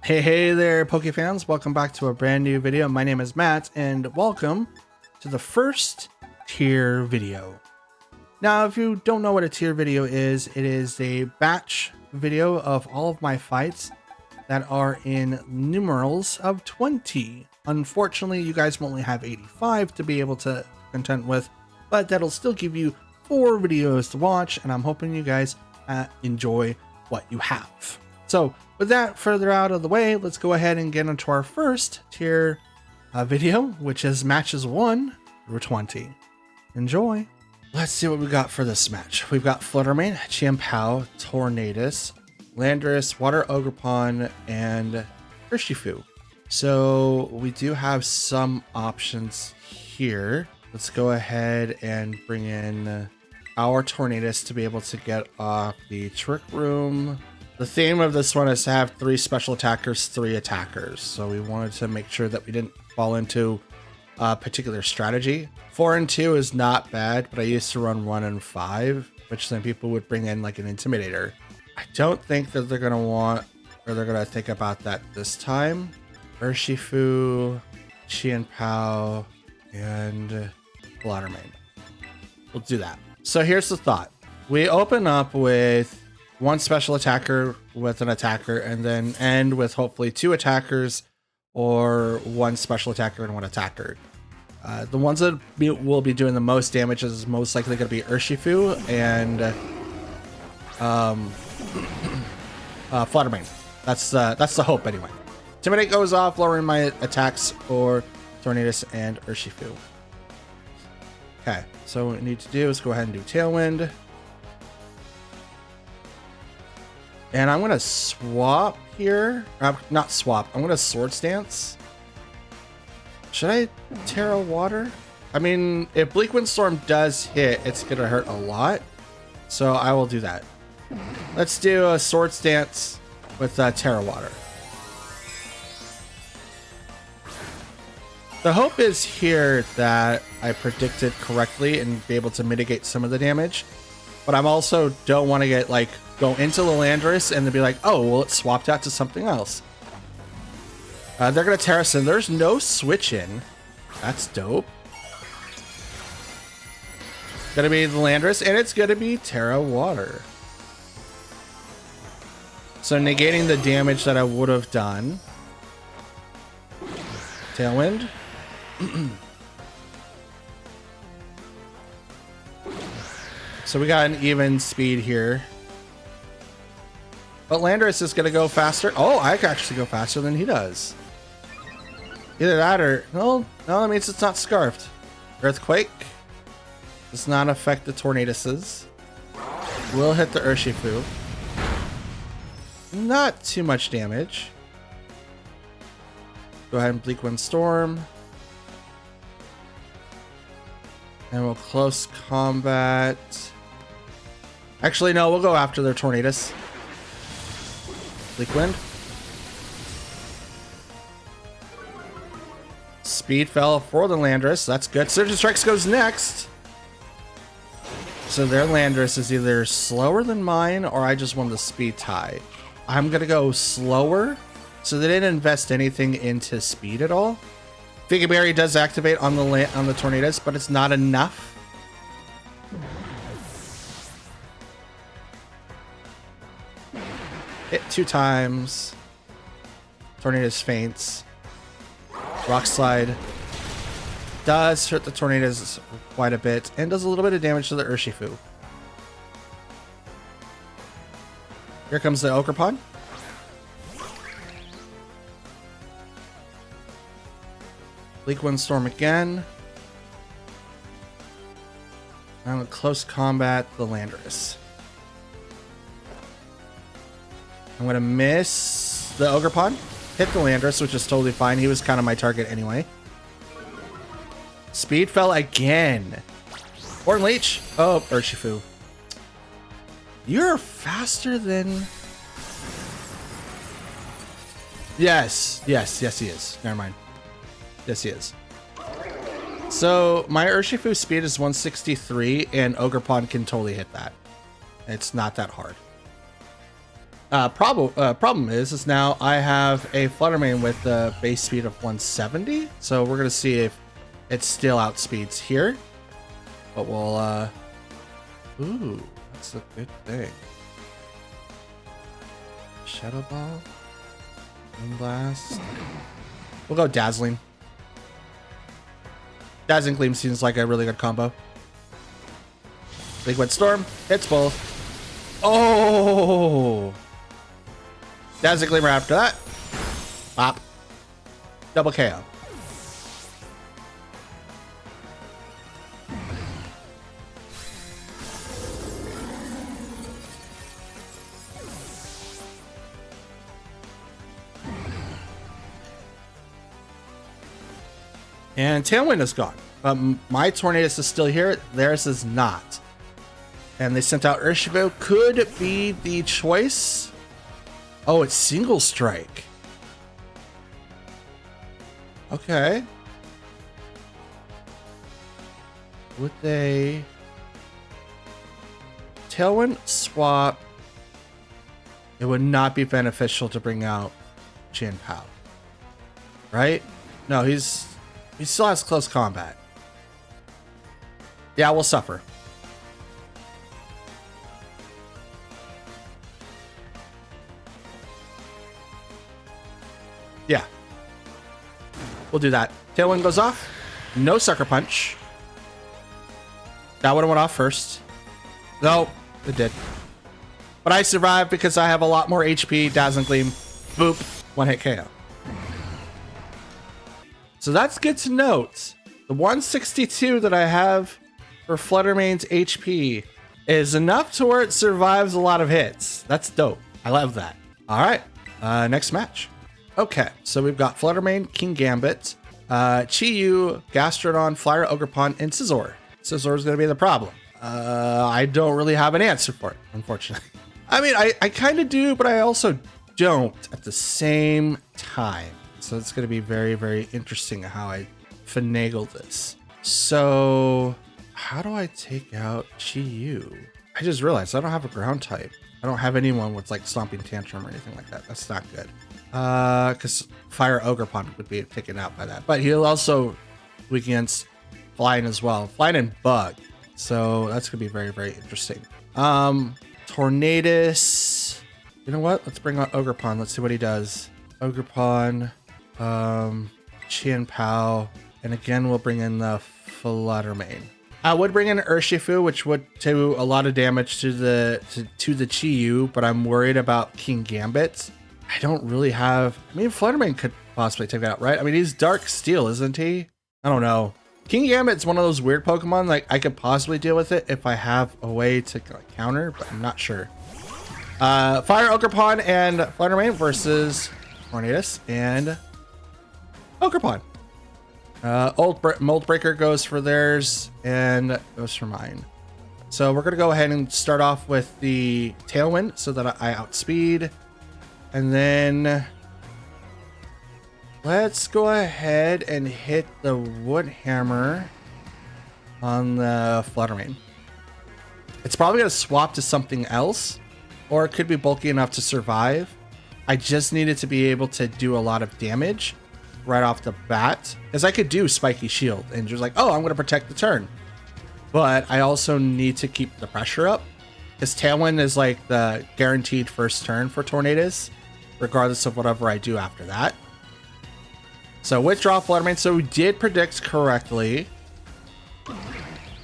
Hey there, Poke fans! Welcome back to a brand new video. My name is Matt, and welcome to the first tier video. Now, if you don't know what a tier video is, it is a batch video of all of my fights that are in numerals of 20. Unfortunately, you guys will only have 85 to be able to content with, but that'll still give you 4 videos to watch, and I'm hoping you guys enjoy what you have. So with that further out of the way, let's go ahead and get into our first tier video, which is matches 1 through 20. Enjoy. Let's see what we got for this match. We've got Fluttermane, Chimpao, Tornadus, Landorus, Water Ogerpon, and Urshifu. So we do have some options here. Let's go ahead and bring in our Tornadus to be able to get off the Trick Room. The theme of this one is to have 3 special attackers, 3 attackers. So we wanted to make sure that we didn't fall into a particular strategy. 4 and 2 is not bad, but I used to run 1 and 5, which then people would bring in like an Intimidator. I don't think that they're going to want, or they're going to think about that this time. Urshifu, Chimpao, and Fluttermane. We'll do that. So here's the thought. We open up with 1 special attacker with an attacker, and then end with hopefully 2 attackers or 1 special attacker and 1 attacker. The ones that will be doing the most damage is most likely going to be Urshifu and Fluttermane. That's the hope anyway. Intimidate goes off, lowering my attacks for Tornadus and Urshifu. Okay, so what we need to do is go ahead and do Tailwind. And I'm going to swap here. Not swap. I'm going to Sword Stance. Should I Terra Water? I mean, if Bleak Wind Storm does hit, it's going to hurt a lot. So I will do that. Let's do a Sword Stance with Terra Water. The hope is here that I predicted correctly and be able to mitigate some of the damage. But I'm also don't want to get like go into the Landorus and then be like, oh, well, it swapped out to something else. They're going to Terra Sin. There's no switch in. That's dope. Going to be the Landorus, and it's going to be Terra Water. So negating the damage that I would have done. Tailwind. So we got an even speed here. But Landorus is going to go faster. Oh, I can actually go faster than he does. Either that or... No, that means it's not Scarfed. Earthquake does not affect the Tornaduses. Will hit the Urshifu. Not too much damage. Go ahead and Bleak Wind Storm. And we'll close combat. Actually, no, we'll go after their Tornadus. Bleak Wind. Speed fell for the Landorus. That's good. Surge and Strikes goes next. So their Landorus is either slower than mine or I just won the speed tie. I'm going to go slower. So they didn't invest anything into speed at all. Figgy Berry does activate on the Tornadus, but it's not enough. Hit 2 times. Tornadus faints. Rock Slide does hurt the Tornadus quite a bit and does a little bit of damage to the Urshifu. Here comes the Ogerpon. Bleak Wind Storm again. I'm in close combat the Landorus. I'm going to miss the Ogerpon. Hit the Landorus, which is totally fine. He was kind of my target anyway. Speed fell again. Horn Leech. Oh, Urshifu. You're faster than... Yes, he is. Never mind. Yes, he is. So my Urshifu speed is 163, and Ogerpon can totally hit that. It's not that hard. Problem is now I have a Fluttermane with the base speed of 170. So we're gonna see if it still outspeeds here. But we'll ooh, that's a good thing. Shadow Ball, Moonblast. We'll go Dazzling. Dazzling Gleam seems like a really good combo. Liquid Storm hits both. Oh! Dazzling Gleam right after that. Pop. Double KO. And Tailwind is gone, but my Tornadus is still here. Theirs is not. And they sent out Urshifu. Could be the choice. Oh, it's Single Strike. Okay. Would they... Tailwind swap. It would not be beneficial to bring out Chien-Pao. Right? No, he still has close combat. Yeah, we'll suffer. Yeah. We'll do that. Tailwind goes off. No Sucker Punch. That would have went off first. No, it did. But I survived because I have a lot more HP. Dazzling Gleam. Boop. One hit KO. So that's good to note. The 162 that I have for Fluttermane's HP is enough to where it survives a lot of hits. That's dope. I love that. All right. Next match. Okay, so we've got Fluttermane, King Gambit, Chi-Yu, Gastrodon, Flyer, Ogerpon, and Scizor. Scizor is going to be the problem. I don't really have an answer for it, unfortunately. I mean, I kind of do, but I also don't at the same time. So it's going to be very, very interesting how I finagle this. So how do I take out Chi-Yu? I just realized I don't have a ground type. I don't have anyone with like Stomping Tantrum or anything like that. That's not good. Because Fire Ogerpon would be taken out by that. But he'll also weak against Flying as well. Flying and Bug. So that's going to be very, very interesting. Tornadus. You know what? Let's bring out Ogerpon. Let's see what he does. Ogerpon. Chien-Pao. And again, we'll bring in the Fluttermane. I would bring in Urshifu, which would do a lot of damage to the Chi-Yu, but I'm worried about King Gambit. I don't really have... I mean, Fluttermane could possibly take that out, right? I mean, he's Dark Steel, isn't he? I don't know. King Gambit's one of those weird Pokemon. Like, I could possibly deal with it if I have a way to counter, but I'm not sure. Fire Ogerpon and Fluttermane versus Tornadus and Ogerpon. Mold Breaker goes for theirs and goes for mine. So we're going to go ahead and start off with the Tailwind so that I outspeed. And then let's go ahead and hit the Wood Hammer on the Fluttermane. It's probably going to swap to something else, or it could be bulky enough to survive. I just needed to be able to do a lot of damage right off the bat, because I could do Spiky Shield and just like, oh, I'm going to protect the turn. But I also need to keep the pressure up, because Tailwind is like the guaranteed first turn for Tornadus, regardless of whatever I do after that. So withdraw Fluttermane. So we did predict correctly.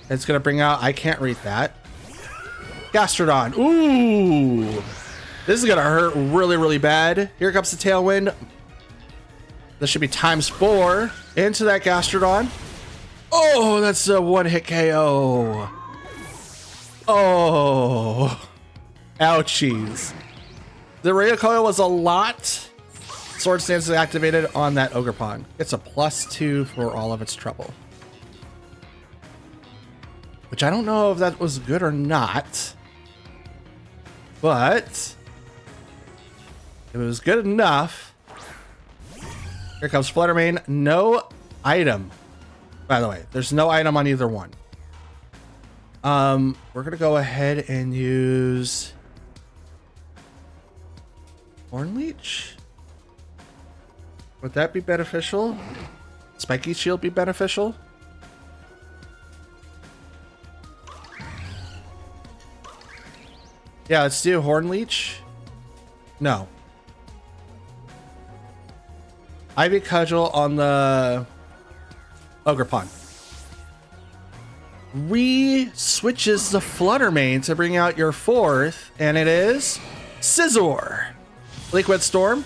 It's going to bring out, I can't read that. Gastrodon. Ooh. This is going to hurt really, really bad. Here comes the Tailwind. This should be ×4 into that Gastrodon. Oh, that's a one-hit KO. Oh. Ouchies. The Radio Coil was a lot. Sword Stance is activated on that Ogerpon. It's a +2 for all of its trouble. Which I don't know if that was good or not. But it was good enough. Here comes Fluttermane. No item. By the way, there's no item on either one. We're going to go ahead and use Horn Leech? Would that be beneficial? Spiky Shield be beneficial? Yeah, let's do Horn Leech. No. Ivy Cudgel on the Ogerpon. Re-switches the Fluttermane to bring out your fourth, and it is Scizor. Liquid Storm.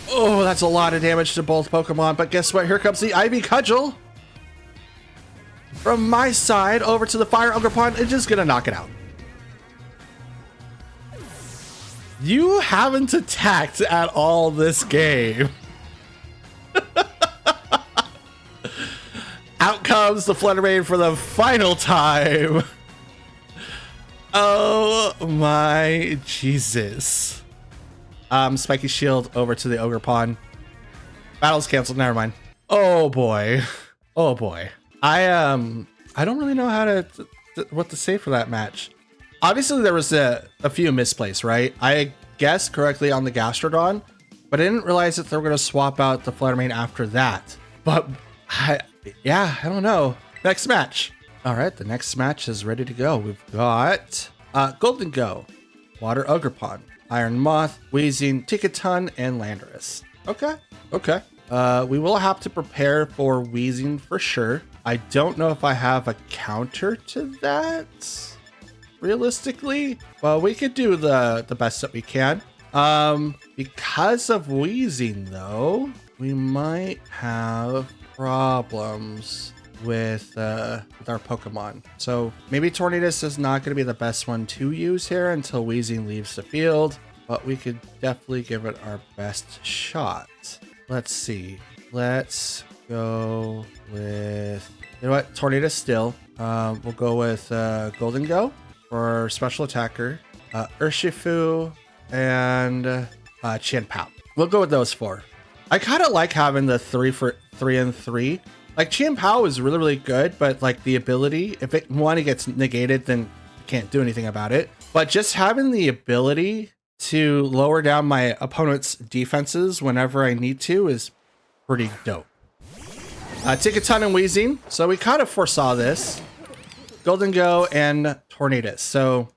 Oh, that's a lot of damage to both Pokemon, but guess what? Here comes the Ivy Cudgel. From my side over to the Fire Ogerpon, it's just gonna knock it out. You haven't attacked at all this game. Out comes the Fluttermane for the final time. Oh my Jesus. Spiky Shield over to the Ogerpon. Battle's canceled, never mind. Oh boy. Oh boy. I don't really know how to what to say for that match. Obviously there was a few misplays, right? I guessed correctly on the Gastrodon, but I didn't realize that they were going to swap out the Fluttermane after that. But yeah, I don't know. Next match. All right, the next match is ready to go. We've got Golden Go, Water Ogerpon, Iron Moth, Weezing, Tickaton, and Landorus. Okay. We will have to prepare for Weezing for sure. I don't know if I have a counter to that. Realistically, well, we could do the best that we can. Because of Weezing, though, we might have problems with our Pokemon. So maybe Tornadus is not going to be the best one to use here until Weezing leaves the field, but we could definitely give it our best shot. Let's see. Let's go with, you know what, Tornadus still. We'll go with Golden Go for special attacker, Urshifu, and Chien-Pao. We'll go with those four. I kind of like having the 3 for 3 and 3. Like Chien-Pao is really, really good, but like the ability, if it gets negated, then I can't do anything about it. But just having the ability to lower down my opponent's defenses whenever I need to is pretty dope. Tickaton and Weezing. So we kind of foresaw this. Golden Go and Tornadus. So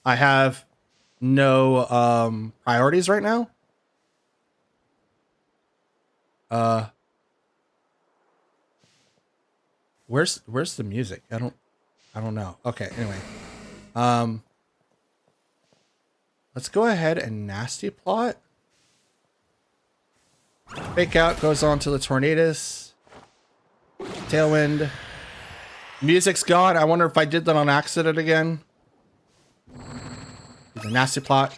I have no priorities right now. Where's the music? I don't know. Okay, anyway. Let's go ahead and Nasty Plot. Fake Out goes on to the Tornadus. Tailwind. Music's gone. I wonder if I did that on accident again. The Nasty Plot.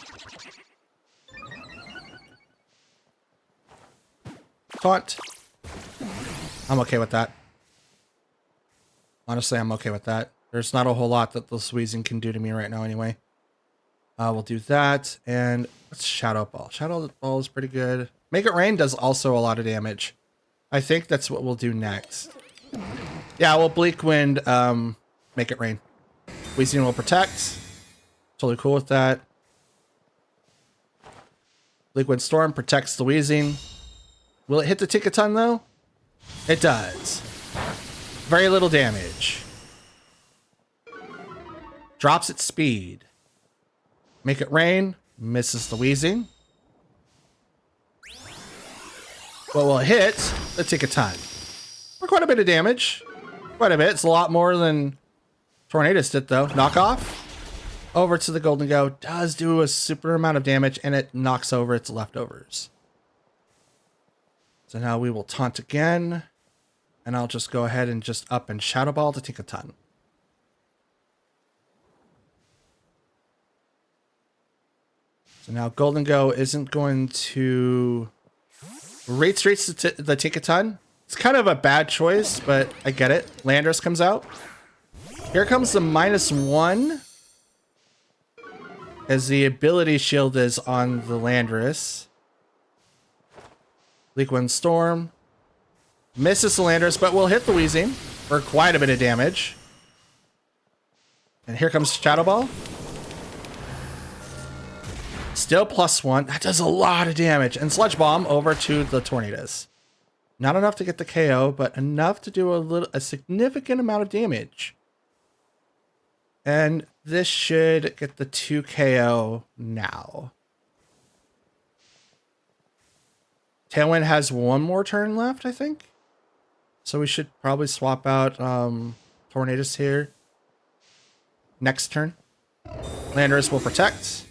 Taunt. I'm okay with that. Honestly, I'm okay with that. There's not a whole lot that this Weezing can do to me right now anyway. We'll do that. And let's Shadow Ball. Shadow Ball is pretty good. Make It Rain does also a lot of damage. I think that's what we'll do next. Yeah, we'll Bleak Wind, Make It Rain. Weezing will protect. Totally cool with that. Bleak Wind Storm protects the Weezing. Will it hit the Tickaton though? It does. Very little damage. Drops its speed. Make It Rain. Misses the Weezing. But will it hit the Tickaton? For quite a bit of damage. Quite a bit. It's a lot more than Tornadus did though. Knockoff. Over to the Golden Go. Does do a super amount of damage and it knocks over its leftovers. So now we will taunt again. And I'll just go ahead and just up and Shadow Ball to Tickaton. So now Golden Go isn't going to Rate Streets the Tickaton. It's kind of a bad choice, but I get it. Landorus comes out. Here comes the -1. As the ability shield is on the Landorus. Bleak Wind Storm. Misses the Landorus, but will hit the Weezing for quite a bit of damage. And here comes Shadow Ball. Still +1. That does a lot of damage. And Sludge Bomb over to the Tornadus. Not enough to get the KO, but enough to do a significant amount of damage. And this should get the 2 KO now. Tailwind has one more turn left, I think. So we should probably swap out Tornadus here. Next turn. Landorus will protect.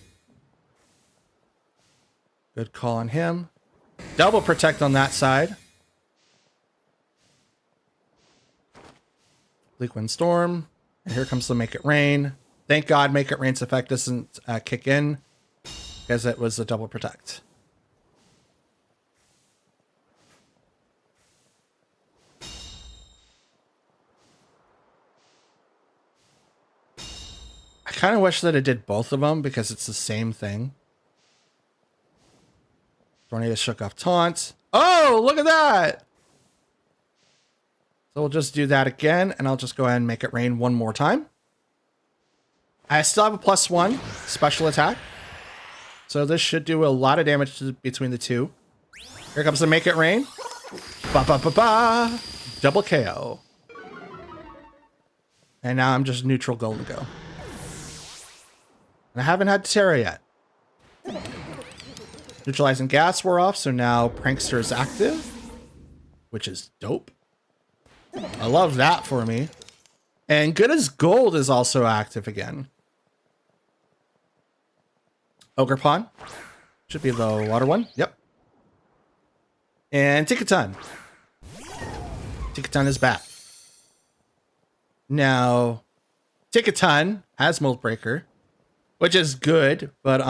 Good call on him. Double protect on that side. Bleak Wind Storm. And here comes the Make It Rain. Thank God Make It Rain's effect doesn't kick in, because it was a double protect. I kind of wish that it did both of them because it's the same thing. Tornado shook off taunt. Oh, look at that! So we'll just do that again, and I'll just go ahead and Make It Rain one more time. I still have a +1 special attack. So this should do a lot of damage between the two. Here comes the Make It Rain. Ba ba ba ba. Double KO. And now I'm just neutral Golden Go. And I haven't had Terra yet. Neutralizing gas wore off, so now Prankster is active, which is dope. I love that for me. And Good as Gold is also active again. Ogerpon. Should be the water one. Yep. And Ticketon. Ticketon is back. Now, Ticketon has Mold Breaker, which is good, but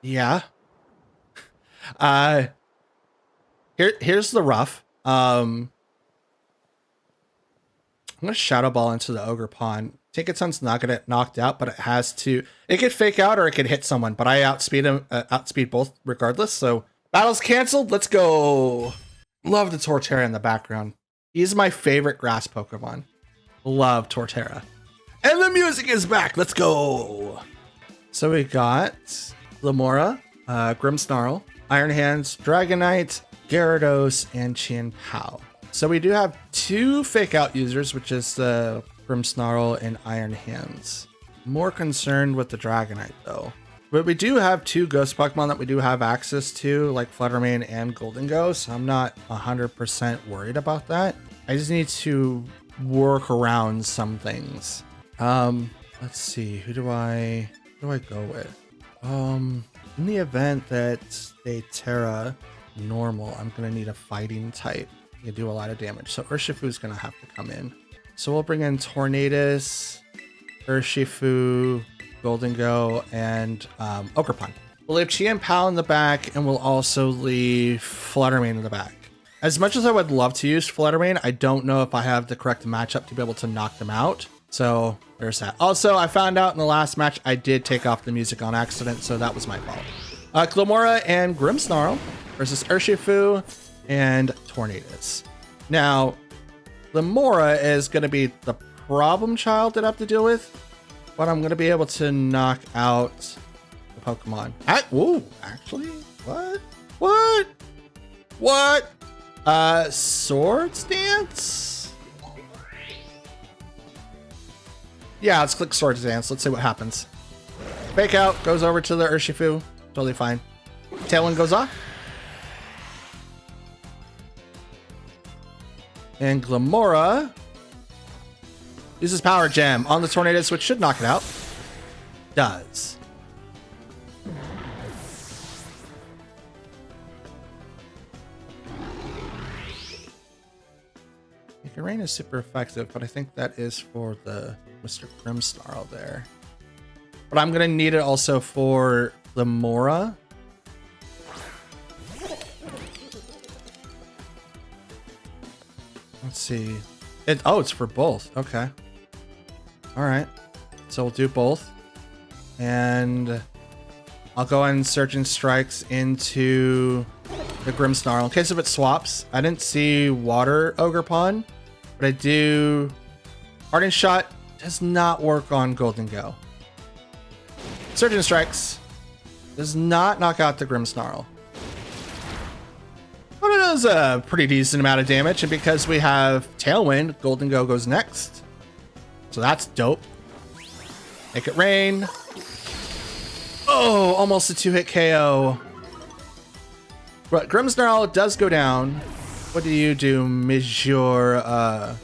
yeah. Here's the rough. I'm gonna Shadow Ball into the Ogerpon. Ticketon's not gonna get knocked out, but it has to. It could fake out or it could hit someone, but I outspeed him, outspeed both regardless. So battle's canceled. Let's go. Love the Torterra in the background. He's my favorite grass Pokemon. Love Torterra. And the music is back. Let's go. So we got Lamora, Grimmsnarl, Iron Hands, Dragonite, Gyarados, and Chien-Pao. So we do have 2 fake out users, which is the Grimmsnarl and Iron Hands. More concerned with the Dragonite though. But we do have 2 ghost Pokemon that we do have access to, like Fluttermane and Golden Ghost. So I'm not 100% worried about that. I just need to work around some things. Let's see, who do I go with? In the event that they Terra normal, I'm gonna need a fighting type. You do a lot of damage, so Urshifu's gonna have to come in. So we'll bring in Tornadus, Urshifu, Golden Go, and Ogerpon. We'll leave Chien-Pao in the back, and we'll also leave Fluttermane in the back. As much as I would love to use Fluttermane, I don't know if I have the correct matchup to be able to knock them out. So there's that. Also, I found out in the last match I did take off the music on accident, so that was my fault. Lamora and Grimmsnarl versus Urshifu and Tornadus. Now, Lamora is going to be the problem child that I have to deal with, but I'm going to be able to knock out the Pokemon. Whoa, actually? What? Swords Dance? Yeah, let's click Swords Dance. Let's see what happens. Fake out, goes over to the Urshifu. Totally fine. Tailwind goes off. And Glamora uses Power Gem on the Tornadus, which should knock it out. Does. Make It Rain is super effective, but I think that is for the Mr. Grimmsnarl there. But I'm going to need it also for Glamora. Let's see. It's for both. Okay. All right. So we'll do both. And I'll go ahead and Surging Strikes into the Grimmsnarl in case if it swaps. I didn't see Water Ogerpon, but I do. Hardened Shot does not work on Golden Go. Surgeon Strikes does not knock out the Grimmsnarl. But it does a pretty decent amount of damage, and because we have Tailwind, Golden Go goes next. So that's dope. Make it rain. Oh, almost a 2-hit KO. But Grimmsnarl does go down. What do you do, Monsieur?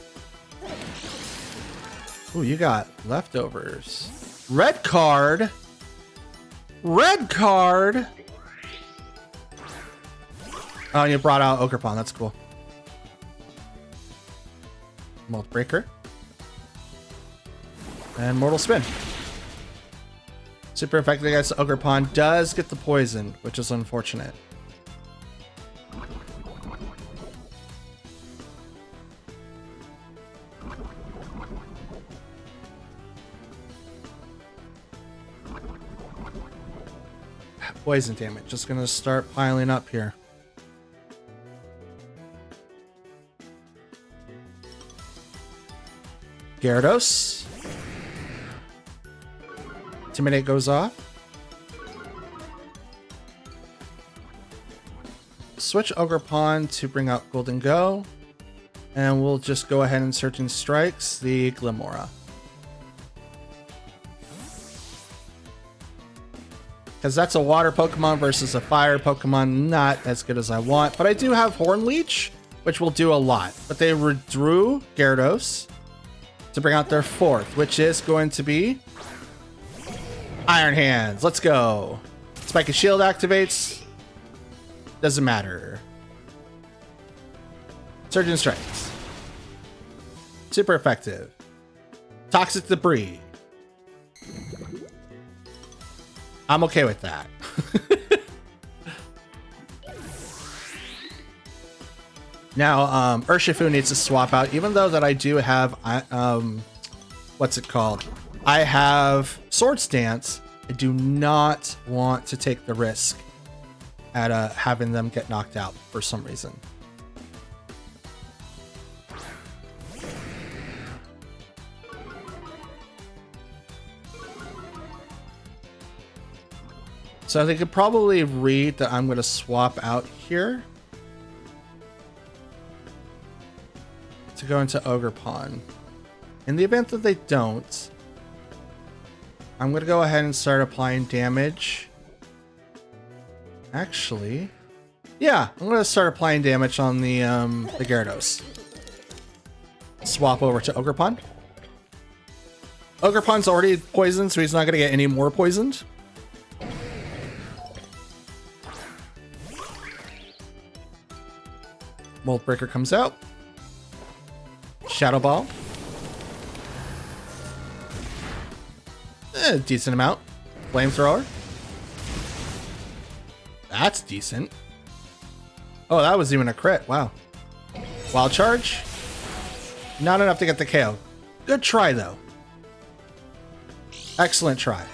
Ooh, you got leftovers. Red card. Red card. Oh, you brought out Ogerpon. That's cool. Mold Breaker. And Mortal Spin. Super effective against Ogerpon. Does get the poison, which is unfortunate. Poison damage. Just gonna start piling up here. Gyarados. Intimidate goes off. Switch Ogerpon to bring out Golden Go. And we'll just go ahead and Surgeon Strikes the Glimmora. Because that's a water Pokemon versus a fire Pokemon, not as good as I want. But I do have Horn Leech, which will do a lot. But they withdrew Gyarados to bring out their fourth, which is going to be Iron Hands. Let's go. Spike and Shield activates. Doesn't matter. Surgeon Strikes. Super effective. Toxic Debris. I'm okay with that. Now, Urshifu needs to swap out, even though that I do have, what's it called? I have Swords Dance. I do not want to take the risk at having them get knocked out for some reason. So they could probably read that I'm going to swap out here to go into Ogerpon. In the event that they don't, I'm going to go ahead and start applying damage. Actually, yeah, I'm going to start applying damage on the Gyarados. Swap over to Ogerpon. Ogerpon's already poisoned, so he's not going to get any more poisoned. Mold Breaker comes out. Shadow Ball. Decent amount. Flamethrower. That's decent. Oh, that was even a crit. Wow. Wild Charge. Not enough to get the KO. Good try, though. Excellent try.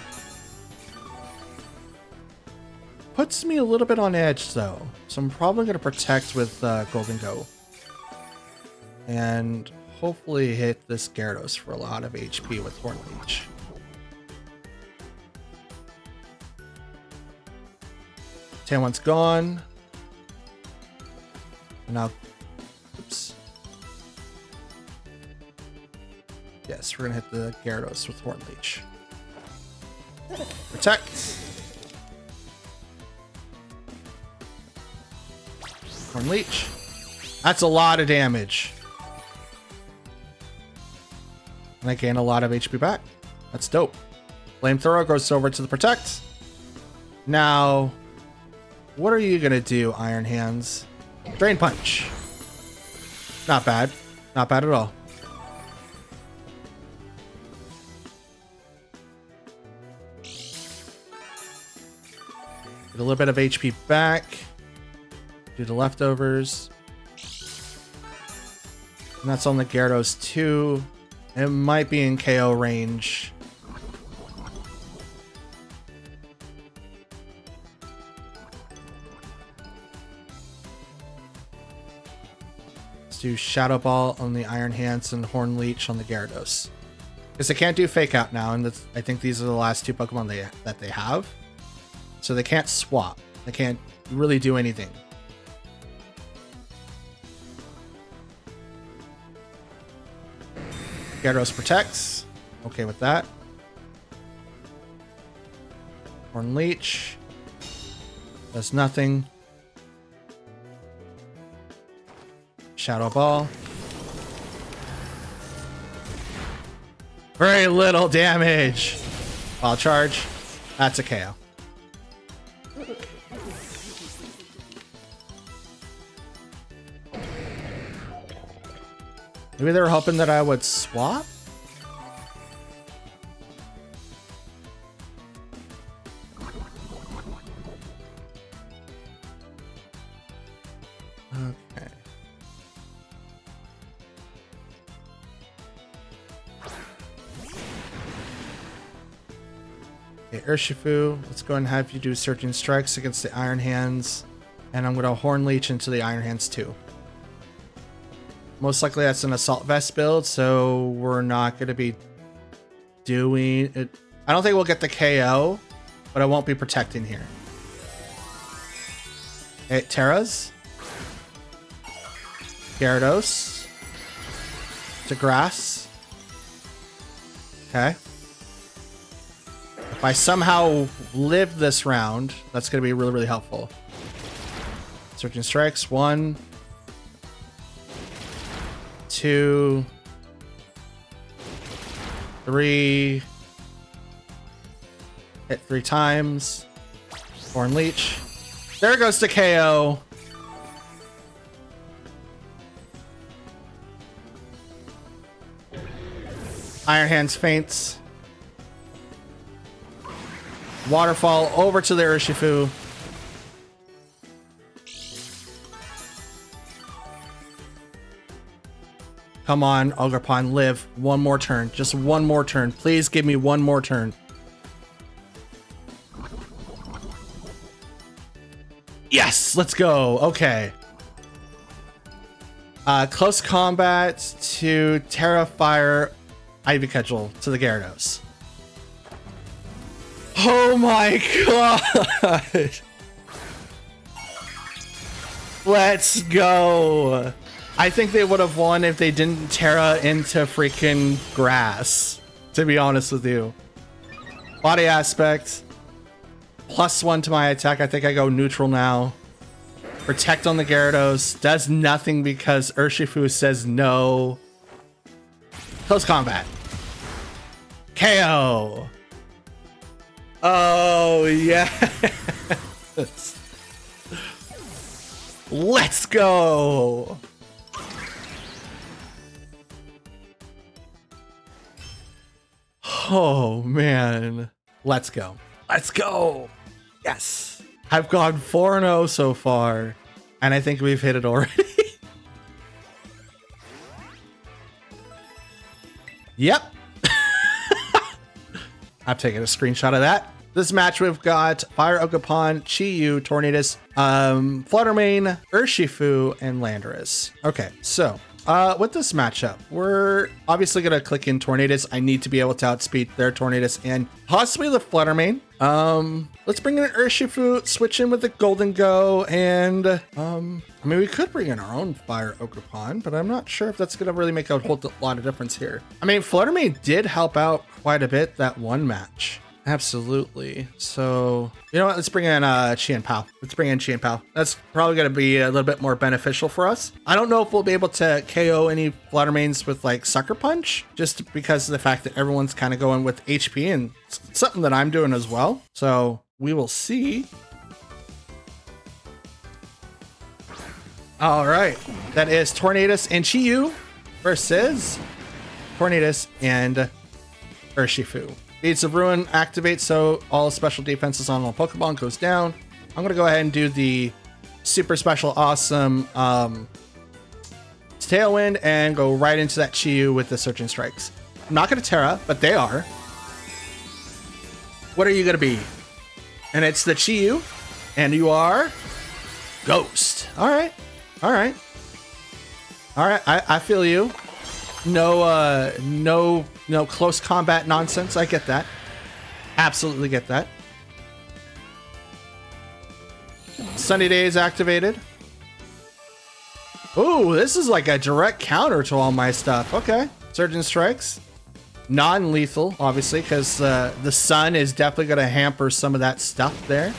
Puts me a little bit on edge, though. So I'm probably going to protect with Golden Go. And hopefully hit this Gyarados for a lot of HP with Horn Leech. Tailwind's gone. And now, oops. Yes, we're going to hit the Gyarados with Horn Leech. Protect. Horn Leech. That's a lot of damage. And I gain a lot of HP back. That's dope. Flamethrower goes over to the Protect. Now, what are you going to do, Iron Hands? Drain Punch. Not bad. Not bad at all. Get a little bit of HP back. Do the leftovers. And that's on the Gyarados too. It might be in KO range. Let's do Shadow Ball on the Iron Hands and Horn Leech on the Gyarados. Because they can't do fake out now, and I think these are the last two Pokemon that they have. So they can't swap. They can't really do anything. Gyarados protects. Okay with that. Horn Leech. Does nothing. Shadow Ball. Very little damage. Ball charge. That's a KO. Maybe they were hoping that I would swap? Okay. Okay, Urshifu, let's go ahead and have you do Surging Strikes against the Iron Hands. And I'm going to Horn Leech into the Iron Hands too. Most likely that's an Assault Vest build, so we're not going to be doing it. I don't think we'll get the KO, but I won't be protecting here. Okay, Terras. Gyarados. To Grass. Okay. If I somehow live this round, that's going to be really, really helpful. Surging Strikes. 1, 2, 3. Hit 3 times. Horn Leech. There goes the KO. Iron Hands faints. Waterfall over to the Urshifu. Come on, Ogerpon, live. One more turn. Just one more turn. Please give me one more turn. Yes, let's go. Okay. Close combat to Terra Fire Ivy Cudgel to the Gyarados. Oh my god. Let's go. I think they would have won if they didn't Terra into freaking Grass, to be honest with you. Body Aspect. +1 to my attack. I think I go neutral now. Protect on the Gyarados. Does nothing because Urshifu says no. Close combat. KO. Oh, yes. Let's go. Oh, man. Let's go. Let's go. Yes. I've gone 4-0 so far, and I think we've hit it already. Yep. I'm taking a screenshot of that. This match we've got Fire Ogerpon, Chi-Yu, Tornadus, Fluttermane, Urshifu, and Landorus. Okay, so with this matchup, we're obviously going to click in Tornadus. I need to be able to outspeed their Tornadus and possibly the Fluttermane. Let's bring in an Urshifu, switch in with the Golden Go, and I mean, we could bring in our own Fire Ogerpon, but I'm not sure if that's going to really make a whole lot of difference here. I mean, Fluttermane did help out quite a bit that one match. Absolutely. So, you know what? Let's bring in Qianpao. Let's bring in Qianpao. That's probably going to be a little bit more beneficial for us. I don't know if we'll be able to KO any Fluttermanes with like Sucker Punch, just because of the fact that everyone's kind of going with HP, and it's something that I'm doing as well. So we will see. All right. That is Tornadus and Chi-Yu versus Tornadus and Urshifu. Beads of Ruin activates, so all special defenses on all Pokemon goes down. I'm going to go ahead and do the super special awesome Tailwind and go right into that Chi-Yu with the Surging Strikes. I'm not going to Terra, but they are. What are you going to be? And it's the Chi-Yu, and you are Ghost. All right. All right. All right. I feel you. No close combat nonsense. I get that. Absolutely get that. Sunny Day is activated. Ooh, this is like a direct counter to all my stuff. Okay. Surgeon Strikes. Non-lethal, obviously, because the sun is definitely going to hamper some of that stuff there.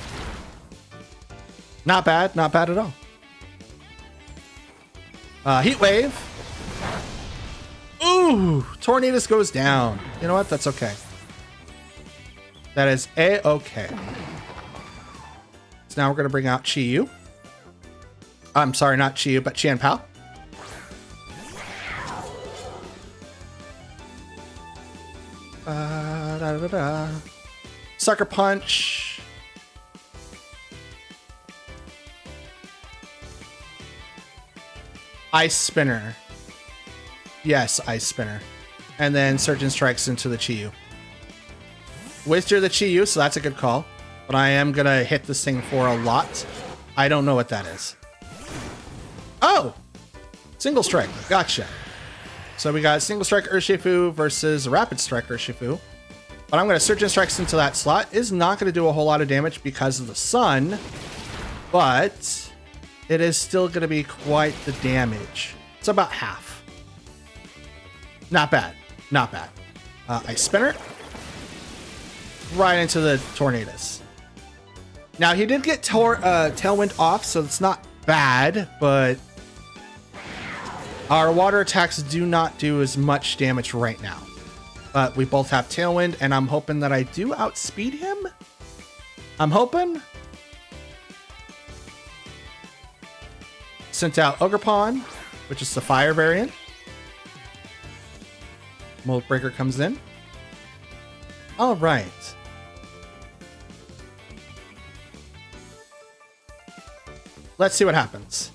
Not bad. Not bad at all. Heat Wave. Ooh, Tornadus goes down. You know what? That's okay. That is A-okay. So now we're going to bring out Chi-Yu. I'm sorry, not Chi-Yu, but Chien-Pao. Sucker Punch. Ice Spinner. Yes, Ice Spinner. And then Surgeon Strikes into the Chi-Yu. Whisper the Chi-Yu, so that's a good call. But I am going to hit this thing for a lot. I don't know what that is. Oh! Single Strike. Gotcha. So we got Single Strike Urshifu versus Rapid Strike Urshifu. But I'm going to Surgeon Strikes into that slot. Is not going to do a whole lot of damage because of the sun. But it is still going to be quite the damage. It's about half. Not bad. Not bad. Ice Spinner. Right into the Tornadus. Now, he did get Tailwind off, so it's not bad, but our water attacks do not do as much damage right now. But we both have Tailwind, and I'm hoping that I do outspeed him. I'm hoping. Sent out Ogerpon, which is the fire variant. Mold Breaker comes in. All right. Let's see what happens.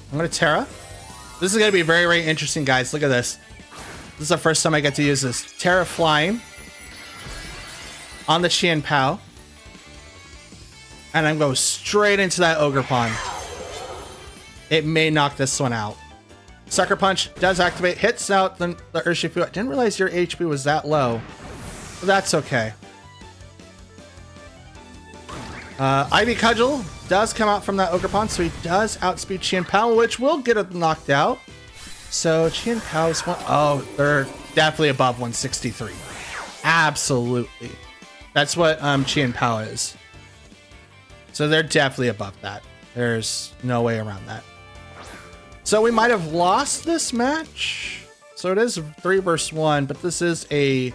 I'm going to Terra. This is going to be very, very interesting, guys. Look at this. This is the first time I get to use this. Terra Flying on the Chien-Pao. And I'm going straight into that Ogerpon. It may knock this one out. Sucker Punch does activate, hits out the Urshifu. I didn't realize your HP was that low. But that's okay. Ivy Cudgel does come out from that Ogerpon, so he does outspeed Chien-Pao, which will get it knocked out. So Chien-Pao's one. Oh, they're definitely above 163. Absolutely. That's what Chien-Pao is. So they're definitely above that. There's no way around that. So we might have lost this match. So it is 3 versus 1, but this is a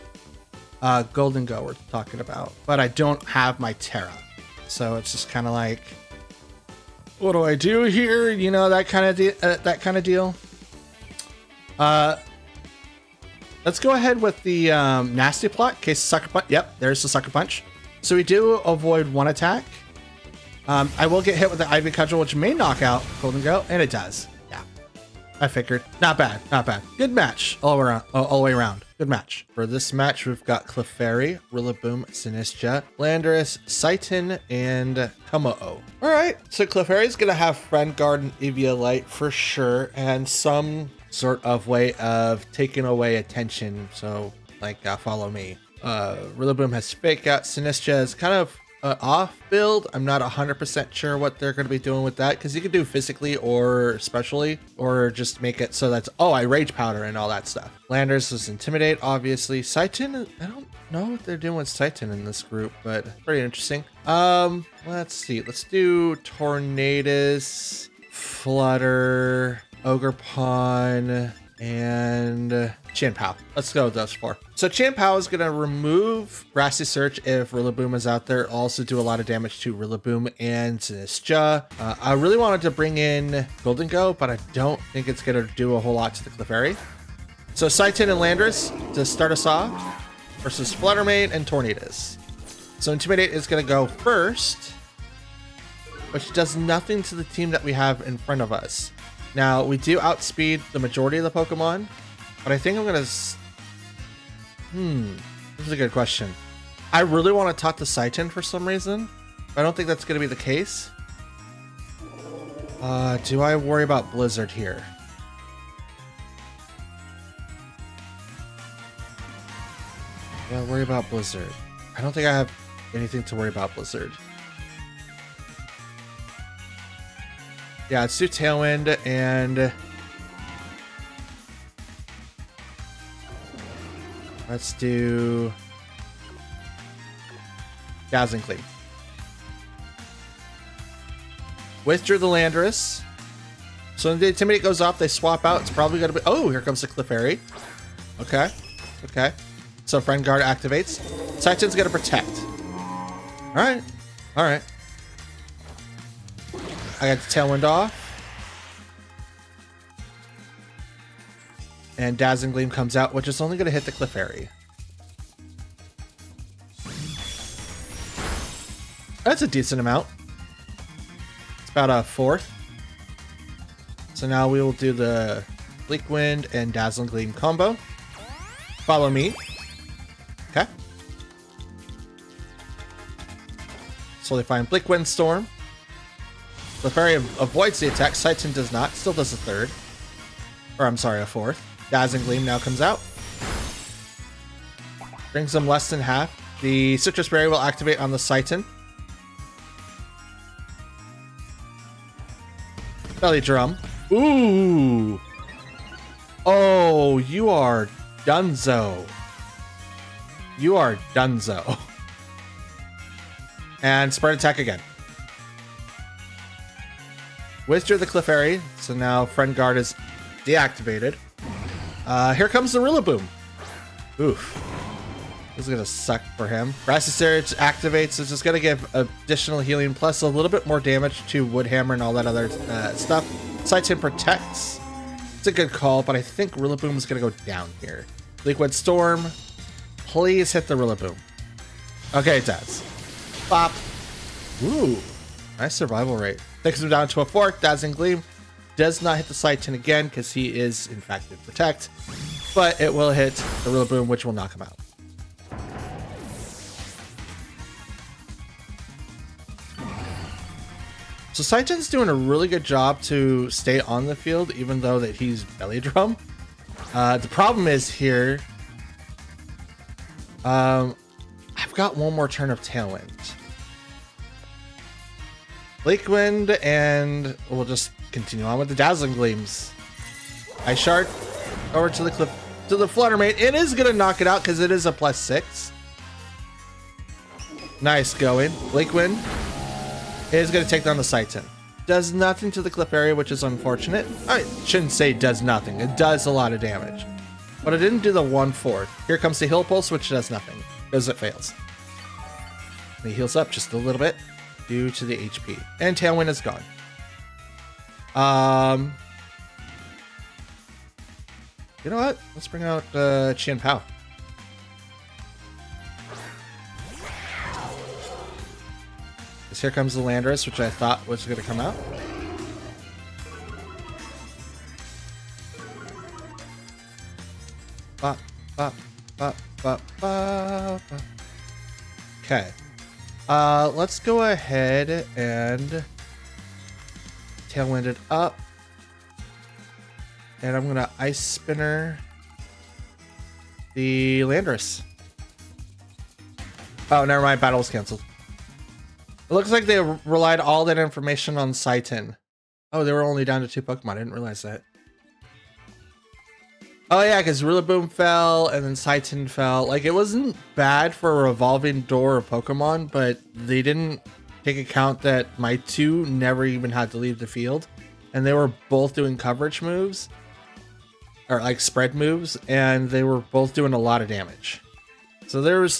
Golden Go we're talking about. But I don't have my Terra. So it's just kind of like, what do I do here? You know, that kind of deal. Let's go ahead with the Nasty Plot in case Sucker Punch. Yep, there's the Sucker Punch. So we do avoid one attack. I will get hit with the Ivy Cudgel, which may knock out Golden Go, and it does. Yeah, I figured. Not bad, not bad. Good match all around, all the way around. Good match. For this match, we've got Clefairy, Rillaboom, Sinistcha, Landorus, Saiton, and Tomo-o. All right, so Clefairy's gonna have Friend Guard and Eviolite for sure, and some sort of way of taking away attention. So, like, follow me. Rillaboom has Fake Out. Sinistcha is kind of off build. I'm not 100% sure what they're going to be doing with that, because you could do physically or specially, or just make it so that's, oh, I Rage Powder and all that stuff. Landers is Intimidate, obviously. Saiton, I don't know what they're doing with Saiton in this group, but pretty interesting. Let's see. Let's do Tornadus, Flutter, Ogerpon, and Chien-Pao. Let's go with those 4. So Chien-Pao is going to remove Grassy Search if Rillaboom is out there. Also do a lot of damage to Rillaboom and Sinistcha. I really wanted to bring in Golden Go, but I don't think it's going to do a whole lot to the Clefairy. So Saiton and Landorus to start us off versus Fluttermane and Tornadus. So Intimidate is going to go first, which does nothing to the team that we have in front of us. Now, we do outspeed the majority of the Pokemon, but I think I'm going to... this is a good question. I really want to talk to Saiton for some reason, I don't think that's going to be the case. Do I worry about Blizzard here? Do I worry about Blizzard? I don't think I have anything to worry about Blizzard. Yeah, let's do Tailwind and let's do Dazzling Gleam. Withdrew the Landorus. So when the Intimidate goes off, they swap out. It's probably going to be... Oh, here comes the Clefairy. Okay. Okay. So Friend Guard activates. Titan's going to protect. All right. All right. I got the Tailwind off. And Dazzling Gleam comes out, which is only going to hit the Clefairy. That's a decent amount. It's about a fourth. So now we will do the Bleak Wind and Dazzling Gleam combo. Follow me. Okay. Slowly find Bleak Wind Storm. Clefairy avoids the attack. Titan does not. Still does a third. Or I'm sorry, a fourth. Dazzling Gleam now comes out. Brings them less than half. The Citrus Berry will activate on the Titan. Belly Drum. Ooh. Oh, you are dunzo. You are dunzo. And Spread Attack again. Withdrew the Clefairy, so now Friend Guard is deactivated. Here comes the Rillaboom. Oof. This is gonna suck for him. Grassy Surge activates. It's just gonna give additional healing plus a little bit more damage to Woodhammer and all that other stuff. Titan protects. It's a good call, but I think Rillaboom is gonna go down here. Liquid Storm. Please hit the Rillaboom. Okay, it does. Pop. Ooh. Nice survival rate. Takes him down to a 4. Dazzling Gleam does not hit the Titan again because he is, in fact, in Protect. But it will hit the Rillaboom, which will knock him out. So Titan's doing a really good job to stay on the field, even though that he's Belly Drum. The problem is here, I've got one more turn of Tailwind. Bleak Wind, and we'll just continue on with the Dazzling Gleams. Ice Shard over to the Fluttermate. It is gonna knock it out because it is a +6. Nice going. Bleak Wind is gonna take down the Titan. Does nothing to the Clefairy, which is unfortunate. I shouldn't say does nothing. It does a lot of damage, but it didn't do the 1/4. Here comes the Heal Pulse, which does nothing because it fails. He heals up just a little bit due to the HP, and Tailwind is gone. You know what? Let's bring out Chien Pao. Because here comes the Landorus, which I thought was going to come out. Bop, bop, bop, bop, bop. Okay. Let's go ahead and Tailwind it up. And I'm going to Ice Spinner the Landorus. Oh, never mind. Battle was canceled. It looks like they relied all that information on Titan. Oh, they were only down to 2 Pokemon. I didn't realize that. Oh yeah, because Rillaboom fell and then Titan fell. Like, it wasn't bad for a revolving door of Pokemon, but they didn't take account that my 2 never even had to leave the field. And they were both doing coverage moves. Or like spread moves. And they were both doing a lot of damage. So there was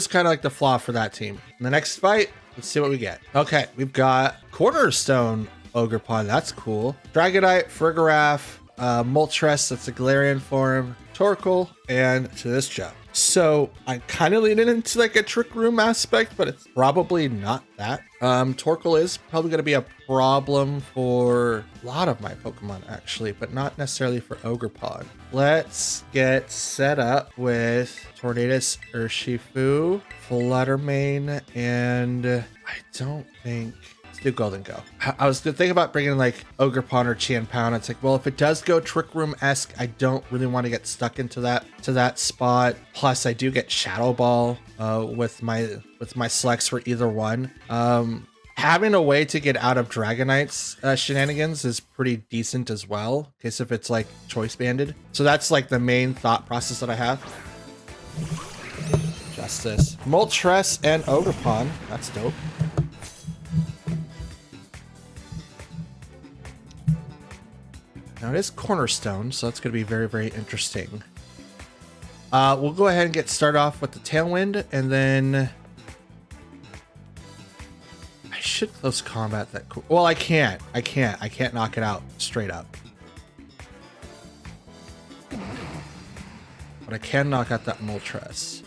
kind of like the flaw for that team. In the next fight, let's see what we get. Okay, we've got Cornerstone Ogerpon. That's cool. Dragonite, Farigiraf, Moltres, that's a Galarian form, Torkoal, and to this Joe. So I'm kind of leaning into like a trick room aspect, but it's probably not that. Torkoal is probably going to be a problem for a lot of my Pokemon actually, but not necessarily for Ogerpon. Let's get set up with Tornadus, Urshifu, Fluttermane, and I don't think... do Golden Go. I was thinking about bringing like Ogerpon or Pound. It's like, well, if it does go Trick Room-esque, I don't really want to get stuck into that spot. Plus, I do get Shadow Ball with my selects for either one. Having a way to get out of Dragonite's shenanigans is pretty decent as well, in case if it's like choice banded. So that's like the main thought process that I have. Justice, Moltres, and Ogerpon. That's dope. Now it is Cornerstone, so that's going to be very, very interesting. We'll go ahead and get started off with the Tailwind, and then I should close combat that. Well, I can't knock it out straight up, but I can knock out that Moltres.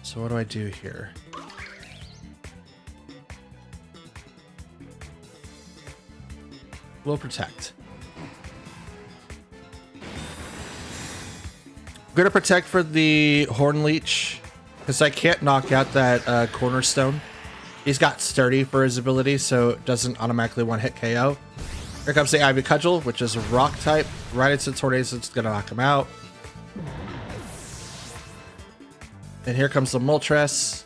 So what do I do here? Will protect. I'm gonna protect for the Horn Leech because I can't knock out that Cornerstone. He's got Sturdy for his ability, so it doesn't automatically one-hit KO. Here comes the Ivy Cudgel, which is a rock type. Right into Tornadus, it's gonna knock him out. And here comes the Moltres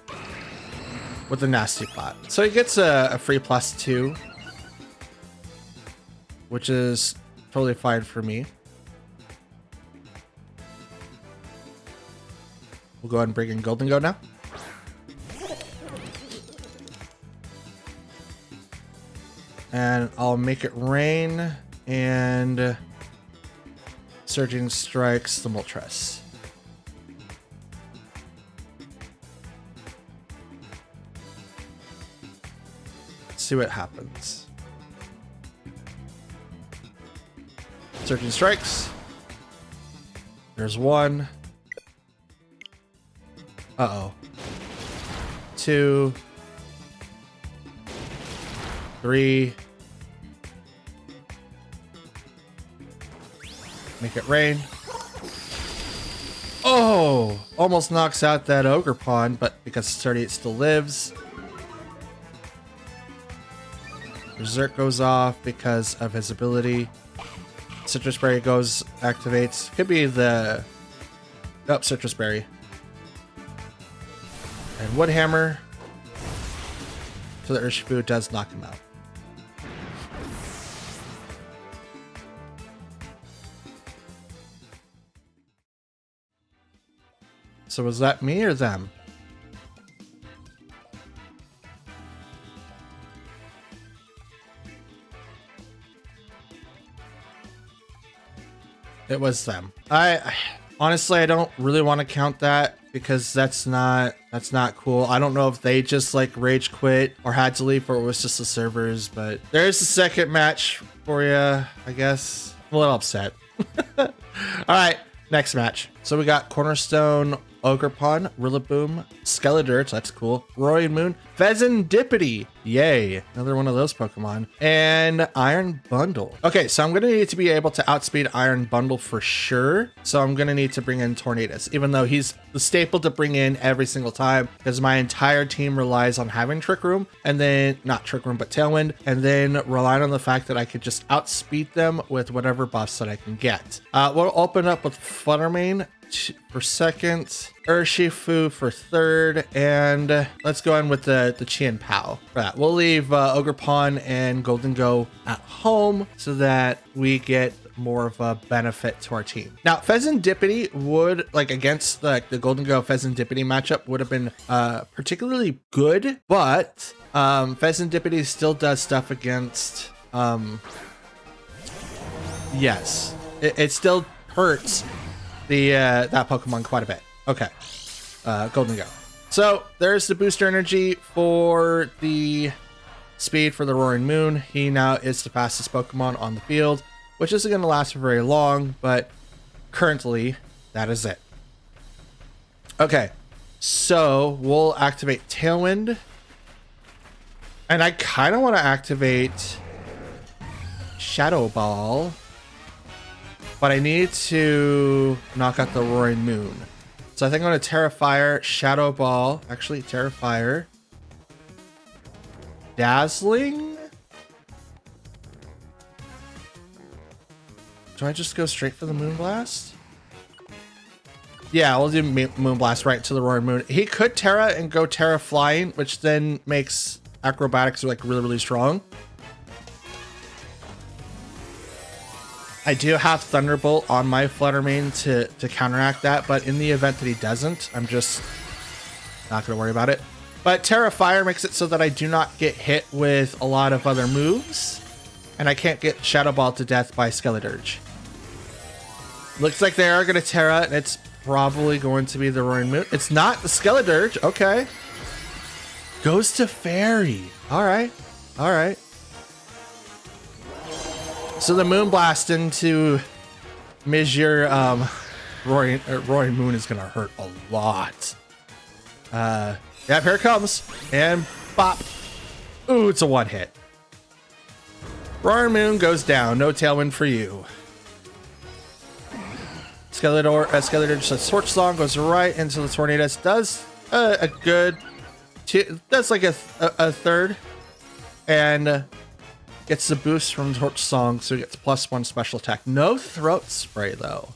with the Nasty Plot. So he gets a free +2. Which is totally fine for me. We'll go ahead and bring in Golden Go now. And I'll make it rain and Surging Strikes the Moltres. Let's see what happens. Surging Strikes. There's one. Uh-oh. 2. 3. Make it rain. Oh! Almost knocks out that Ogerpon, but because Sturdy it still lives. Berserk goes off because of his ability. Citrus Berry activates. Could be the... Oh, Citrus Berry. And Woodhammer. So the Urshifu does knock him out. So was that me or them? It was them. I honestly, I don't really want to count that because that's not cool. I don't know if they just like rage quit or had to leave or it was just the servers, but there's the second match for you, I guess. I'm a little upset. All right, next match. So we got Cornerstone, Ogerpon, Rillaboom, Skeledirge, that's cool, Roaring Moon, Pheasantipity, yay, another one of those Pokemon, and Iron Bundle. Okay, so I'm gonna need to be able to outspeed Iron Bundle for sure, so I'm gonna need to bring in Tornadus, even though he's the staple to bring in every single time, because my entire team relies on having Trick Room, and then, not Trick Room, but Tailwind, and then relying on the fact that I could just outspeed them with whatever buffs that I can get. We'll open up with Fluttermane for second, Urshifu for third, and let's go in with the Chien-Pao for that. We'll leave Ogerpon and Golden Go at home so that we get more of a benefit to our team. Now, Pheasantipity would, like against the Golden Go Pheasantipity matchup, would have been particularly good, but Pheasantipity still does stuff against, yes, it still hurts that Pokemon quite a bit. Okay, Golden Go. So there's the booster energy for the speed for the Roaring Moon. He now is the fastest Pokemon on the field which isn't going to last for very long, but currently that is it. Okay, so we'll activate Tailwind. And I kind of want to activate Shadow Ball, but I need to knock out the Roaring Moon. So I think I'm going to Terra Fire, Shadow Ball, actually Terra Fire, Dazzling. Do I just go straight for the Moonblast? Yeah, we'll do Moonblast right to the Roaring Moon. He could Terra and go Terra Flying, which then makes Acrobatics like really strong. I do have Thunderbolt on my Fluttermane to counteract that, but in the event that he doesn't, I'm just not going to worry about it. But Terra Fire makes it so that I do not get hit with a lot of other moves, and I can't get Shadow Ball to death by Skeledirge. Looks like they are going to Terra, and it's probably going to be the Roaring Moon. It's not the Skeledirge. Okay. Goes to Fairy. All right. All right. So the Moonblast into Mizure Roaring Moon is going to hurt a lot. Yeah, here it comes. And bop. Ooh, it's a one hit. Roaring Moon goes down. No Tailwind for you. Skeletor's Torch Song goes right into the Tornadus. Does a good... That's like a third, and gets the boost from Torch Song, so he gets +1 special attack. No Throat Spray though.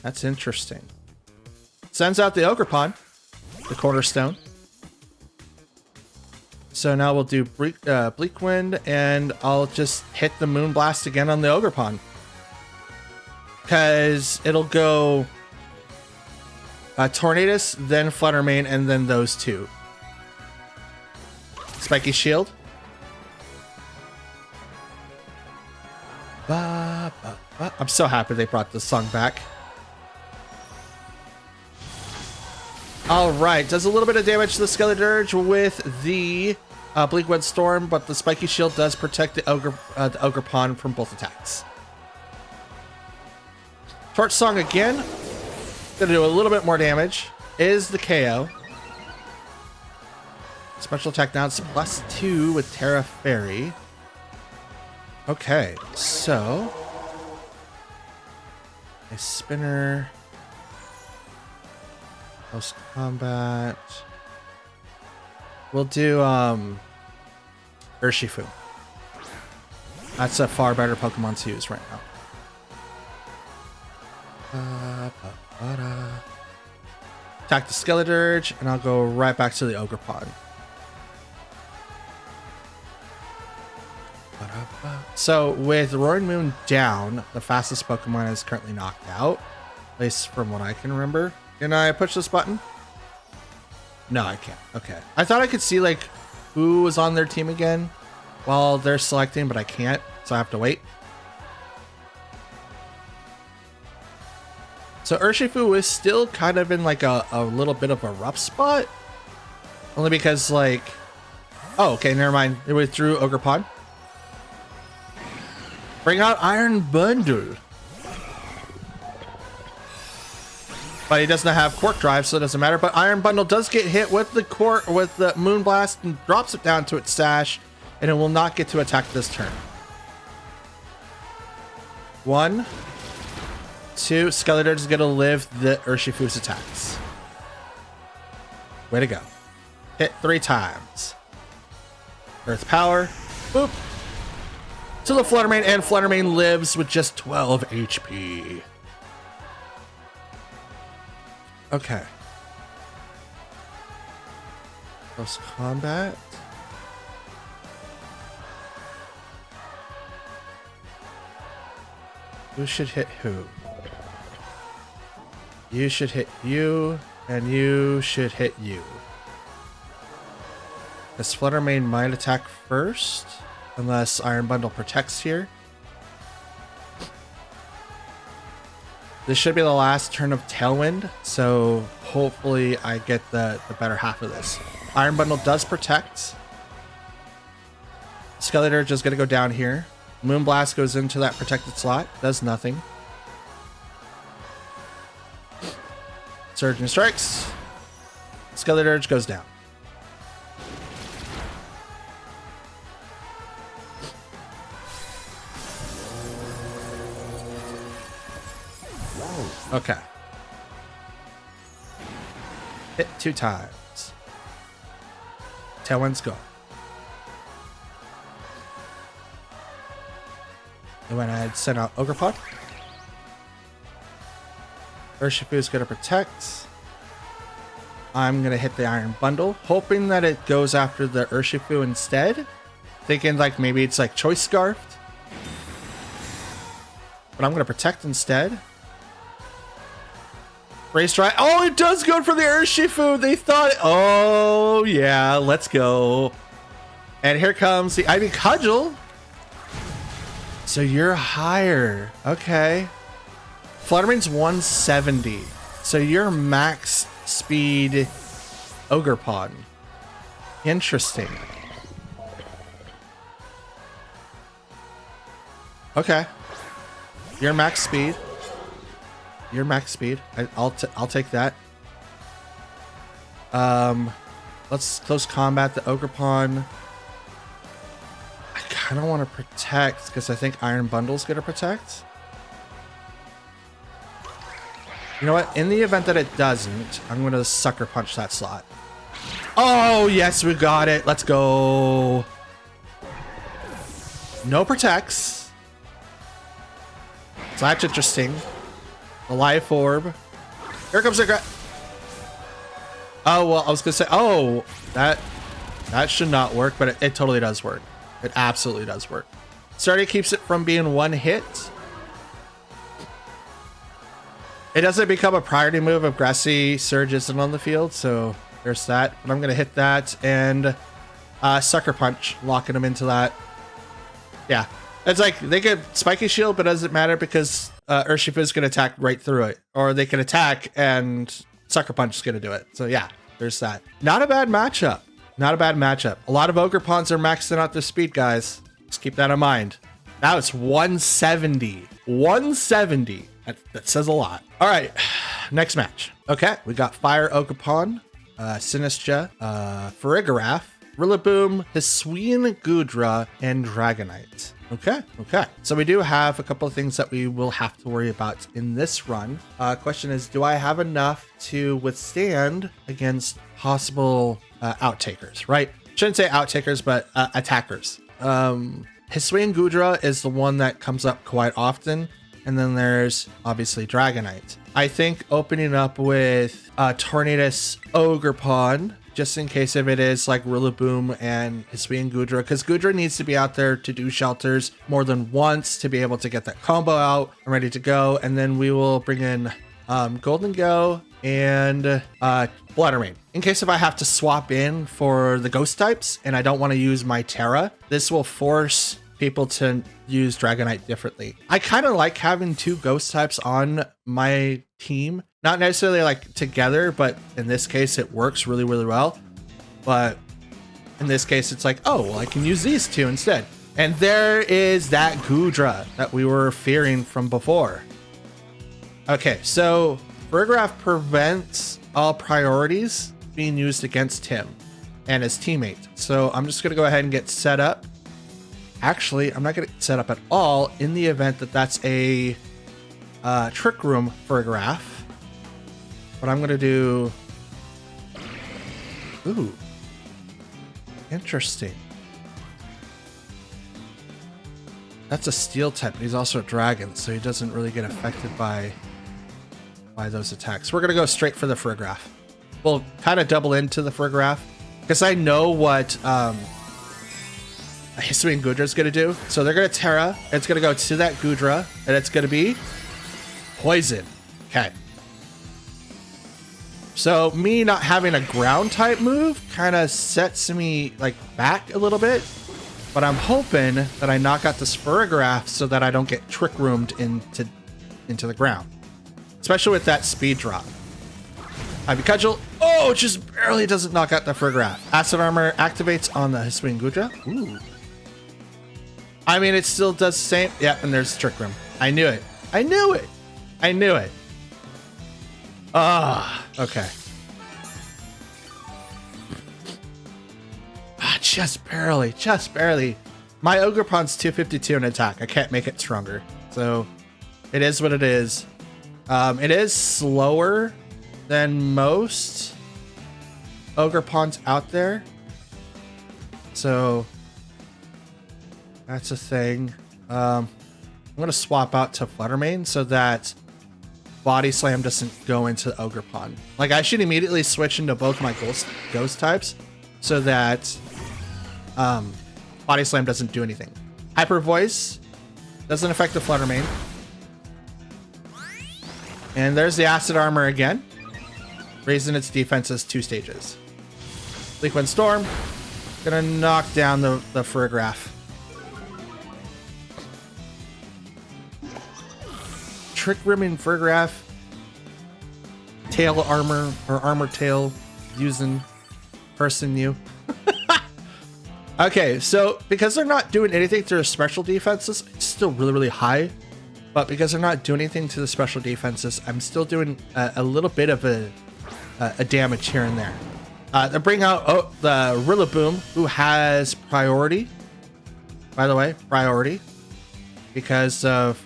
That's interesting. Sends out the Ogerpon, the Cornerstone. So now we'll do Bleak Wind, and I'll just hit the Moonblast again on the Ogerpon, because it'll go Tornadus, then Fluttermane, and then those two. Spiky Shield. I'm so happy they brought this song back. All right, does a little bit of damage to the Skeledirge with the Bleakwind Storm, but the Spiky Shield does protect the Ogerpon from both attacks. Torch Song again. Gonna do a little bit more damage. Is the KO. Special attack now it's +2 with Terra Fairy. Okay, so a spinner. Post combat. We'll do Urshifu. That's a far better Pokemon to use right now. Attack the Skeledirge, and I'll go right back to the Ogerpon. So with Roaring Moon down, the fastest Pokemon is currently knocked out, at least from what I can remember. Can I push this button? No, I can't. Okay. I thought I could see like who was on their team again while they're selecting, but I can't, so I have to wait. So Urshifu is still kind of in like a little bit of a rough spot. Only because like... Oh, okay, never mind. It withdrew Ogerpon. Bring out Iron Bundle. But he doesn't have Quark Drive, so it doesn't matter. But Iron Bundle does get hit with the Moonblast and drops it down to its stash, and it will not get to attack this turn. 1, 2. Skeledirge is going to live the Urshifu's attacks. Way to go. Hit 3 times. Earth Power. Boop. To the Fluttermane, and Fluttermane lives with just 12 HP. Okay. Close combat. Who should hit who? You should hit you, and you should hit you. Does Fluttermane might attack first? Unless Iron Bundle protects here. This should be the last turn of Tailwind, so hopefully I get the better half of this. Iron Bundle does protect. Skeledirge is going to go down here. Moonblast goes into that protected slot, does nothing. Surge and strikes. Skeleturge goes down. Okay. Hit 2 times. Tailwind's gone. And when I sent out Ogerpod, Urshifu's gonna protect. I'm gonna hit the Iron Bundle, hoping that it goes after the Urshifu instead. Thinking like maybe it's like Choice Scarfed. But I'm gonna protect instead. Race Strike. Oh, it does go for the Urshifu. They thought, oh yeah, let's go. And here comes the Ivy Cudgel. So you're higher. Okay. Fluttermane's 170. So you're max speed Ogerpon. Interesting. Okay. You're max speed. You're max speed. I'll take that. Let's close combat the Ogerpon. I kind of want to protect because I think Iron Bundle's gonna protect. You know what? In the event that it doesn't, I'm gonna sucker punch that slot. Oh yes, we got it. Let's go. No protects. So that's interesting. The Life Orb. Here comes the Oh, well, I was gonna say, oh, that should not work, but it totally does work. It absolutely does work. Stardy keeps it from being one hit. It doesn't become a priority move if Grassy Surge isn't on the field, so there's that. But I'm gonna hit that and Sucker Punch, locking him into that. Yeah. It's like they get Spiky Shield, but it doesn't matter because Urshifu is going to attack right through it. Or they can attack and Sucker Punch is going to do it. So yeah, there's that. Not a bad matchup. Not a bad matchup. A lot of Ogerpons are maxing out their speed, guys. Just keep that in mind. Now it's 170. 170. That says a lot. All right, next match. Okay, we got Fire Ogerpon, Sinistra, Farigiraf, Rillaboom, Hisuian Goodra, and Dragonite. Okay. So we do have a couple of things that we will have to worry about in this run. Question is, do I have enough to withstand against possible outtakers, right? Shouldn't say outtakers, but attackers. Hisuian Goodra is the one that comes up quite often. And then there's obviously Dragonite. I think opening up with Tornadus Ogerpon, just in case if it is like Rillaboom and Hisuian Goodra, because Goodra needs to be out there to do shelters more than once to be able to get that combo out and ready to go. And then we will bring in Golden Go and Bloodrain. In case if I have to swap in for the ghost types and I don't want to use my Terra, this will force people to use Dragonite differently. I kind of like having 2 ghost types on my team. Not necessarily like together, but in this case it works really, really well. But in this case it's like, oh, well, I can use these 2 instead. And there is that Goodra that we were fearing from before. Okay, so Farigiraf prevents all priorities being used against him and his teammate. So I'm just gonna go ahead and get set up. Actually, I'm not gonna get set up at all in the event that that's a Trick Room Farigiraf. But I'm gonna do, ooh, interesting. That's a steel type, but he's also a dragon, so he doesn't really get affected by those attacks. We're gonna go straight for the Farigiraf. We'll kind of double into the Farigiraf because I know what Hisuian Goodra is gonna do. So they're gonna Terra. It's gonna go to that Goodra, and it's gonna be Poison. Okay. So me not having a ground type move kind of sets me like back a little bit, but I'm hoping that I knock out this Farigiraf so that I don't get Trick Roomed into the ground, especially with that speed drop. Ivy Cudgel. Oh, just barely doesn't knock out the Farigiraf. Acid Armor activates on the Hisuian Goodra. Ooh. I mean, it still does the same. Yeah, and there's Trick Room. I knew it. I knew it. I knew it. Ah, okay. Just barely, just barely. My Ogerpon's 252 in attack. I can't make it stronger. So it is what it is. It is slower than most Ogerpons out there. So that's a thing. I'm going to swap out to Fluttermane so that Body Slam doesn't go into Ogerpon. Like, I should immediately switch into both my ghost types so that Body Slam doesn't do anything. Hyper Voice doesn't affect the Fluttermane. And there's the Acid Armor again, raising its defenses 2 stages. Bleak Wind Storm, gonna knock down the Farigiraf. Trick Room and Farigiraf. Tail Armor, or Armor Tail, using person you. Okay, so because they're not doing anything to their special defenses, it's still really, really high. But because they're not doing anything to the special defenses, I'm still doing a little bit of a damage here and there. They bring out the Rillaboom, who has priority. By the way, priority. Because of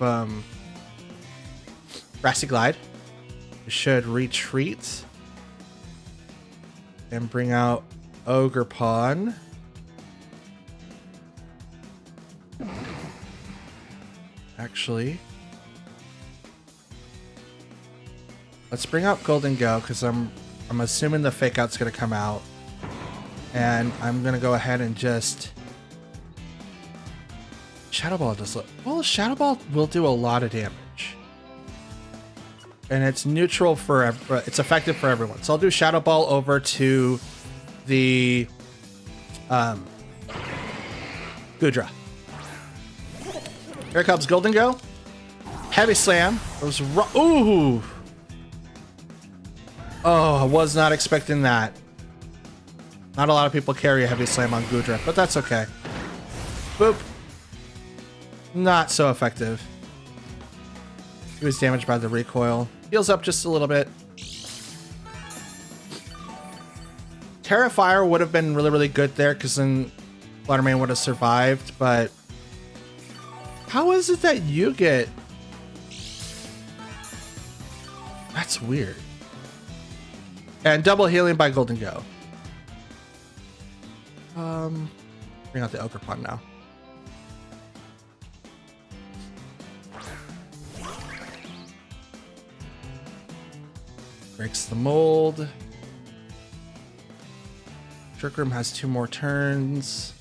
Grassy Glide. It should retreat. And bring out Ogerpon. Actually, let's bring out Golden Go, because I'm assuming the Fake Out's gonna come out, and I'm gonna go ahead and just Shadow Ball. Well, Shadow Ball will do a lot of damage, and it's neutral for it's effective for everyone. So I'll do Shadow Ball over to the Goodra. Here comes Golden Go. Heavy Slam. Ooh. Oh, I was not expecting that. Not a lot of people carry a Heavy Slam on Goodra, but that's okay. Boop. Not so effective. He was damaged by the recoil. Heals up just a little bit. Terrifier would have been really, really good there, because then Fluttermane would have survived, but how is it that you get... That's weird. And double healing by Golden Go. Bring out the Ogerpon now. Breaks the mold. Trick Room has 2 more turns.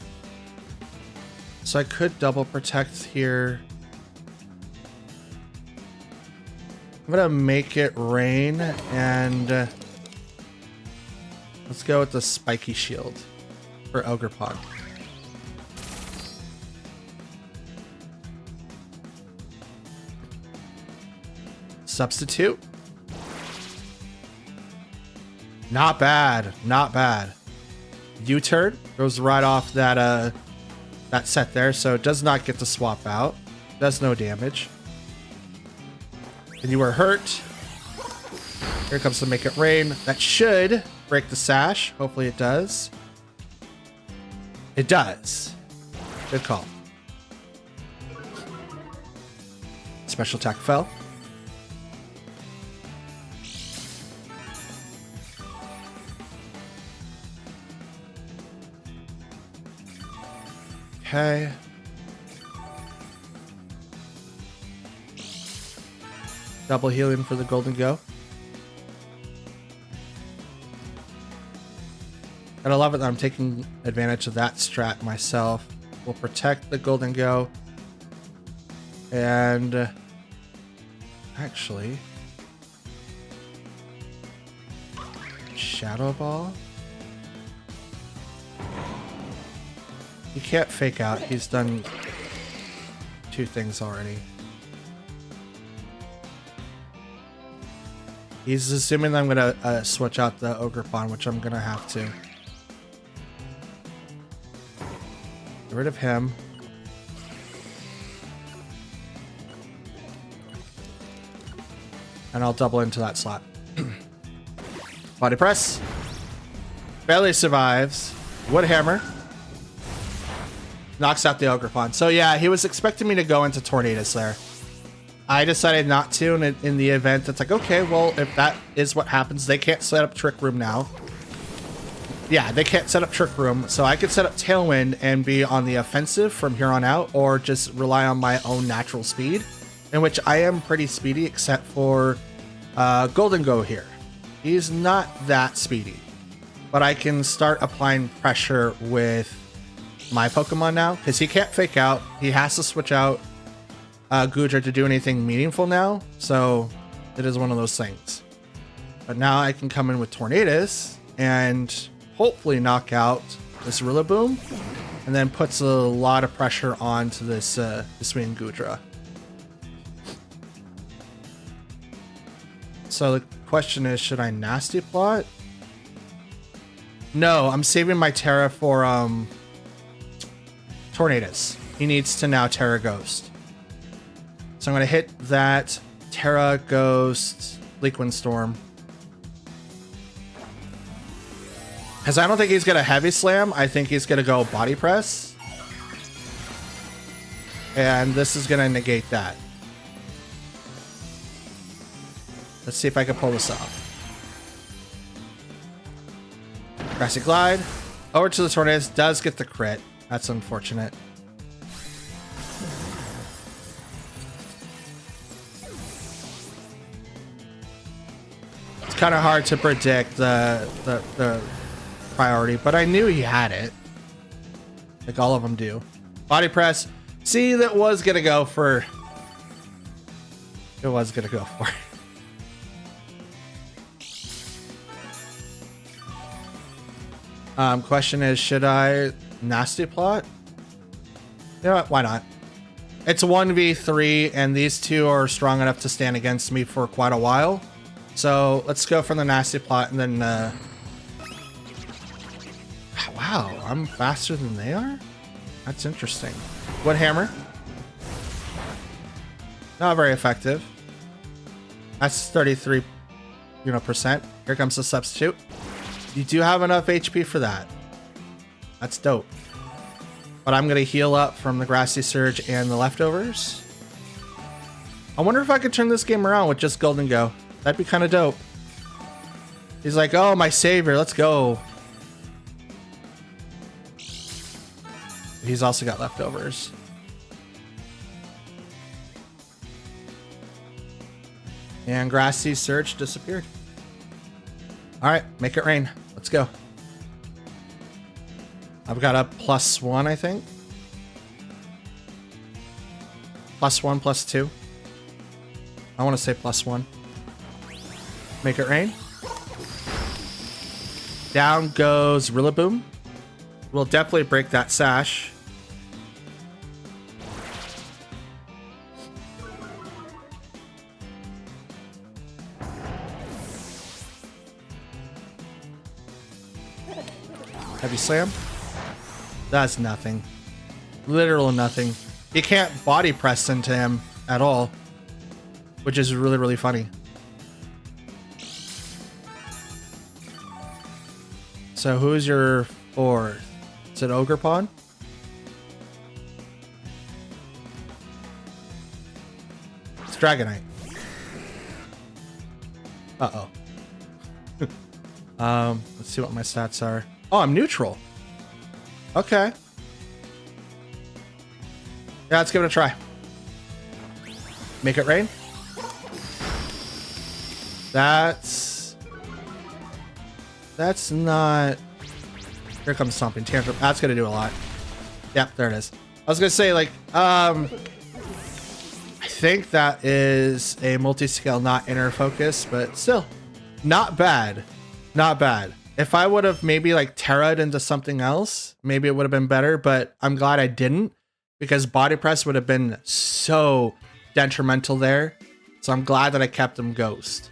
So I could double protect here. I'm gonna make it rain, and let's go with the Spiky Shield for Ogerpon. Substitute. Not bad, not bad. U-turn goes right off that that set there, so it does not get to swap out. Does no damage. And you are hurt. Here comes the Make It Rain. That should break the sash. Hopefully it does. It does. Good call. Special attack fell. Okay. Double healing for the Golden Go. And I love it that I'm taking advantage of that strat myself. We'll protect the Golden Go. And actually, Shadow Ball. You can't Fake Out. He's done 2 things already. He's assuming that I'm going to switch out the Ogerpon, which I'm going to have to. Get rid of him. And I'll double into that slot. Body press. Barely survives. Wood hammer. Knocks out the Ogerpon. So yeah, he was expecting me to go into Tornadus there. I decided not to in the event. It's like, okay, well, if that is what happens, they can't set up Trick Room now. Yeah, they can't set up Trick Room, so I could set up Tailwind and be on the offensive from here on out, or just rely on my own natural speed, in which I am pretty speedy, except for Golden Go here. He's not that speedy, but I can start applying pressure with my Pokemon now, because he can't fake out. He has to switch out Goodra to do anything meaningful now, so it is one of those things. But now I can come in with Tornadus and hopefully knock out this Rillaboom, and then puts a lot of pressure onto this Swing Goodra. So the question is, should I Nasty Plot? No, I'm saving my Terra for Tornadus. He needs to now Terra Ghost. So I'm going to hit that Terra Ghost Leakwind Storm. Because I don't think he's going to Heavy Slam. I think he's going to go Body Press. And this is going to negate that. Let's see if I can pull this off. Grassy Glide. Over to the Tornadus. Does get the crit. That's unfortunate. It's kind of hard to predict the priority, but I knew he had it. Like all of them do. Body Press. See, that was going to go for... It was going to go for it. Question is, should I Nasty Plot? You know what? Why not? It's 1v3, and these two are strong enough to stand against me for quite a while. So let's go for the Nasty Plot, and then... Wow, I'm faster than they are? That's interesting. Wood Hammer. Not very effective. That's 33%. Here comes the substitute. You do have enough HP for that. That's dope. But I'm going to heal up from the Grassy Surge and the leftovers. I wonder if I could turn this game around with just Golden Go. That'd be kind of dope. He's like, oh, my savior, let's go. He's also got leftovers. And Grassy Surge disappeared. All right, make it rain. Let's go. I've got a +1, I think. +1, +2. I want to say +1. Make it rain. Down goes Rillaboom. We'll definitely break that sash. Heavy Slam. That's nothing. Literal nothing. You can't Body Press into him at all, which is really, really funny. So who's your fourth? Is it Ogerpon? It's Dragonite. Uh-oh. Let's see what my stats are. Oh, I'm neutral. Okay. Yeah, let's give it a try. Make it rain. That's not... Here comes Stomping Tantrum. That's gonna do a lot. Yep, there it is. I was gonna say, like, I think that is a multi-scale, not inner focus, but still, not bad. Not bad. If I would have maybe like Terra'd into something else, maybe it would have been better, but I'm glad I didn't, because Body Press would have been so detrimental there. So I'm glad that I kept him Ghost.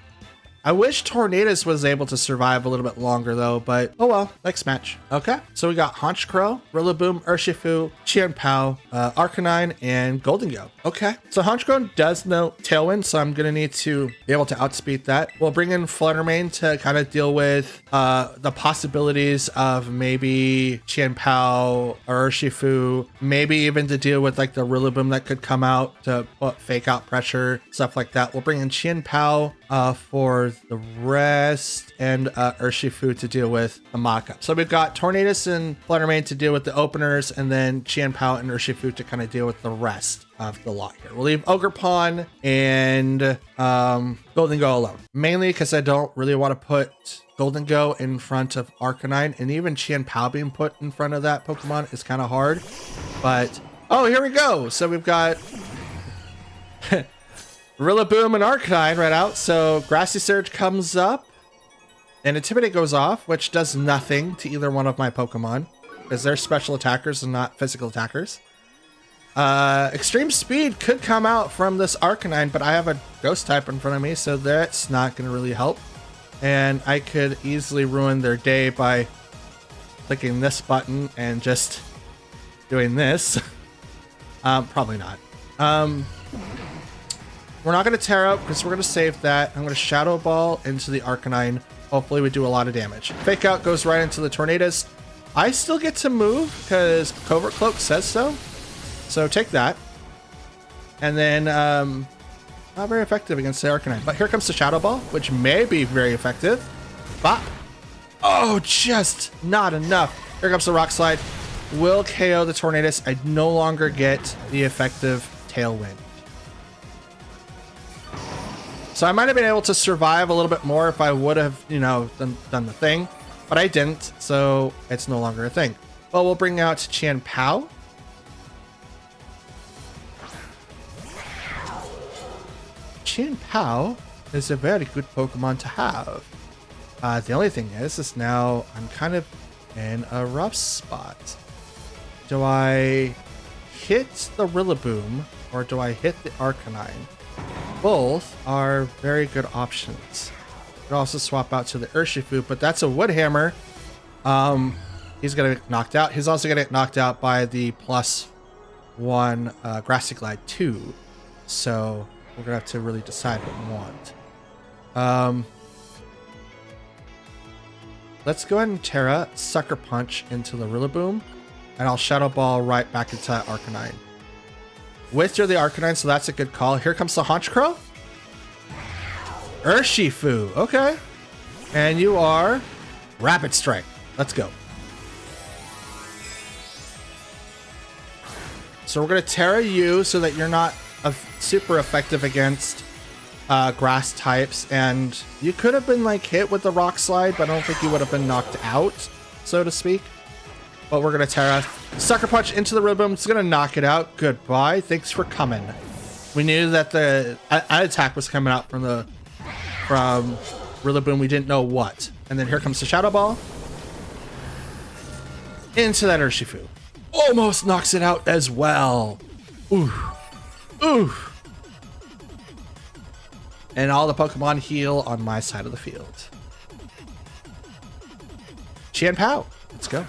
I wish Tornadus was able to survive a little bit longer though, but oh well, next match. Okay, so we got Honchkrow, Rillaboom, Urshifu, Qianpao, Arcanine, and Goldengo. Okay, so Honchkrow does know Tailwind, so I'm gonna need to be able to outspeed that. We'll bring in Fluttermane to kind of deal with the possibilities of maybe Qianpao or Urshifu, maybe even to deal with like the Rillaboom that could come out to put fake out pressure, stuff like that. We'll bring in Qianpao for the rest, and Urshifu to deal with the mock-up. So we've got Tornadus and Fluttermane to deal with the openers, and then Qianpao and Urshifu to kind of deal with the rest of the lot here. We'll leave Ogerpon and Goldengo alone, mainly because I don't really want to put Goldengo in front of Arcanine, and even Qianpao being put in front of that Pokemon is kind of hard. But oh, here we go. So we've got Rillaboom and Arcanine right out. So Grassy Surge comes up and Intimidate goes off, which does nothing to either one of my Pokemon because they're special attackers and not physical attackers. Extreme Speed could come out from this Arcanine, but I have a Ghost type in front of me, so that's not going to really help. And I could easily ruin their day by clicking this button and just doing this. Probably not. We're not going to tear up because we're going to save that. I'm going to Shadow Ball into the Arcanine. Hopefully we do a lot of damage. Fake Out goes right into the Tornadus. I still get to move because Covert Cloak says so. So take that. And then, not very effective against the Arcanine. But here comes the Shadow Ball, which may be very effective. Bop. Oh, just not enough. Here comes the Rock Slide. Will KO the Tornadus. I no longer get the effective Tailwind. So I might have been able to survive a little bit more if I would have, you know, done the thing, but I didn't, so it's no longer a thing. Well, we'll bring out Qianpao. Qianpao is a very good Pokemon to have. The only thing is now I'm kind of in a rough spot. Do I hit the Rillaboom or do I hit the Arcanine? Both are very good options. Could also swap out to the Urshifu, but that's a Wood Hammer. He's gonna get knocked out. He's also gonna get knocked out by the +1 Grassy Glide 2. So we're gonna have to really decide what we want. Let's go ahead and Terra Sucker Punch into the Rillaboom, and I'll Shadow Ball right back into that Arcanine. With you're the Arcanine, so that's a good call. Here comes the Honchkrow. Urshifu, okay. And you are Rapid Strike. Let's go. So we're gonna Terra you so that you're not super effective against grass types, and you could have been like hit with the Rock Slide, but I don't think you would have been knocked out, so to speak. But we're gonna Terra Sucker Punch into the Rillaboom. It's gonna knock it out. Goodbye. Thanks for coming. We knew that the attack was coming out from Rillaboom. We didn't know what. And then here comes the Shadow Ball into that Urshifu. Almost knocks it out as well. Ooh, ooh. And all the Pokemon heal on my side of the field. Qianpao, let's go.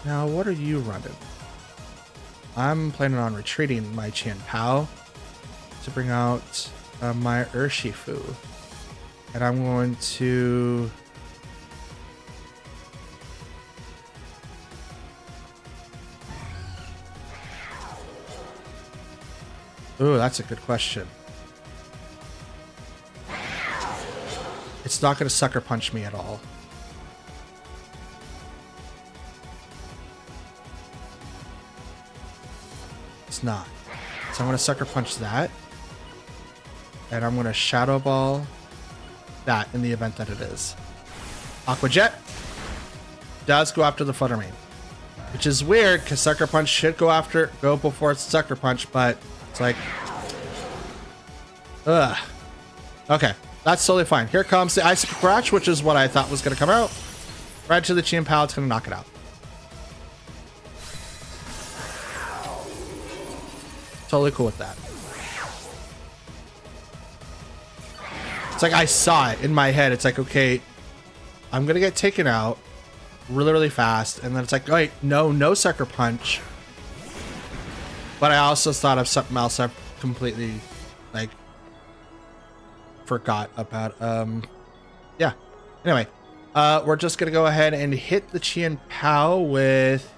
Now, what are you running? I'm planning on retreating my Qianpao to bring out my Urshifu. And I'm going to... Ooh, that's a good question. It's not going to Sucker Punch me at all. It's not. So I'm going to Sucker Punch that. And I'm going to Shadow Ball that in the event that it is. Aqua Jet does go after the Fluttermane, which is weird because Sucker Punch should go before it's Sucker Punch, but it's like, ugh. Okay, that's totally fine. Here comes the Icicle Scratch, which is what I thought was going to come out. Right to the Qianpao, it's going to knock it out. Totally cool with that. It's like I saw it in my head. It's like, okay, I'm gonna get taken out really, really fast. And then it's like, wait, no sucker punch. But I also thought of something else I've completely like forgot about. Yeah. Anyway, we're just gonna go ahead and hit the Chien Pao with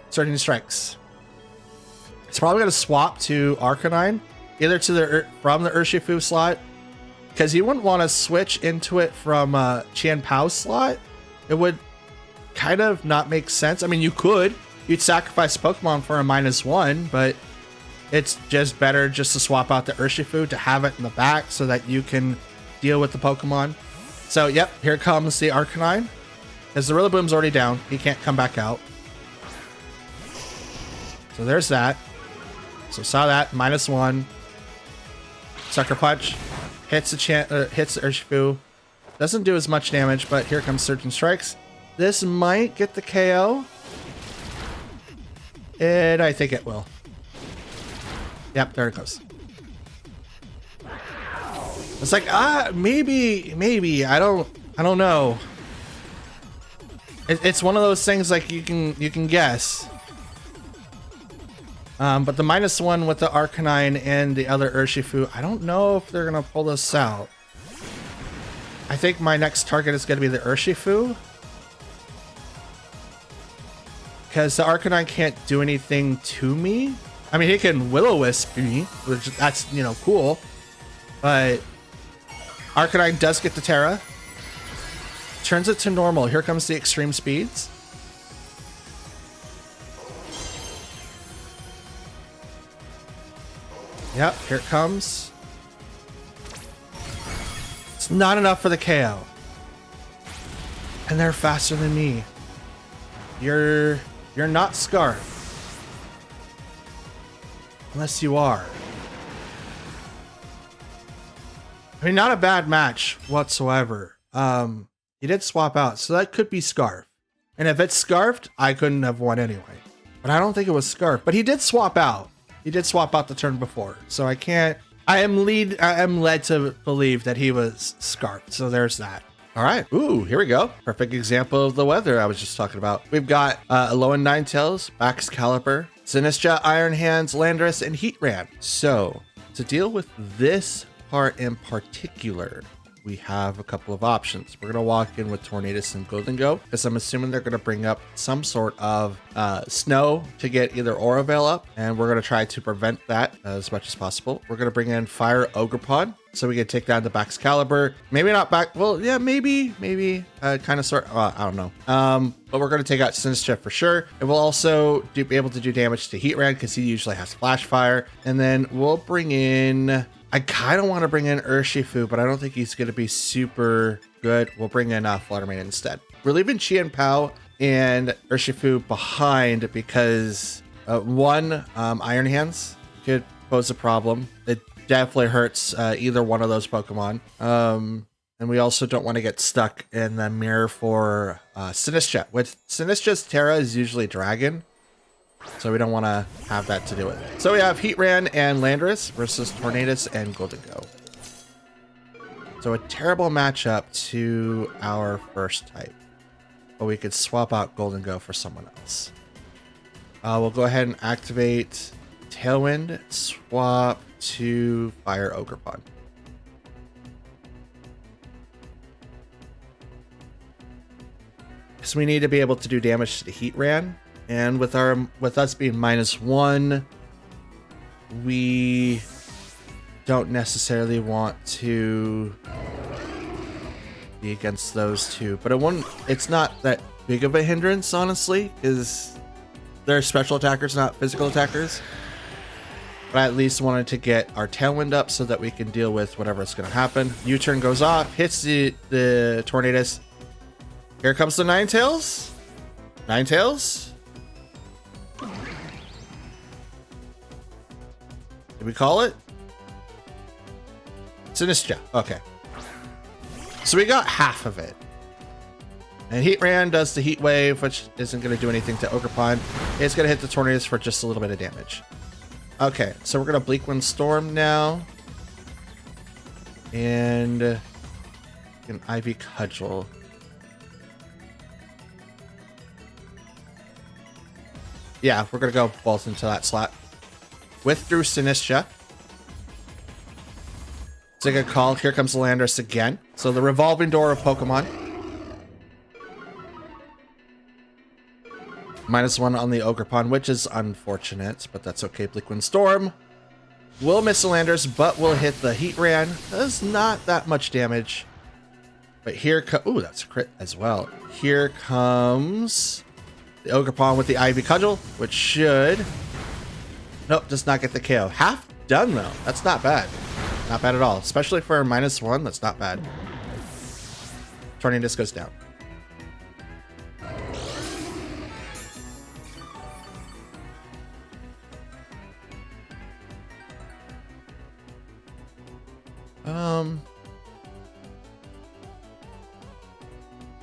Surging Strikes. It's probably gonna swap to Arcanine, either to from the Urshifu slot, because you wouldn't want to switch into it from Chien Pao's slot. It would kind of not make sense. I mean, you'd sacrifice Pokemon for a -1, but it's just better just to swap out the Urshifu to have it in the back so that you can deal with the Pokemon. So, yep, here comes the Arcanine. Because the Rillaboom's already down. He can't come back out. So there's that. So saw that, -1. Sucker Punch. Hits the Urshifu. Doesn't do as much damage, but here comes Surging Strikes. This might get the KO. And I think it will. Yep, there it goes. It's like, maybe. I don't know. It's one of those things like you can guess. But the -1 with the Arcanine and the other Urshifu, I don't know if they're gonna pull this out. I think my next target is gonna be the Urshifu. Because the Arcanine can't do anything to me. I mean, he can Will-O-Wisp me, which that's, cool. But Arcanine does get the Terra. Turns it to normal. Here comes the extreme speeds. Yep, here it comes. It's not enough for the KO. And they're faster than me. You're not Scarf. Unless you are. I mean, not a bad match whatsoever. He did swap out, so that could be Scarf. And if it's Scarfed, I couldn't have won anyway. But I don't think it was Scarf. But he did swap out. He did swap out the turn before. So I am led to believe that he was Scarfed. So there's that. All right. Ooh, here we go. Perfect example of the weather I was just talking about. We've got Alolan Ninetales, Baxcalibur, Sinistcha, Iron Hands, Landorus, and Heatran. So to deal with this part in particular, we have a couple of options. We're going to walk in with Tornadus and Goldengo, because I'm assuming they're going to bring up some sort of snow to get either Aura Veil up, and we're going to try to prevent that as much as possible. We're going to bring in Fire Ogerpon, so we can take down the Baxcalibur. Maybe not back. Well, yeah, maybe, kind of sort. I don't know. But we're going to take out Sinistcha for sure. And we'll also be able to do damage to Heatran because he usually has Flash Fire. And then we'll bring in. I kind of want to bring in Urshifu, but I don't think he's going to be super good. We'll bring in Fluttermane instead. We're leaving Chien Pao and Urshifu behind because one, Iron Hands could pose a problem. It definitely hurts either one of those Pokemon. And we also don't want to get stuck in the mirror for Sinistcha. With Sinistcha's Terra is usually Dragon. So we don't want to have that to do with it. So we have Heatran and Landorus versus Tornadus and Goldengo. So a terrible matchup to our first type. But we could swap out Goldengo for someone else. We'll go ahead and activate Tailwind, swap to Fire Ogerpon. So we need to be able to do damage to the Heatran. And with us being -1, we don't necessarily want to be against those two. But it's not that big of a hindrance, honestly, because they're special attackers, not physical attackers. But I at least wanted to get our Tailwind up so that we can deal with whatever's going to happen. U-turn goes off, hits the Tornadus. Here comes the Ninetales. Ninetales. Did we call it? Sinistcha. Okay. So we got half of it. And Heatran does the Heat Wave, which isn't going to do anything to Ogerpon. It's going to hit the Tornadus for just a little bit of damage. Okay, so we're going to Bleak Wind Storm now. And an Ivy Cudgel. Yeah, we're gonna go both into that slot. Withdrew Sinistra. It's a good call. Here comes Landorus again. So the revolving door of Pokemon. -1 on the Ogerpon, which is unfortunate, but that's okay. Bleakwind Storm will miss Landorus, but will hit the Heatran. Does not that much damage. But here ooh, that's a crit as well. Here comes the Ogerpon with the Ivy Cudgel, which should... Nope, does not get the KO. Half done, though. That's not bad. Not bad at all. Especially for a -1, that's not bad. Tornadus goes down.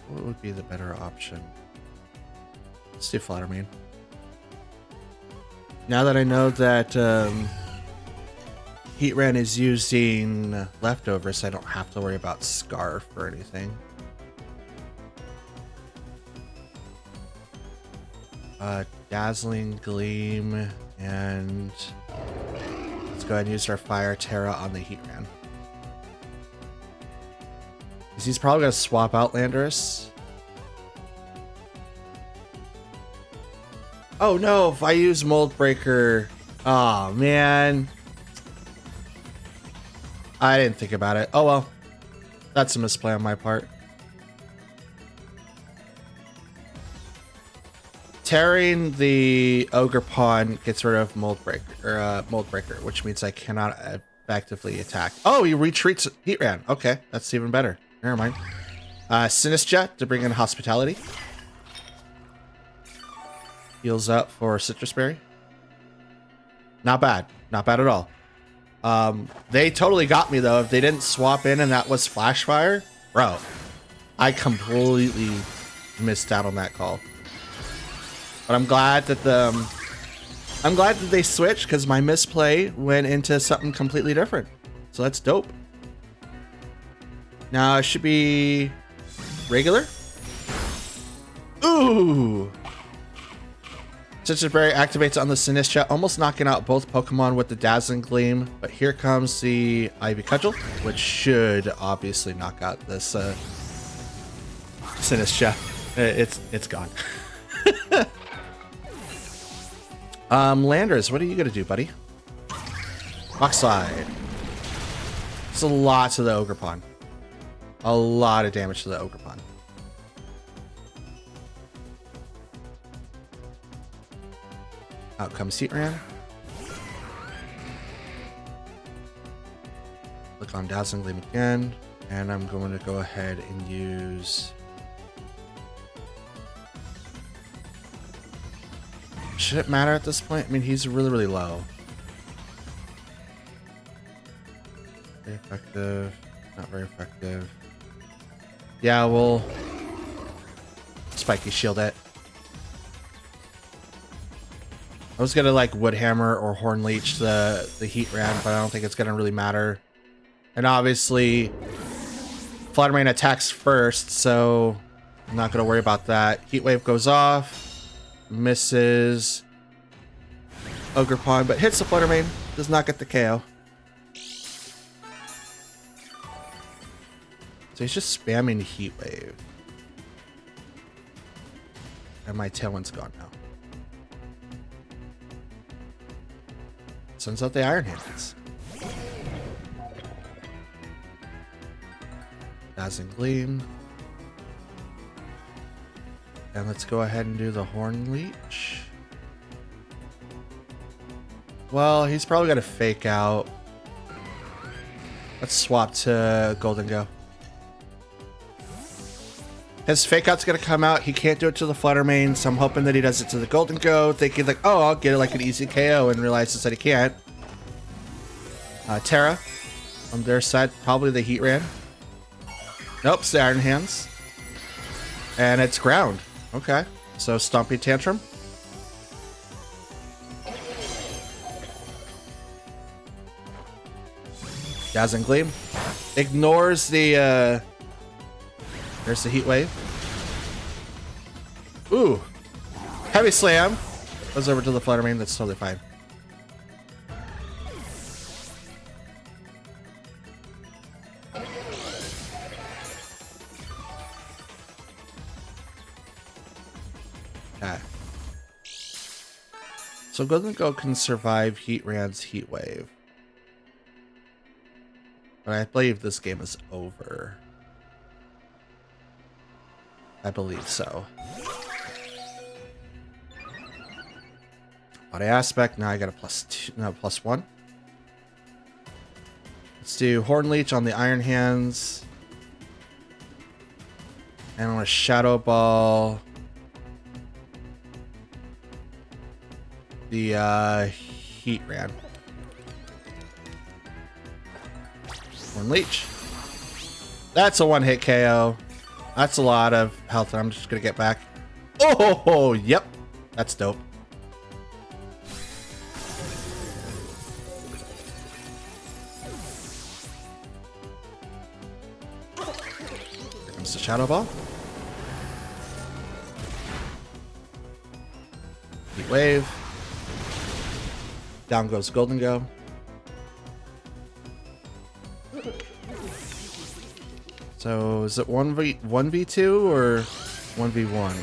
What would be the better option? Let's do Flattermane. Now that I know that Heatran is using leftovers, I don't have to worry about Scarf or anything. Dazzling Gleam, and let's go ahead and use our Fire Terra on the Heatran. He's probably going to swap out Landorus. Oh no, if I use Mold Breaker... Oh man. I didn't think about it. Oh well. That's a misplay on my part. Tearing the Ogerpon gets rid of Mold Breaker, which means I cannot effectively attack. Oh, he retreats Heatran. Okay, that's even better. Never mind. Sinistra to bring in Hospitality. Heals up for Citrus Berry. Not bad. Not bad at all. They totally got me, though. If they didn't swap in and that was Flash Fire, bro, I completely missed out on that call. But I'm glad that they switched, because my misplay went into something completely different. So that's dope. Now it should be regular. Ooh. Citrus Berry activates on the Sinistra, almost knocking out both Pokemon with the Dazzling Gleam. But here comes the Ivy Cudgel, which should obviously knock out this Sinistra. It's gone. Landorus, what are you gonna do, buddy? Rock Slide. It's a lot to the Ogerpon. A lot of damage to the Ogerpon. Out comes Heatran. Click on Dazzling Gleam again, and I'm going to go ahead and use... Should it matter at this point? I mean, he's really, really low. Very effective. Not very effective. Yeah, we'll Spiky Shield it. I was gonna like Wood Hammer or Horn Leech the Heatran, but I don't think it's gonna really matter. And obviously, Flattermane attacks first, so I'm not gonna worry about that. Heat Wave goes off, misses Ogerpon, but hits the Fluttermane, does not get the KO. So he's just spamming Heat Wave. And my Tailwind's gone now. Sends out the Iron Hands. Dazzling Gleam. And let's go ahead and do the Horn Leech. Well, he's probably going to fake out. Let's swap to Golden Go. His fake out's going to come out. He can't do it to the Fluttermane, so I'm hoping that he does it to the Golden Go, thinking like, oh, I'll get it like an easy KO, and realizes that he can't. Terra on their side, probably the Heatran. Nope, it's the Iron Hands. And it's ground. Okay, so Stomping Tantrum. Dazzling Gleam. Ignores the, there's the heat wave. Ooh. Heavy slam. Goes over to the Flutter Mane. That's totally fine. Okay. So Golden Go can survive Heatran's Heat Wave. But I believe this game is over. I believe so. Body aspect. Now I got a +1. Let's do Horn Leech on the Iron Hands. And on a Shadow Ball. The Heatran. Horn Leech. That's a one-hit KO. That's a lot of health that I'm just gonna get back. Oh, yep. That's dope. Here comes the Shadow Ball. Heat Wave. Down goes Golden Go. So is it 1v2 or 1v1?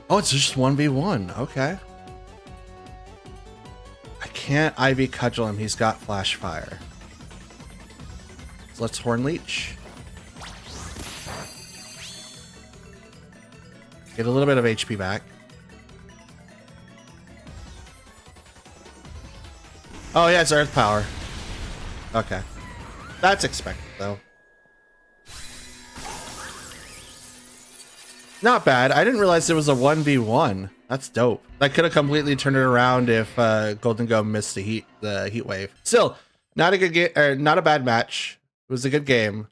Oh, it's just 1v1. Okay. I can't Ivy Cudgel him. He's got Flash Fire. So let's Horn Leech. Get a little bit of HP back. Oh, yeah, it's Earth Power. Okay. That's expected, though. Not bad. I didn't realize it was a 1v1. That's dope. That could have completely turned it around if Golden Go missed the heat wave. Still, not a good game, or not a bad match. It was a good game.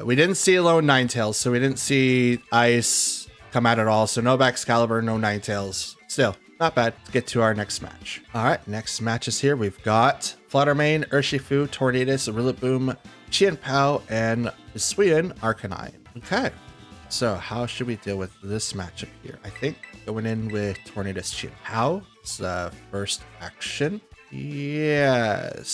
We didn't see a lone Ninetales, so we didn't see Ice come out at all. So no Excalibur, no Ninetales. Still, not bad. Let's get to our next match. All right, next match is here. We've got Flutter Mane, Urshifu, Tornadus, Rillaboom, Chien-Pao, and Hisuian Arcanine. Okay, so how should we deal with this matchup here? I think going in with Tornadus Chien-Pao is the first action. Yes.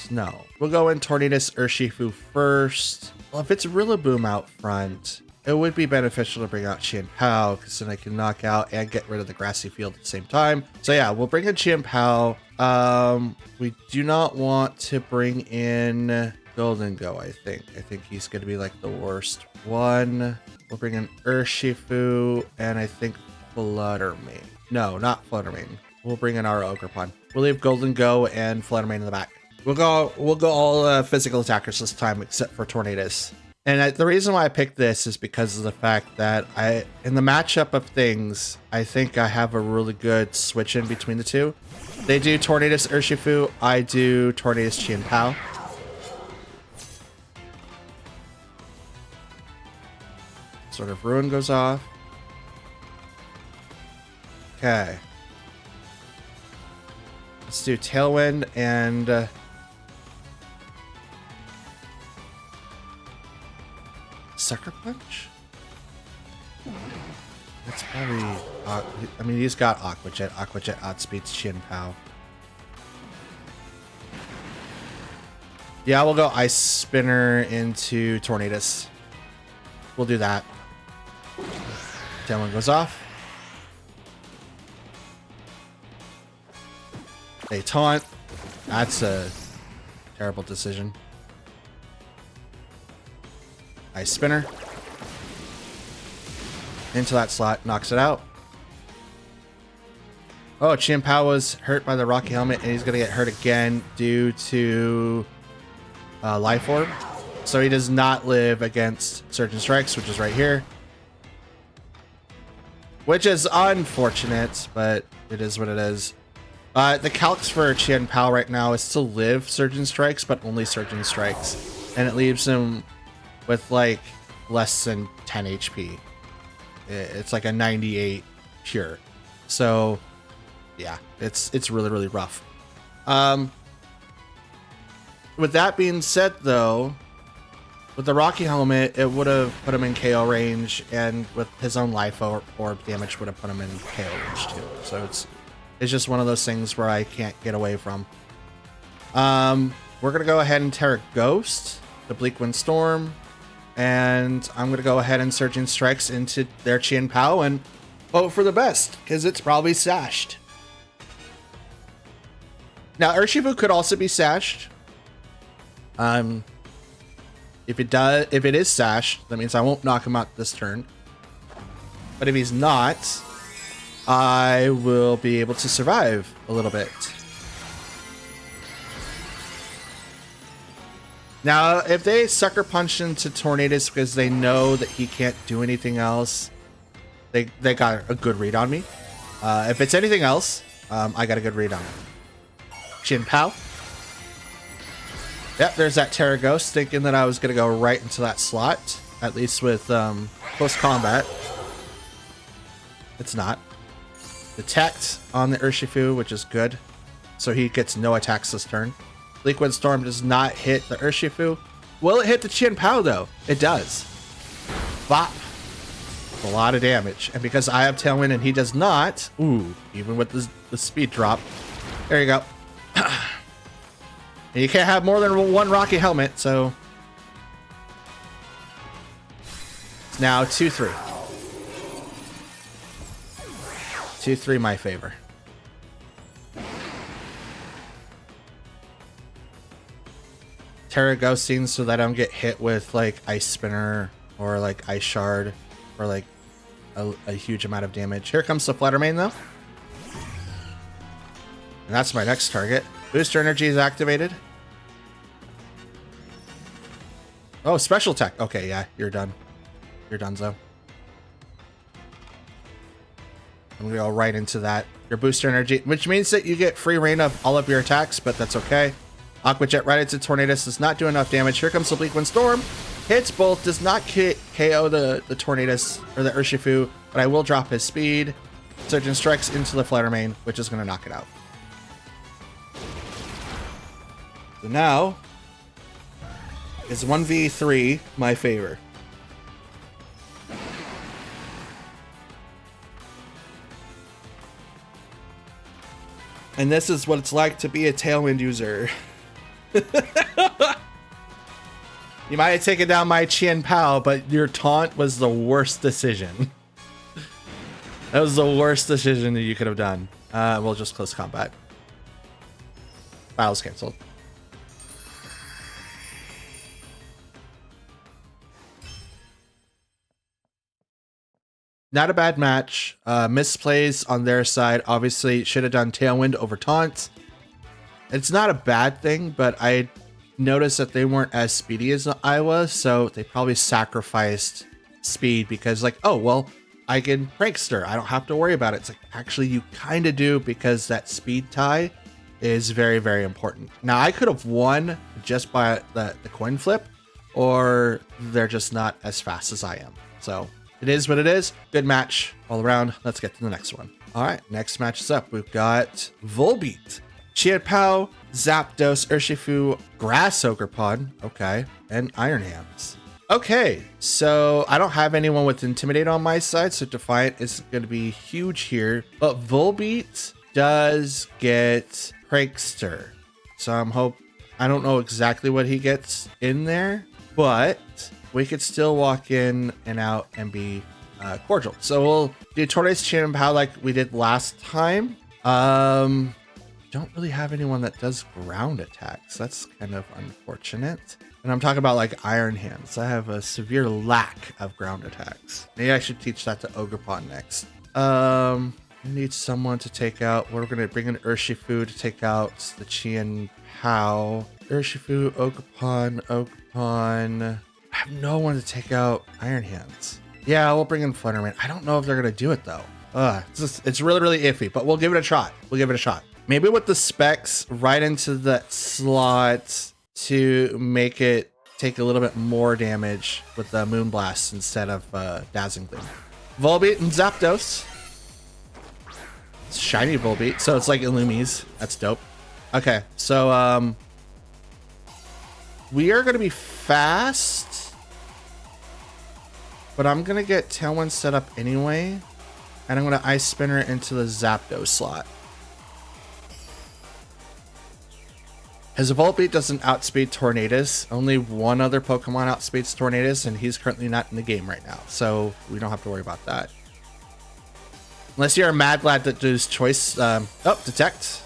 No. We'll go in Tornadus Urshifu first. Well, if it's Rillaboom out front, it would be beneficial to bring out Chien-Pao, because then I can knock out and get rid of the grassy field at the same time. So yeah, we'll bring in Chien-Pao. We do not want to bring in Golden Go, I think. I think he's going to be like the worst one. We'll bring in Urshifu, and I think Flutter Mane. No, not Flutter Mane. We'll bring in our Ogerpon. We'll leave Golden Go and Flutter Mane in the back. We'll go all physical attackers this time, except for Tornadus. And the reason why I picked this is because of the fact that in the matchup of things, I think I have a really good switch in between the two. They do Tornadus Urshifu, I do Tornadus Chien-Pao. Sort of Ruin goes off. Okay. Let's do Tailwind and Sucker Punch? That's probably... I mean, he's got Aqua Jet. Aqua Jet outspeeds Chien-Pao. Yeah, we'll go Ice Spinner into Tornadus. We'll do that. Tailwind goes off. They taunt. That's a terrible decision. Ice Spinner. Into that slot. Knocks it out. Oh, Chien-Pao was hurt by the Rocky Helmet, and he's going to get hurt again due to Life Orb. So he does not live against Surgeon Strikes, which is right here. Which is unfortunate, but it is what it is. The calcs for Chien-Pao right now is to live Surgeon Strikes, but only Surgeon Strikes. And it leaves him with like less than 10 HP. It's like a 98 pure. So yeah, it's really, really rough. With that being said, though, with the Rocky Helmet, it would have put him in KO range, and with his own life orb damage would have put him in KO range too. So it's just one of those things where I can't get away from. We're gonna go ahead and Terra Ghost, the Bleak Wind Storm, and I'm gonna go ahead and Surging Strikes into their Chien Pao and hope for the best, because it's probably sashed. Now, Urshifu could also be sashed. If it is sashed, that means I won't knock him out this turn. But if he's not, I will be able to survive a little bit. Now, if they Sucker Punch into Tornadus because they know that he can't do anything else, they got a good read on me. If it's anything else, I got a good read on it. Chien Pao. Yep, there's that Terra Ghost, thinking that I was going to go right into that slot, at least with close combat. It's not. Detect on the Urshifu, which is good, so he gets no attacks this turn. Bleak Wind Storm does not hit the Urshifu. Will it hit the Chien Pao, though? It does. Bop. A lot of damage. And because I have Tailwind and he does not, ooh, even with the speed drop, there you go. And you can't have more than one Rocky Helmet, so it's now 2-3. 2-3 my favor. Terra Ghosting so that I don't get hit with like Ice Spinner or like Ice Shard or like a huge amount of damage. Here comes the Fluttermane though. And that's my next target. Booster Energy is activated. Oh, special tech. Okay, yeah, you're done. You're donezo. I'm gonna go right into that. Your Booster Energy, which means that you get free reign of all of your attacks, but that's okay. Aqua Jet right into Tornadus does not do enough damage. Here comes the Bleak Wind Storm. Hits both, does not KO the Tornadus or the Urshifu, but I will drop his speed. Surgeon Strikes into the Fluttermane, which is gonna knock it out. So now, is 1v3 my favor? And this is what it's like to be a Tailwind user. You might have taken down my Chien Pao, but your taunt was the worst decision. That was the worst decision that you could have done. We'll just close combat. Battle's canceled. Not a bad match. Misplays on their side. Obviously, should have done Tailwind over Taunt. It's not a bad thing, but I noticed that they weren't as speedy as I was, so they probably sacrificed speed because like, oh, well, I can Prankster. I don't have to worry about it. It's like, actually, you kind of do because that speed tie is very, very important. Now, I could have won just by the coin flip, or they're just not as fast as I am. So it is what it is. Good match all around. Let's get to the next one. All right, next match is up. We've got Volbeat, Chien Pao, Zapdos, Urshifu, Grass Ogerpon, okay, and Iron Hands. Okay, so I don't have anyone with Intimidate on my side, so Defiant is going to be huge here. But Volbeat does get Prankster, so I don't know exactly what he gets in there, but we could still walk in and out and be cordial. So we'll do Tornadus, Chien Pao like we did last time. Don't really have anyone that does ground attacks. That's kind of unfortunate. And I'm talking about like Iron Hands. I have a severe lack of ground attacks. Maybe I should teach that to Ogerpon next. I need someone to take out. We're going to bring in Urshifu to take out the Chien Pao. Urshifu, Ogerpon. I have no one to take out Iron Hands. Yeah, we'll bring in Fluttermane. I don't know if they're going to do it though. It's really, really iffy, but we'll give it a shot. We'll give it a shot. Maybe with the specs right into that slot to make it take a little bit more damage with the Moonblast instead of Dazzling Gleam. Volbeat and Zapdos. Shiny Volbeat. So it's like Illumies. That's dope. Okay, so we are gonna be fast, but I'm gonna get Tailwind set up anyway, and I'm gonna Ice Spinner into the Zapdos slot. His Volbeat doesn't outspeed Tornadus. Only one other Pokemon outspeeds Tornadus, and he's currently not in the game right now, so we don't have to worry about that. Unless you're a Mad Lad that does choice... Detect.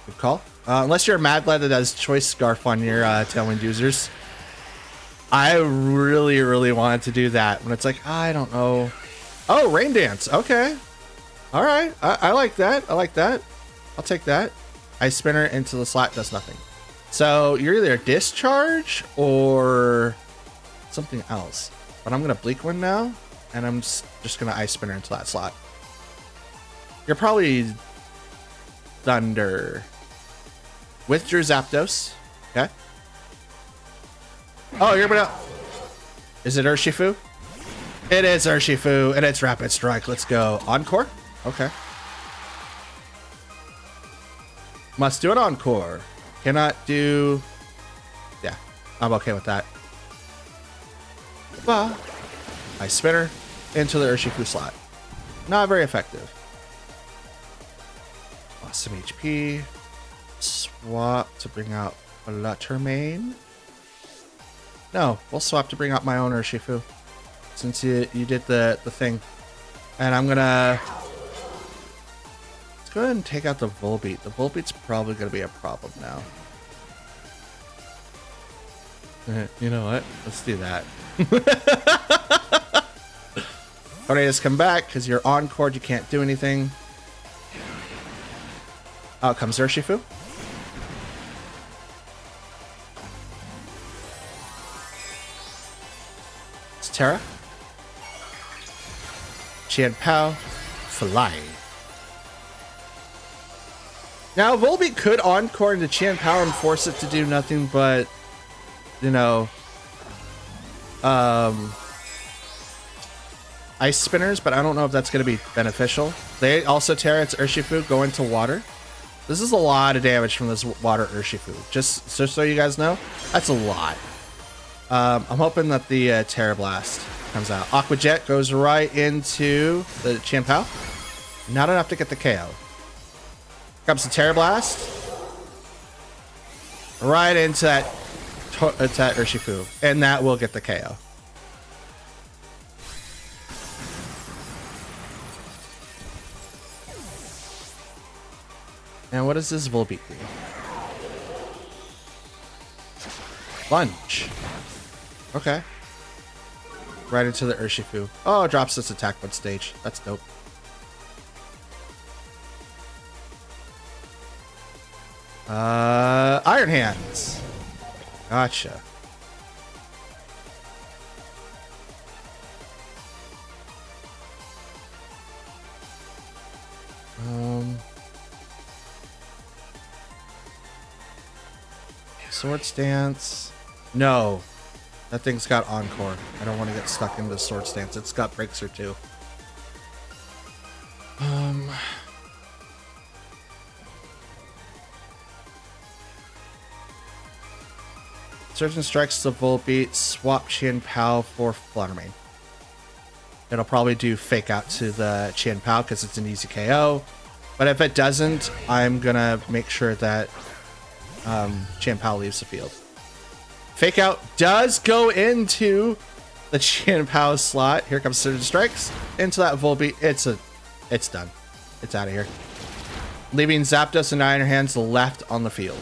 Good call. Unless you're a Mad Lad that does Choice Scarf on your Tailwind users. I really, really wanted to do that when it's like, I don't know. Oh, Rain Dance. Okay. All right. I like that. I like that. I'll take that. Ice Spinner into the slot does nothing. So you're either a Discharge or something else. But I'm going to Bleak Wind now, and I'm just going to Ice Spinner into that slot. You're probably Thunder. Withdrew Zapdos. Okay. Oh, you're gonna... Is it Urshifu? It is Urshifu, and it's Rapid Strike. Let's go. Encore? Okay. Must do an Encore. Cannot do... Yeah, I'm okay with that. Bah. Ice Spinner into the Urshifu slot. Not very effective. Lost some HP. Swap to bring out Fluttermane. No, we'll swap to bring out my own Urshifu, since you did the thing. And I'm gonna... Let's go ahead and take out the Volbeat. The Volbeat's probably gonna be a problem now. You know what? Let's do that. Alright, just come back, because you're Encore, you can't do anything. Out comes Urshifu. It's Terra. Chien-Pao. Fly. Now, Volbeat could Encore into Chien-Pao and force it to do nothing but, you know, Ice Spinners, but I don't know if that's going to be beneficial. They also Terra, it's Urshifu, go into water. This is a lot of damage from this water Urshifu. Just so you guys know, that's a lot. I'm hoping that the Terra Blast comes out. Aqua Jet goes right into the Chien-Pao. Not enough to get the KO. Comes the Terra Blast. Right into that Urshifu. And that will get the KO. And what does this Volbeat do? Lunge. Okay. Right into the Urshifu. Oh, it drops its attack one stage. That's dope. Iron Hands. Gotcha. Sword Stance. No. That thing's got Encore. I don't want to get stuck into Sword Stance. It's got Breakthrough too. Surgeon strikes the Volbeat. Swap Chien-Pao for Fluttermane. It'll probably do Fake Out to the Chien-Pao because it's an easy KO. But if it doesn't, I'm gonna make sure that Chien-Pao leaves the field. Fake Out does go into the Chien-Pao slot. Here comes Surgeon Strikes into that Volbeat. It's done. It's out of here. Leaving Zapdos and Iron Hands left on the field.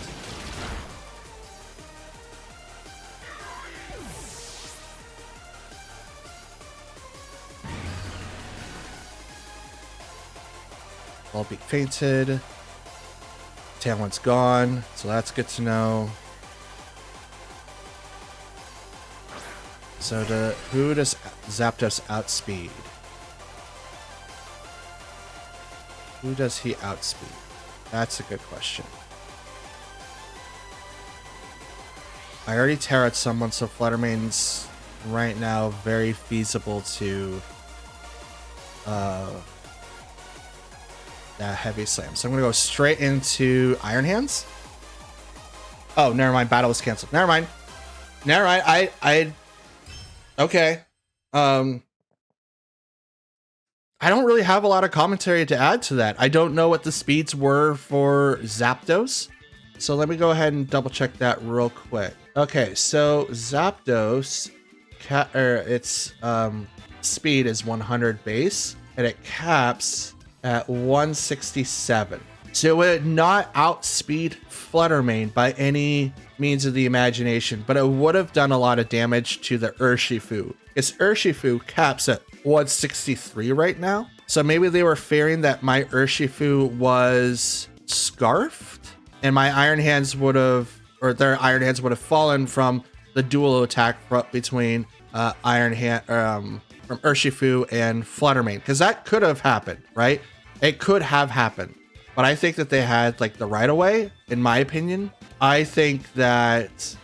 Volbeat fainted. Tailwind's gone, so that's good to know. So who does Zapdos outspeed? Who does he outspeed? That's a good question. I already Terra'd someone, so Fluttermane's right now very feasible to that heavy slam. So I'm gonna go straight into Iron Hands. Oh, never mind. Battle was canceled. Never mind. Never mind. Okay. I don't really have a lot of commentary to add to that. I don't know what the speeds were for Zapdos. So let me go ahead and double check that real quick. Okay, so Zapdos, its speed is 100 base, and it caps at 167. So it would not outspeed Fluttermane by any means of the imagination, but it would have done a lot of damage to the Urshifu. Its Urshifu caps at 163 right now. So maybe they were fearing that my Urshifu was scarfed and my Iron Hands would have, or their Iron Hands would have fallen from the dual attack between Iron Hand, from Urshifu and Fluttermane, because that could have happened, right? It could have happened. But I think that they had like the right of way, in my opinion. I think that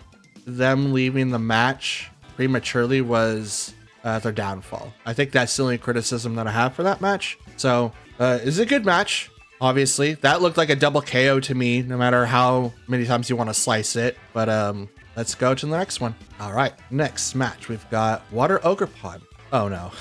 them leaving the match prematurely was their downfall. I think that's the only criticism that I have for that match. So it's a good match. Obviously, that looked like a double KO to me, no matter how many times you want to slice it. But let's go to the next one. All right, next match, we've got Water Ogerpon. Oh no.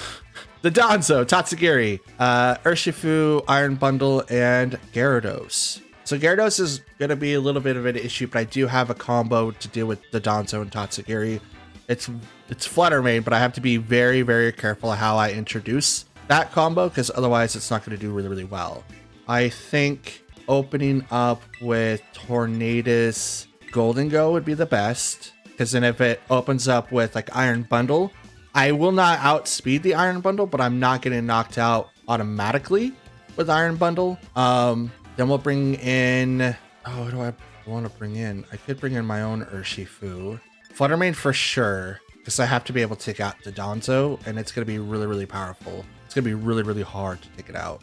The Donzo, Tatsugiri, Urshifu, Iron Bundle, and Gyarados. So Gyarados is going to be a little bit of an issue, but I do have a combo to deal with the Donzo and Tatsugiri. It's Fluttermane, but I have to be very, very careful how I introduce that combo, because otherwise it's not going to do really, really well. I think opening up with Tornadus Golden Go would be the best, because then if it opens up with like Iron Bundle, I will not outspeed the Iron Bundle, but I'm not getting knocked out automatically with Iron Bundle. Then we'll bring in, oh, what do I want to bring in? I could bring in my own Urshifu. Fluttermane for sure, because I have to be able to take out the Donzo, and it's going to be really, really powerful. It's going to be really, really hard to take it out.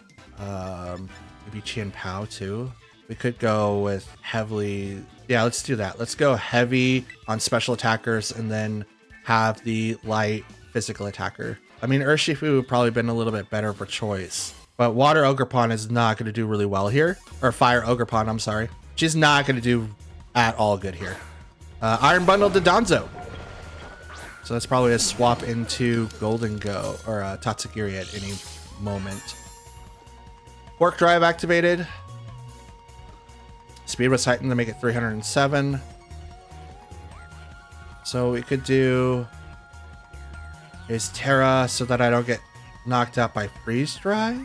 Maybe Chien Pao too. We could go with heavily. Yeah, let's do that. Let's go heavy on special attackers and then have the light physical attacker. I mean, Urshifu would probably been a little bit better for choice, but Water Ogerpon is not going to do really well here. Or Fire Ogerpon, I'm sorry. She's not going to do at all good here. Iron Bundle to Donzo. So that's probably a swap into Golden Go or Tatsugiri at any moment. Quark Drive activated. Speed was heightened to make it 307. So we could do is Terra so that I don't get knocked out by Freeze Dry.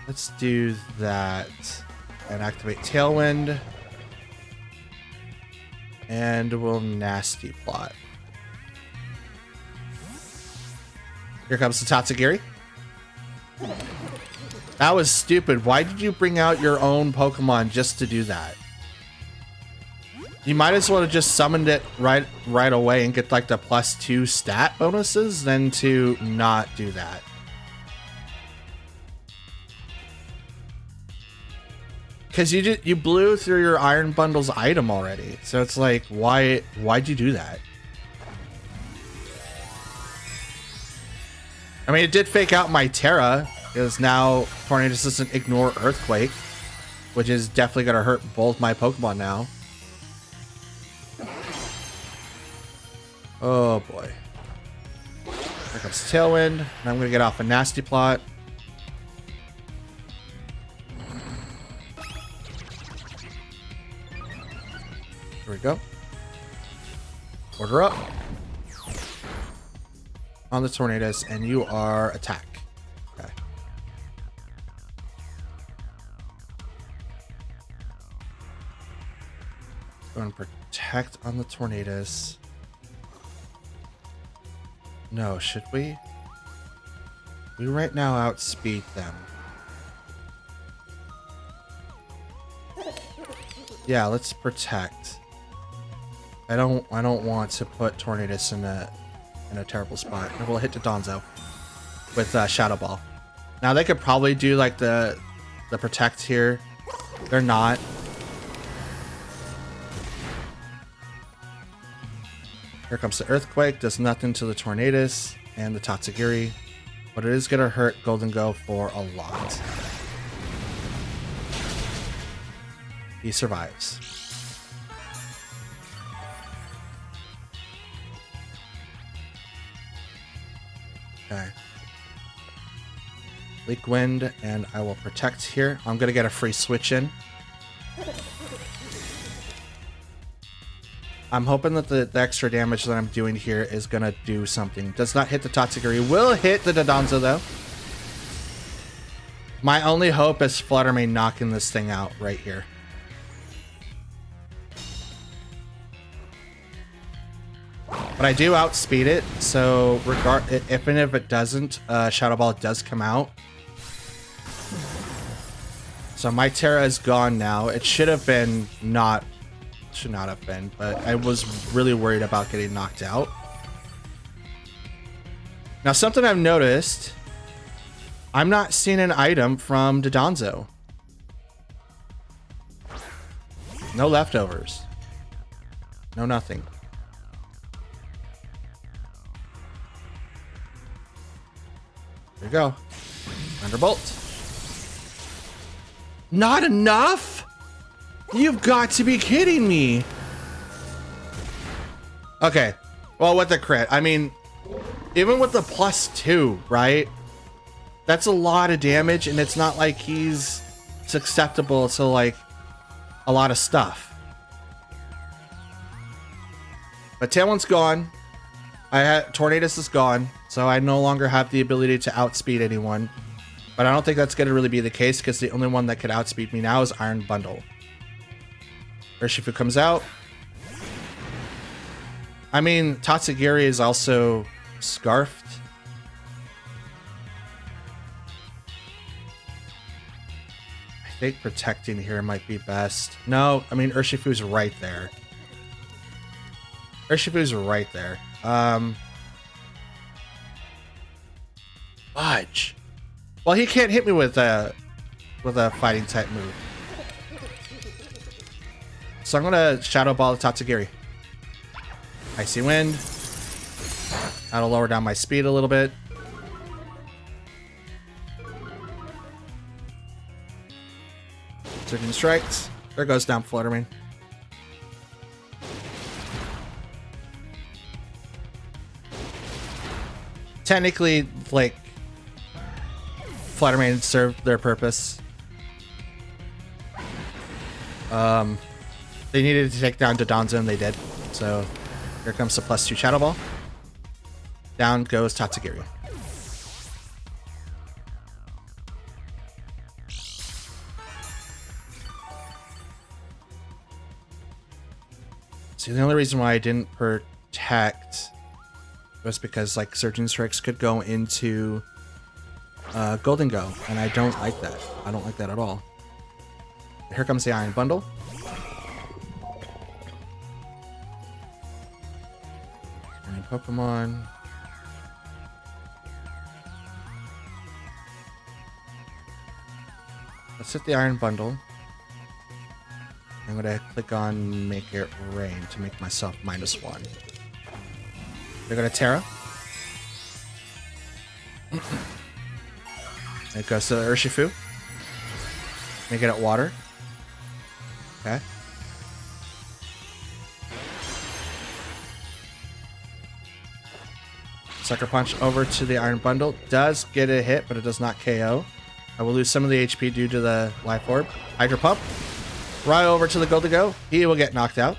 Let's do that and activate Tailwind. And we'll Nasty Plot. Here comes the Tatsugiri. That was stupid. Why did you bring out your own Pokemon just to do that? You might as well have just summoned it right away and get like the +2 stat bonuses than to not do that. Because you blew through your Iron Bundle's item already. So it's like, why'd you do that? I mean, it did fake out my Terra, because now Tornadus doesn't ignore Earthquake, which is definitely going to hurt both my Pokemon now. Oh boy. Here comes Tailwind, and I'm going to get off a Nasty Plot. Here we go. Order up on the Tornadus, and you are attack. Okay. Going to protect on the Tornadus. No, should we? We right now outspeed them. Yeah, let's protect. I don't want to put Tornadus in a terrible spot. And we'll hit the Donzo with Shadow Ball. Now they could probably do like the protect here. They're not. Here comes the Earthquake. Does nothing to the Tornadus and the Tatsugiri. but it is gonna hurt Golden Go for a lot. He survives. Okay. Leak Wind, and I will protect here. I'm gonna get a free switch in. I'm hoping that the extra damage that I'm doing here is gonna do something. Does not hit the Tatsugiri. Will hit the Dodonzo though. My only hope is Fluttermane knocking this thing out right here. But I do outspeed it, so even if it doesn't, Shadow Ball does come out. So my Terra is gone now. It should not have been, but I was really worried about getting knocked out. Now, something I've noticed, I'm not seeing an item from Dodonzo. No leftovers. No nothing. There you go. Thunderbolt. Not enough? You've got to be kidding me. Okay. Well, with the crit, I mean, even with the +2, right? That's a lot of damage, and it's not like he's susceptible to, like, a lot of stuff. But Tailwind's gone. Tornadus is gone, so I no longer have the ability to outspeed anyone. But I don't think that's going to really be the case, because the only one that could outspeed me now is Iron Bundle. Urshifu comes out. I mean, Tatsugiri is also scarfed. I think protecting here might be best. No, I mean, Urshifu's right there. Urshifu's right there. Fudge. Well, he can't hit me with a fighting type move. So I'm gonna Shadow Ball the Tatsugiri. Icy Wind. That'll lower down my speed a little bit. Surging Strikes. There goes down Fluttermane. Technically, like, Fluttermane served their purpose. They needed to take down Dodonzo, and they did. So here comes the +2 Shadow Ball. Down goes Tatsugiri. See, the only reason why I didn't protect was because, like, Surging Strikes could go into Golden Go, and I don't like that. I don't like that at all. Here comes the Iron Bundle. Any Pokemon. Let's hit the Iron Bundle. I'm gonna click on Make It Rain to make myself -1. They're gonna Terra. It goes to the Urshifu. Make it water. Okay. Sucker Punch over to the Iron Bundle. Does get a hit, but it does not KO. I will lose some of the HP due to the Life Orb. Hydro Pump. Right over to the Golden Go. He will get knocked out.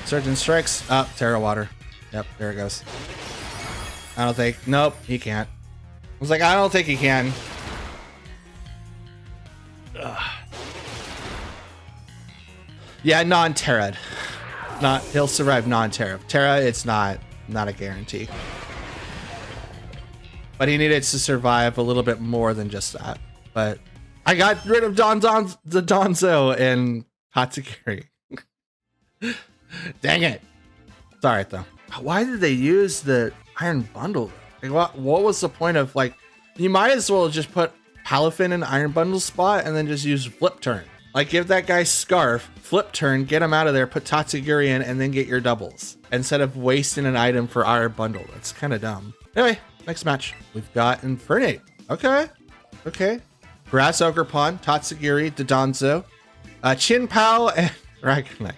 Surgeon Strikes. Up. Terra Water. Yep, there it goes. I don't think... Nope, he can't. I was like, I don't think he can. Ugh. Yeah, non-Terra. He'll survive non-Terra. Terra, it's not a guarantee. But he needed to survive a little bit more than just that. But I got rid of the Donzo and Tatsugiri. Dang it. It's alright though. Why did they use the Iron Bundle? Like, what was the point of, like, you might as well just put Palafin in Iron Bundle spot and then just use Flip Turn. Like, give that guy Scarf, flip turn, get him out of there, put Tatsugiri in, and then get your doubles. Instead of wasting an item for our bundle. That's kind of dumb. Anyway, next match. We've got Infernape. Okay. Okay. Grass Ogerpon, Tatsugiri, Dodonzo, Chin-Pao, and Dragonite.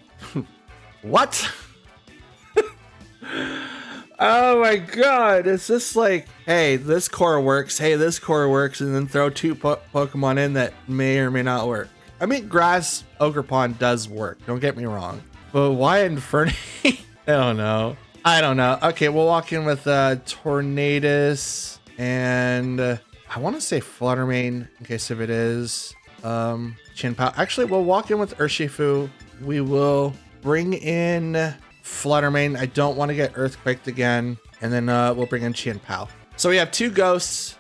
What? Oh my god. Is this like, hey, this core works, hey, this core works, and then throw two Pokemon in that may or may not work? I mean, Grass Ogerpon does work, don't get me wrong. But why Infernape? I don't know. Okay, we'll walk in with Tornadus and I want to say Fluttermane in case if it is Chin-Pao. Actually, we'll walk in with Urshifu. We will bring in Fluttermane. I don't want to get Earthquaked again. And then we'll bring in Chin-Pao. So we have two ghosts,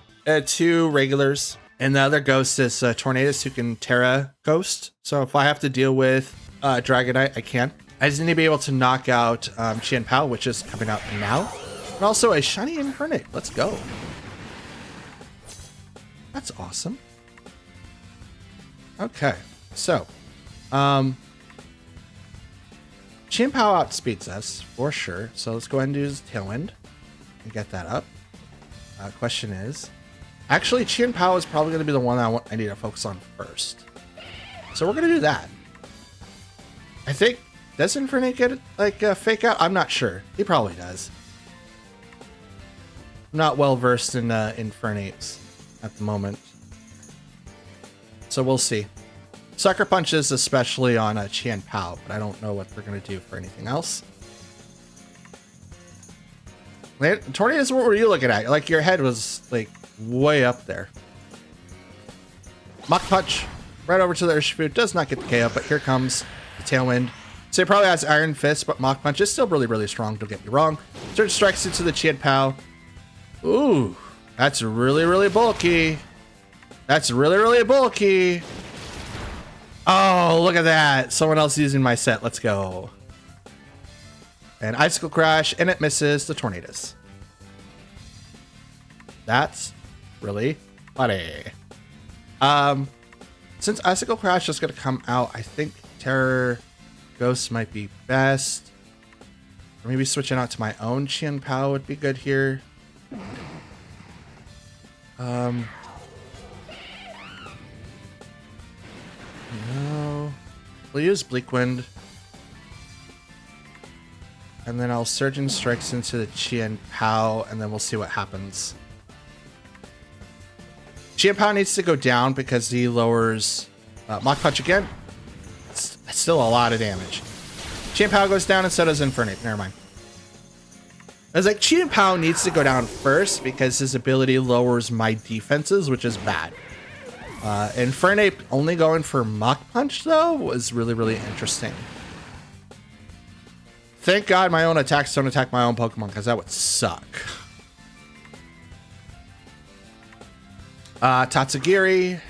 two regulars. And the other ghost is Tornadus who can Terra Ghost. So if I have to deal with Dragonite, I can. I just need to be able to knock out Chin-Pao, which is coming out now. And also a shiny Infernape. Let's go. That's awesome. Okay, so Chin-Pao outspeeds us for sure. So let's go ahead and do his Tailwind and get that up. Question is, actually, Chin-Pao is probably going to be the one I need to focus on first. So we're going to do that. I think, does Infernape get like a fake out? I'm not sure. He probably does. I'm not well versed in Infernapes at the moment. So we'll see. Sucker Punches, especially on Chin-Pao, but I don't know what we're going to do for anything else. Tornadus, what were you looking at? Like, your head was like way up there. Mach Punch right over to the Urshifu. Does not get the KO, but here comes the Tailwind. So it probably has Iron Fist, but Mach Punch is still really, really strong. Don't get me wrong. Surge Strikes into the Chin-Pao. Ooh, that's really, really bulky. That's really, really bulky. Oh, look at that. Someone else using my set. Let's go. And Icicle Crash, and it misses the Tornadus. That's really funny. Since Icicle Crash is going to come out, I think Terror Ghost might be best. Or maybe switching out to my own Chin-Pao would be good here. No. We'll use Bleak Wind. And then I'll Surgeon Strikes into the Chin-Pao, and then we'll see what happens. Chin-Pao needs to go down because he lowers Mach Punch again. It's still a lot of damage. Chin-Pao goes down and so does Infernape. Never mind. I was like, Chin-Pao needs to go down first because his ability lowers my defenses, which is bad. Infernape only going for Mach Punch, though, was really, really interesting. Thank God my own attacks don't attack my own Pokemon, because that would suck. Tatsugiri.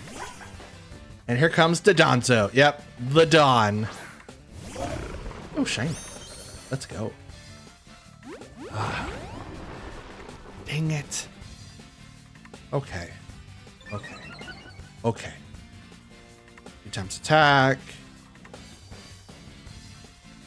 And here comes Dodonzo. Yep, the Dawn. Oh, shiny. Let's go. Dang it. Okay. Okay. Okay. 2 times attack.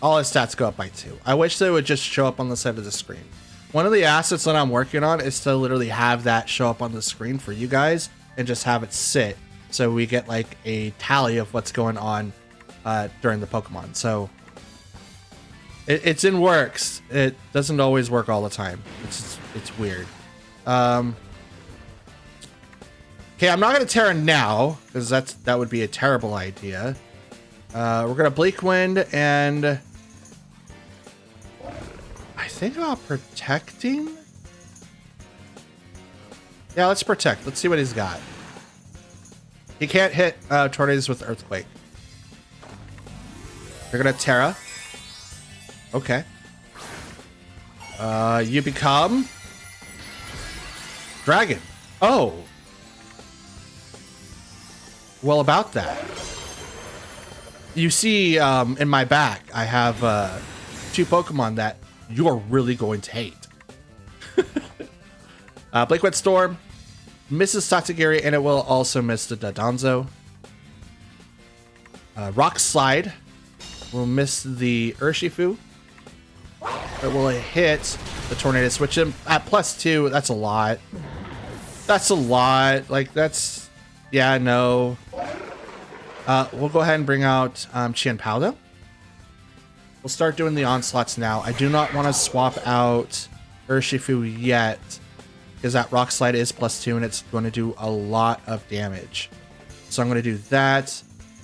All his stats go up by 2. I wish they would just show up on the side of the screen. One of the assets that I'm working on is to literally have that show up on the screen for you guys and just have it sit so we get like a tally of what's going on during the Pokemon. So it's in works. It doesn't always work all the time. It's weird. Okay, I'm not going to Terra now because that would be a terrible idea. We're going to Bleak Wind and I think about protecting. Yeah, let's protect. Let's see what he's got. He can't hit Tornadus with Earthquake. You're going to Terra. Okay. You become Dragon. Oh. Well, about that. You see, in my back, I have 2 Pokemon that you're really going to hate. Bleak Wind Storm misses Tatsugiri, and it will also miss the Dodonzo. Rock Slide will miss the Urshifu. It will hit the Tornadus, which at +2, that's a lot. That's a lot. Like, that's... Yeah, no. We'll go ahead and bring out Chien-Pao, though. We'll start doing the onslaughts now. I do not want to swap out Urshifu yet, because that Rock Slide is +2, and it's going to do a lot of damage. So I'm going to do that,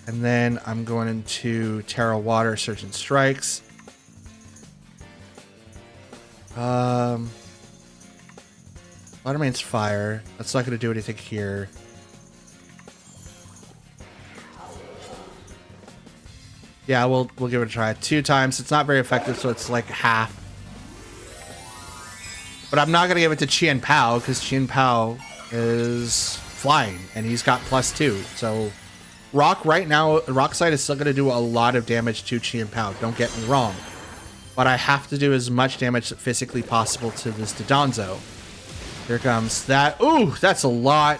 and then I'm going into Terra Water, Surgeon Strikes. Watermain's Fire. That's not going to do anything here. Yeah, we'll give it a try 2 times. It's not very effective, so it's like half. But I'm not going to give it to Chien-Pao because Chien-Pao is flying and he's got +2. So Rock right now, Rock Slide is still going to do a lot of damage to Chien-Pao. Don't get me wrong. But I have to do as much damage physically possible to this Dodonzo. Here comes that. Ooh, that's a lot.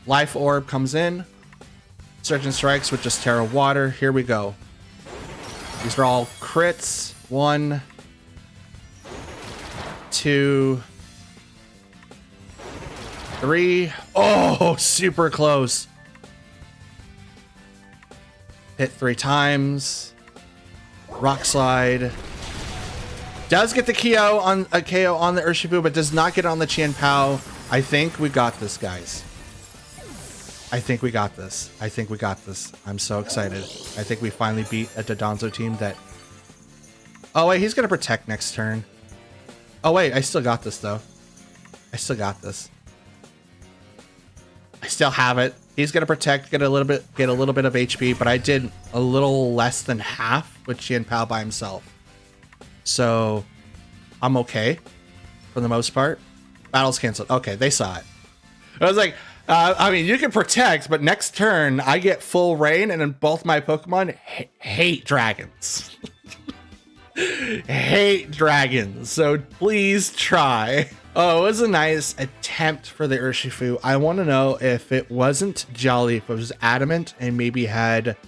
Life Orb comes in. Surgeon Strikes with just Terra Water. Here we go. These are all crits. 1, 2, 3. Oh, super close. Hit 3 times. Rock Slide. Does get the KO on the Urshifu, but does not get on the Chien-Pao. I think we got this, guys. I think we got this. I think we got this. I'm so excited. I think we finally beat a Dodonzo team that... Oh, wait, he's going to protect next turn. Oh, wait, I still got this, though. I still got this. I still have it. He's going to protect, get a little bit of HP, but I did a little less than half with Chien-Pao by himself. So, I'm okay for the most part. Battle's canceled. Okay, they saw it. I was like... I mean, you can protect, but next turn I get full rain, and then both my Pokemon hate dragons. Hate dragons. So please try. Oh, it was a nice attempt for the Urshifu. I want to know if it wasn't Jolly, if it was adamant and maybe had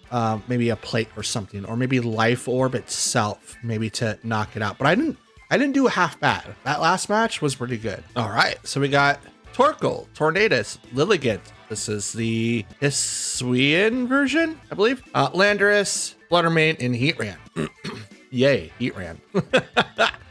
maybe a plate or something, or maybe Life Orb itself, maybe to knock it out. But I didn't do half bad. That last match was pretty good. All right, so we got Torkoal, Tornadus, Lilligant. This is the Hisuian version, I believe. Landorus, Fluttermane, and Heatran. Yay, Heatran.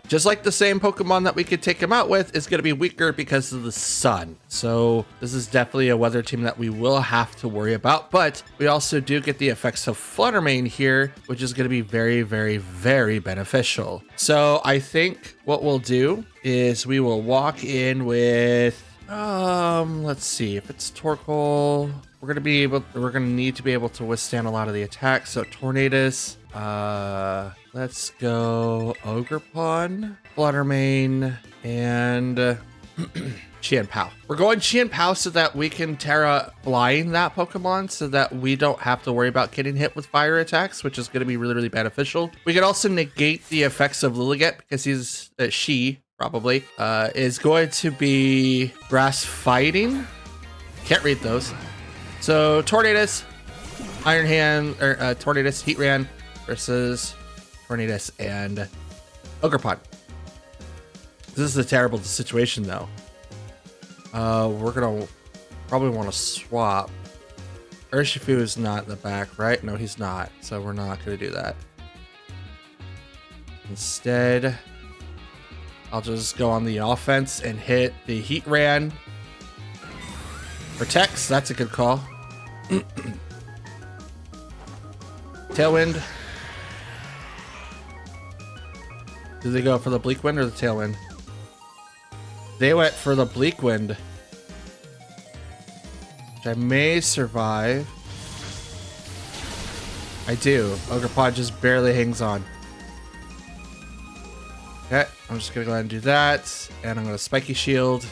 Just like the same Pokemon that we could take him out with is going to be weaker because of the sun. So this is definitely a weather team that we will have to worry about. But we also do get the effects of Fluttermane here, which is going to be very, very, very beneficial. So I think what we'll do is we will walk in with... let's see, if it's Torkoal, we're gonna need to be able to withstand a lot of the attacks. So Tornadus, let's go Ogerpon, Fluttermane, and Chien-Pao. We're going Chien-Pao so that we can Terra flying that Pokemon so that we don't have to worry about getting hit with fire attacks, which is going to be really, really beneficial. We can also negate the effects of Lilligant because she probably is going to be grass fighting. Can't read those. So Tornadus, Iron Hand, or Tornadus, Heatran versus Tornadus and Ogerpon. This is a terrible situation though. We're gonna probably want to swap. Urshifu is not in the back, right? No, he's not. So we're not gonna do that. Instead, I'll just go on the offense and hit the Heatran. Protects, that's a good call. Tailwind. Did they go for the Bleak Wind or the Tailwind? They went for the Bleak Wind, which I may survive. I do. Ogerpon just barely hangs on. Okay, I'm just gonna go ahead and do that, and I'm gonna Spiky Shield.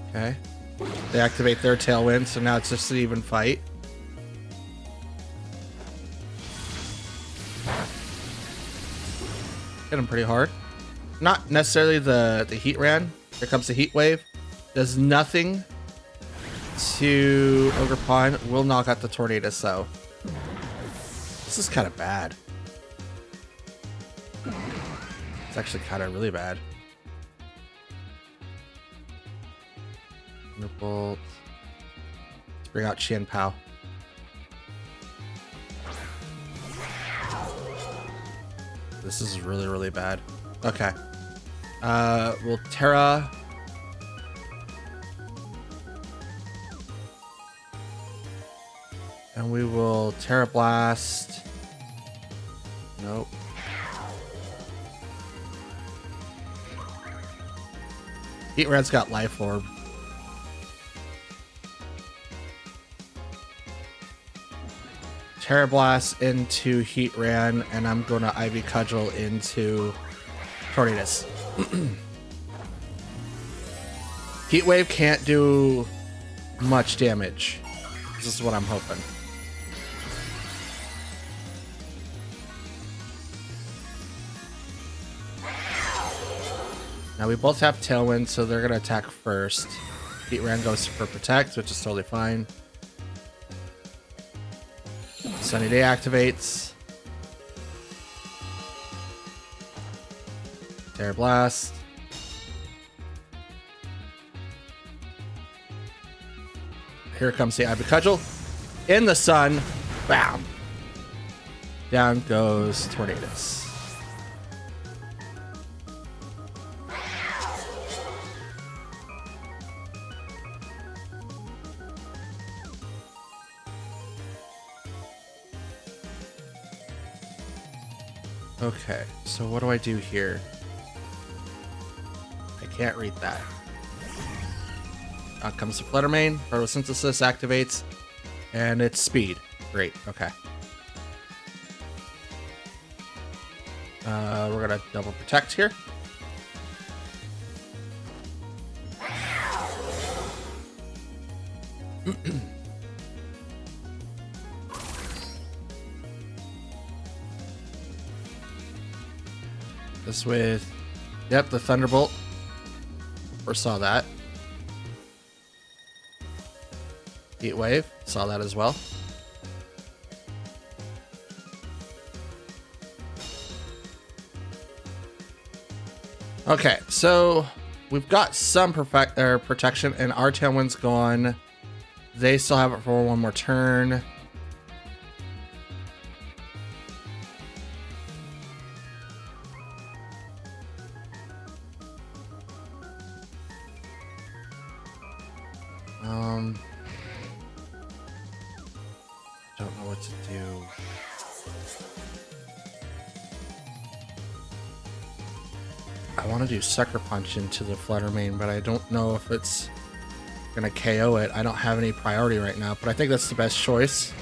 Okay. They activate their Tailwind, so now it's just an even fight. Hit him pretty hard. Not necessarily the heat ran. Here comes the heat wave. Does nothing to Ogre Pond. Will knock out the Tornadus though. This is kind of bad. It's actually kind of really bad. Thunderbolt. Let's bring out Qian Pao. This is really, really bad. Okay. We'll Terra. And we will Terra Blast. Nope. Heatran's got Life Orb. Terra Blast into Heatran, and I'm gonna Ivy Cudgel into Tornadus. Heat Wave can't do much damage. This is what I'm hoping. Now we both have Tailwind, so they're gonna attack first. Heatran goes for Protect, which is totally fine. Sunny Day activates. Terra Blast. Here comes the Ivy Cudgel. In the sun. Bam. Down goes Tornadus. Okay, so what do I do here? I can't read that. Out comes the Fluttermane. Photosynthesis activates, and it's speed. Great, okay. We're gonna double protect here. This with, yep, the Thunderbolt. Foresaw that. Heat Wave, saw that as well. Okay, so we've got some protection, and our Tailwind's gone. They still have it for one more turn. Don't know what to do. I want to do Sucker Punch into the Fluttermane, but I don't know if it's gonna KO it. I don't have any priority right now, but I think that's the best choice.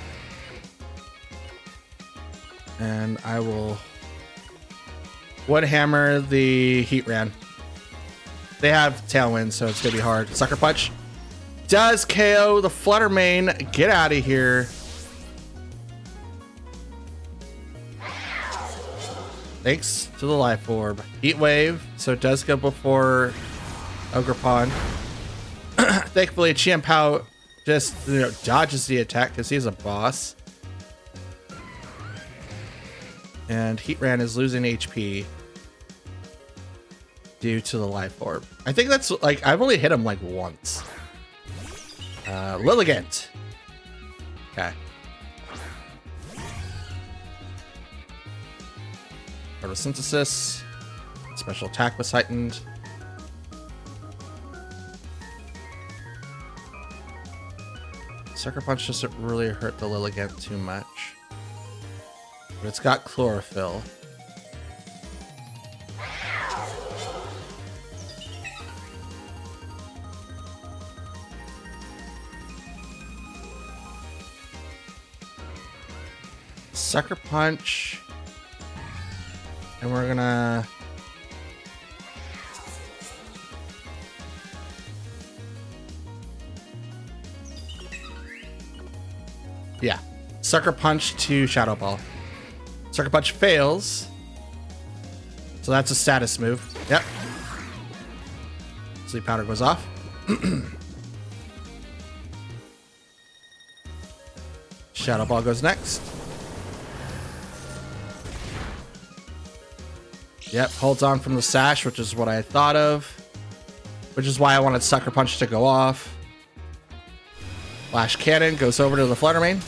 And I will Wood Hammer the Heatran. They have Tailwind, so it's gonna be hard. Sucker Punch does KO the Fluttermane. Get out of here. Thanks to the Life Orb. Heat Wave, so it does go before Ogre Pond. Thankfully, Qian Pao just dodges the attack because he's a boss. And Heatran is losing HP due to the Life Orb. I think that's like, I've only hit him like once. Lilligant. Okay. Photosynthesis. Special attack was heightened. Sucker Punch doesn't really hurt the Lilligant too much. But it's got Chlorophyll. Sucker Punch. And we're gonna Sucker Punch to Shadow Ball. Sucker Punch fails. So that's a status move. Yep. Sleep powder goes off. Shadow Ball goes next. Yep, holds on from the sash, which is what I thought of. Which is why I wanted Sucker Punch to go off. Flash Cannon goes over to the Flutter Mane.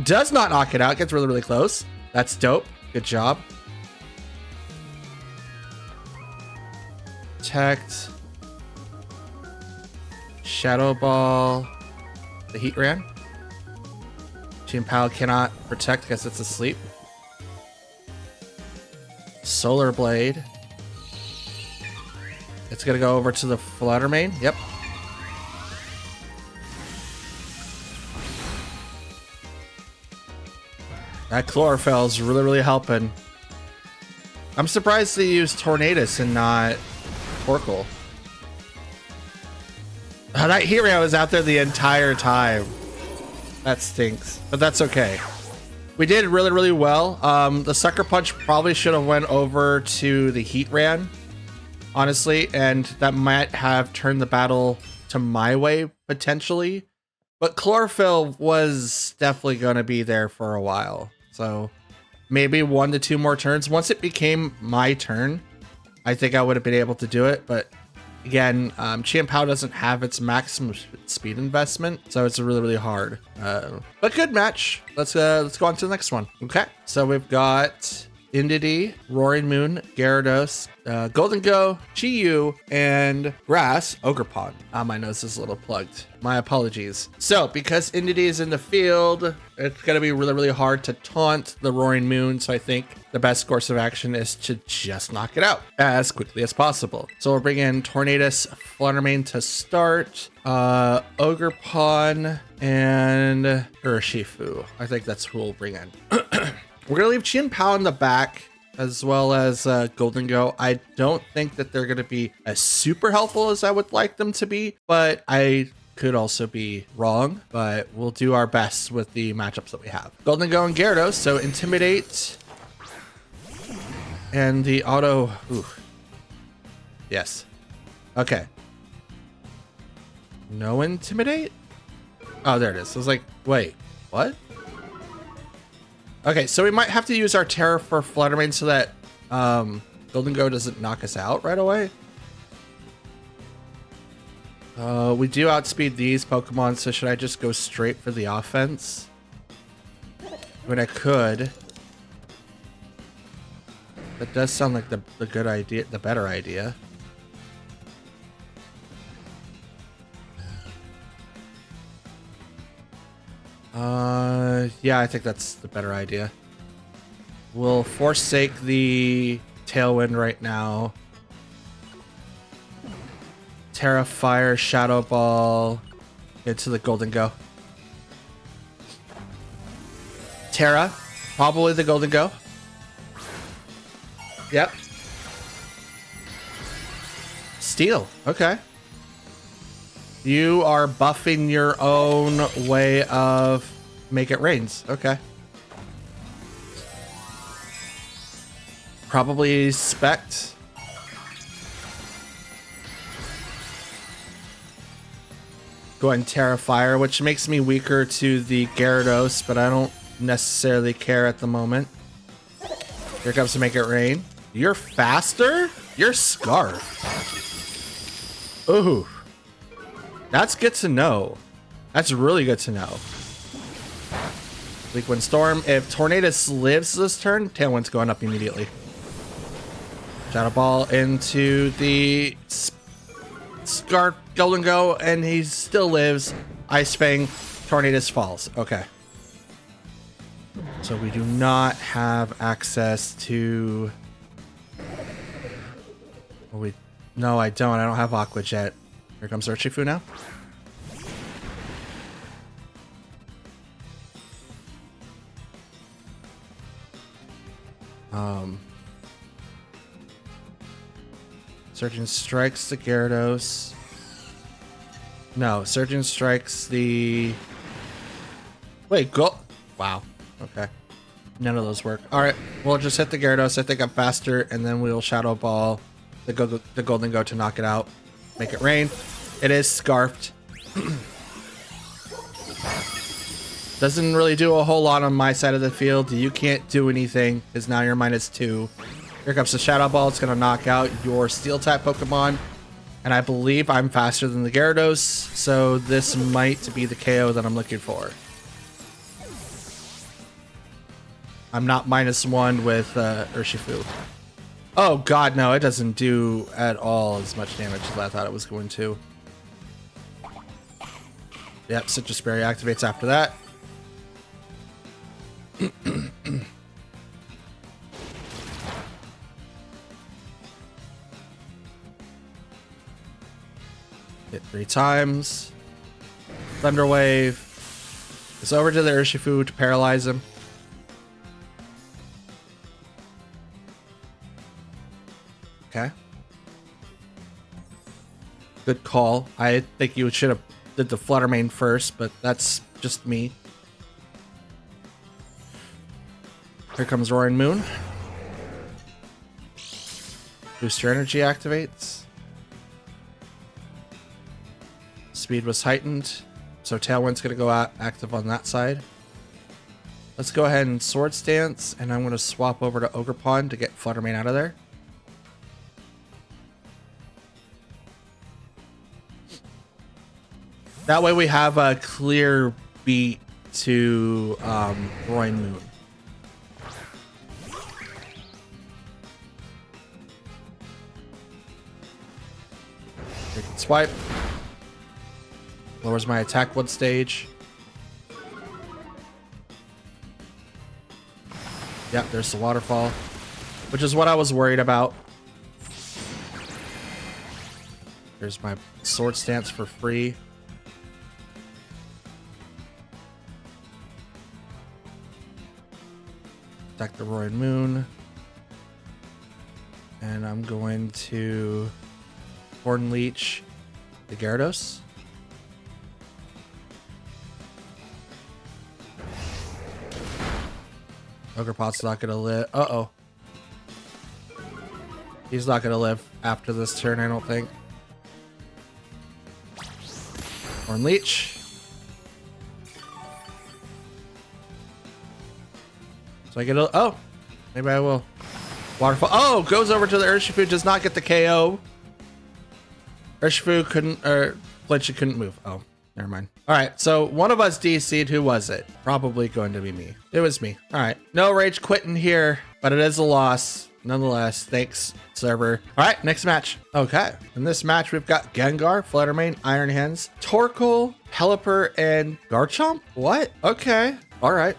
Does not knock it out. Gets really, really close. That's dope. Good job. Protect. Shadow Ball. The Heat Ran. Chien-Pao cannot protect because it's asleep. Solar Blade. It's gonna go over to the Flutter Mane. Yep. That Chlorophyll's really, really helping. I'm surprised they used Tornadus and not Torkoal. Oh, that hero was out there the entire time. That stinks, but that's okay. We did really, really well. The Sucker Punch probably should have went over to the Heat Ran, honestly, and that might have turned the battle to my way, potentially. But Chlorophyll was definitely going to be there for a while. So maybe 1 to 2 more turns. Once it became my turn, I think I would have been able to do it. But again, Chien-Pao doesn't have its maximum speed investment, so it's really, really hard. But good match. Let's go on to the next one. Okay, so we've got Indeedee, Roaring Moon, Gyarados, Golden Go, Chi-Yu, and Grass, Ogerpon. My nose is a little plugged. My apologies. So, because Indeedee is in the field, it's going to be really, really hard to taunt the Roaring Moon, so I think the best course of action is to just knock it out as quickly as possible. So we'll bring in Tornadus, Flutter Mane to start, Ogerpon, and Urshifu. I think that's who we'll bring in. We're going to leave Chien-Pao in the back, as well as Golden Go. I don't think that they're going to be as super helpful as I would like them to be, but I could also be wrong, but we'll do our best with the matchups that we have. Golden Go and Gyarados, so Intimidate. And the auto... Ooh. Yes. Okay. No Intimidate? Oh, there it is. I was like, wait, what? Okay, so we might have to use our Terra for Flutter Mane so that Golden Go doesn't knock us out right away. We do outspeed these Pokemon, so should I just go straight for the offense? I mean, I could. That does sound like the good idea, the better idea. Yeah, I think that's the better idea. We'll forsake the Tailwind right now. Terra, Fire, Shadow Ball into the Golden Go. Terra, probably the Golden Go. Yep. Steel, okay. You are buffing your own way of make it rains. Okay. Probably Spect. Go ahead and Terra Fire, which makes me weaker to the Gyarados, but I don't necessarily care at the moment. Here comes to make it rain. You're faster? You're Scarf. Ooh. That's good to know. That's really good to know. Weak Wind Storm. If Tornadus lives this turn, Tailwind's going up immediately. Shadow Ball into the Scarf Golden Go, and he still lives. Ice Fang. Tornadus falls. Okay. So we do not have access to... No, I don't. I don't have Aqua Jet. Here comes Urshifu now. Surgeon strikes the Gyarados. No, Surgeon strikes the... Wait, go... Wow. Okay. None of those work. All right, we'll just hit the Gyarados. I think I'm faster, and then we'll Shadow Ball the Golden Go to knock it out. Make it rain. It is scarfed. Doesn't really do a whole lot on my side of the field. You can't do anything because now you're -2. Here comes the Shadow Ball. It's going to knock out your Steel-type Pokemon. And I believe I'm faster than the Gyarados, so this might be the KO that I'm looking for. I'm not -1 with Urshifu. Oh god, no, it doesn't do at all as much damage as I thought it was going to. Yep, Citrus Berry activates after that. Hit 3 times. Thunder Wave. It's over to the Urshifu to paralyze him. Okay. Good call. I think you should have did the Flutter Mane first, but that's just me. Here comes Roaring Moon. Booster Energy activates. Speed was heightened, so Tailwind's going to go out active on that side. Let's go ahead and Sword Stance, and I'm going to swap over to Ogerpon to get Flutter Mane out of there. That way we have a clear beat to Roaring Moon. We can swipe. Lowers my attack 1 stage. Yep, there's the waterfall, which is what I was worried about. There's my Sword Stance for free. Attack the Roaring Moon. And I'm going to Horn Leech the Gyarados. Ogerpot's not gonna live. Uh-oh. He's not gonna live after this turn, I don't think. Horn Leech. So I get a... Oh! Maybe I will. Waterfall. Oh! Goes over to the Urshifu. Does not get the KO. Urshifu couldn't... Fletchy couldn't move. Oh. Never mind. Alright, so one of us DC'd. Who was it? Probably going to be me. It was me. Alright. No rage quitting here, but it is a loss. Nonetheless, thanks, server. Alright, next match. Okay. In this match, we've got Gengar, Flutter Mane, Iron Hands, Torkoal, Pelipper, and Garchomp? What? Okay. Alright.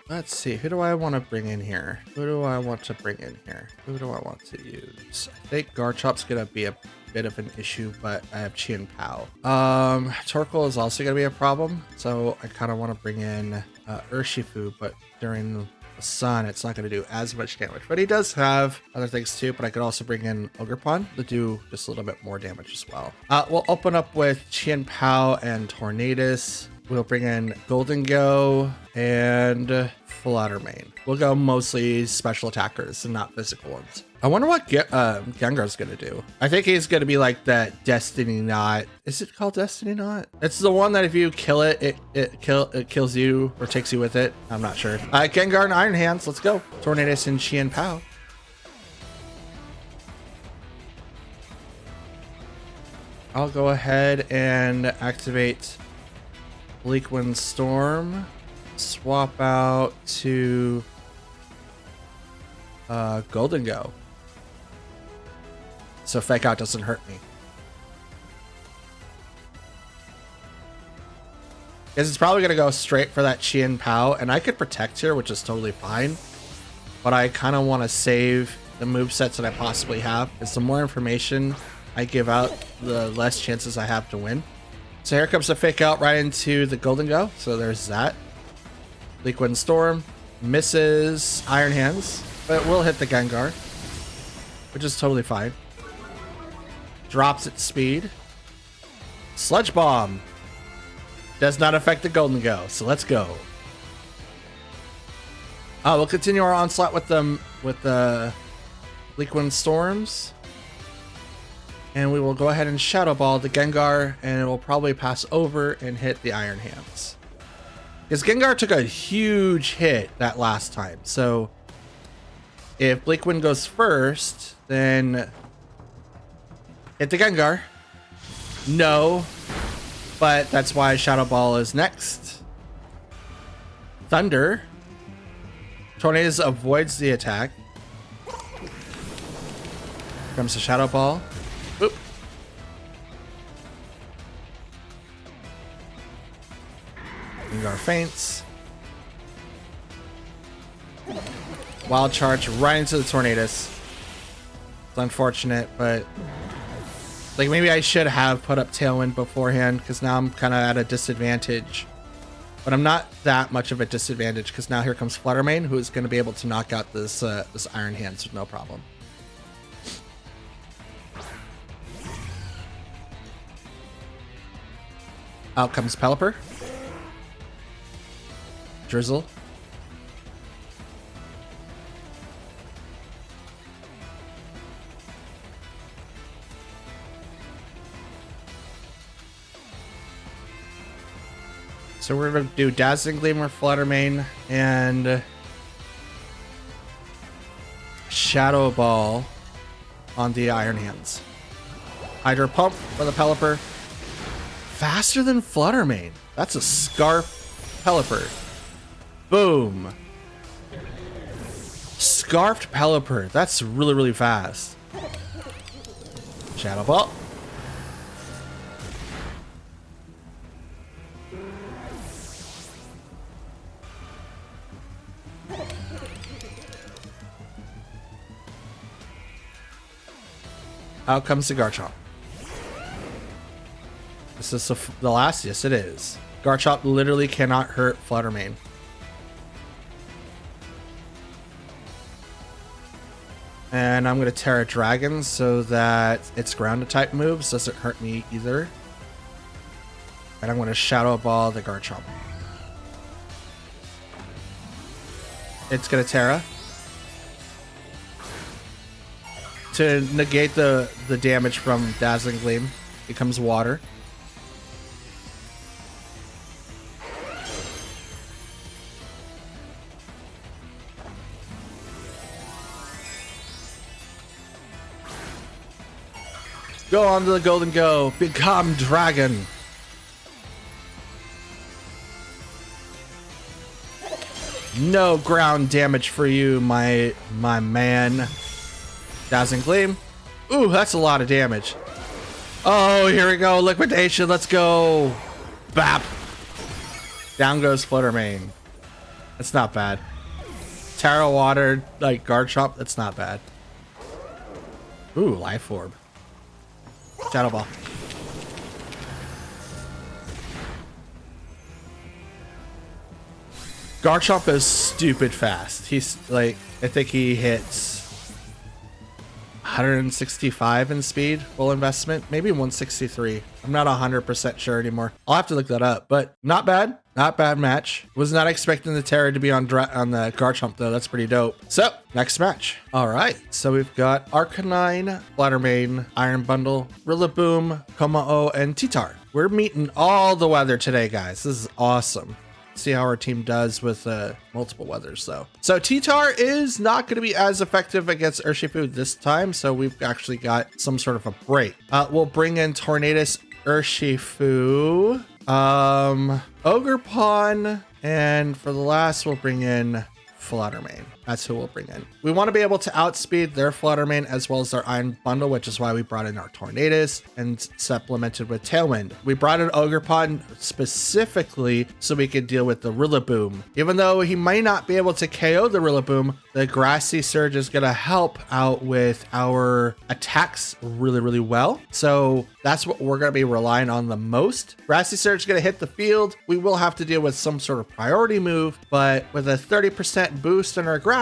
Let's see. Who do I want to bring in here? Who do I want to bring in here? Who do I want to use? I think Garchomp's going to be a bit of an issue, but I have Chien Pao. Torkoal is also going to be a problem, so I kind of want to bring in Urshifu, but during the sun, it's not going to do as much damage. But he does have other things too, but I could also bring in Ogerpon to do just a little bit more damage as well. We'll open up with Chien Pao and Tornadus. We'll bring in Golden Go and Flutter Mane. We'll go mostly special attackers and not physical ones. I wonder what Gengar's gonna do. I think he's gonna be like that Destiny Knot. Is it called Destiny Knot? It's the one that if you kill it, it kills you or takes you with it. I'm not sure. Gengar and Iron Hands. Let's go. Tornadus and Chien Pao. I'll go ahead and activate Bleak Wind Storm. Swap out to Golden Go. So Fake Out doesn't hurt me. Because it's probably going to go straight for that Chien Pao. And I could protect here, which is totally fine. But I kind of want to save the movesets that I possibly have. Because the more information I give out, the less chances I have to win. So here comes the Fake Out right into the Golden Go. So there's that. Bleak Wind Storm. Misses Iron Hands. But we'll hit the Gengar. Which is totally fine. Drops its speed. Sludge Bomb. Does not affect the Golden Go. So let's go. We'll continue our onslaught with the Bleak Wind Storms. And we will go ahead and Shadow Ball the Gengar, and it will probably pass over and hit the Iron Hands. Because Gengar took a huge hit that last time. So if Bleak Wind goes first, then hit the Gengar. No, but that's why Shadow Ball is next. Thunder. Tornadoes avoids the attack. Here comes the Shadow Ball. Oop. Gengar faints. Wild Charge right into the Tornadus. It's unfortunate, but like maybe I should have put up Tailwind beforehand because now I'm kind of at a disadvantage. But I'm not that much of a disadvantage because now here comes Fluttermane, who is going to be able to knock out this this Iron Hands with no problem. Out comes Pelipper. Drizzle. So we're going to do Dazzling Gleam or Fluttermane and Shadow Ball on the Iron Hands. Hydro Pump for the Pelipper. Faster than Fluttermane. That's a Scarf Pelipper. Boom. Scarfed Pelipper. That's really, really fast. Shadow Ball. Out comes the Garchomp. Is this the last? Yes, it is. Garchomp literally cannot hurt Fluttermane. And I'm going to Terra Dragon so that its ground type moves doesn't hurt me either. And I'm going to Shadow Ball the Garchomp. It's going to Terra. To negate the damage from Dazzling Gleam, it comes Water. Go on to the Golden Go. Become Dragon. No ground damage for you, my man. Dazzling Gleam. Ooh, that's a lot of damage. Oh, here we go. Liquidation. Let's go. Bap. Down goes Fluttermane. That's not bad. Terra Water, like Garchomp. That's not bad. Ooh, Life Orb. Shadow Ball. Garchomp is stupid fast. He's like, I think he hits 165 in speed, full investment, maybe 163. I'm not 100% sure anymore. I'll have to look that up, but not bad. Not bad match. Was not expecting the Terra to be on the Garchomp though. That's pretty dope. So next match. All right. So we've got Arcanine, Fluttermane, Iron Bundle, Rillaboom, Komao, and Titar. We're meeting all the weather today, guys. This is awesome. See how our team does with multiple weathers though. So Titar is not going to be as effective against Urshifu this time, so we've actually got some sort of a break. We'll bring in Tornadus, Urshifu, Ogerpon, and for the last we'll bring in Fluttermane. That's who we'll bring in. We want to be able to outspeed their Fluttermane as well as their Iron Bundle, which is why we brought in our Tornadus and supplemented with Tailwind. We brought in Ogerpon specifically so we could deal with the Rillaboom. Even though he might not be able to KO the Rillaboom, the Grassy Surge is going to help out with our attacks really, really well. So that's what we're going to be relying on the most. Grassy Surge is going to hit the field. We will have to deal with some sort of priority move, but with a 30% boost in our grass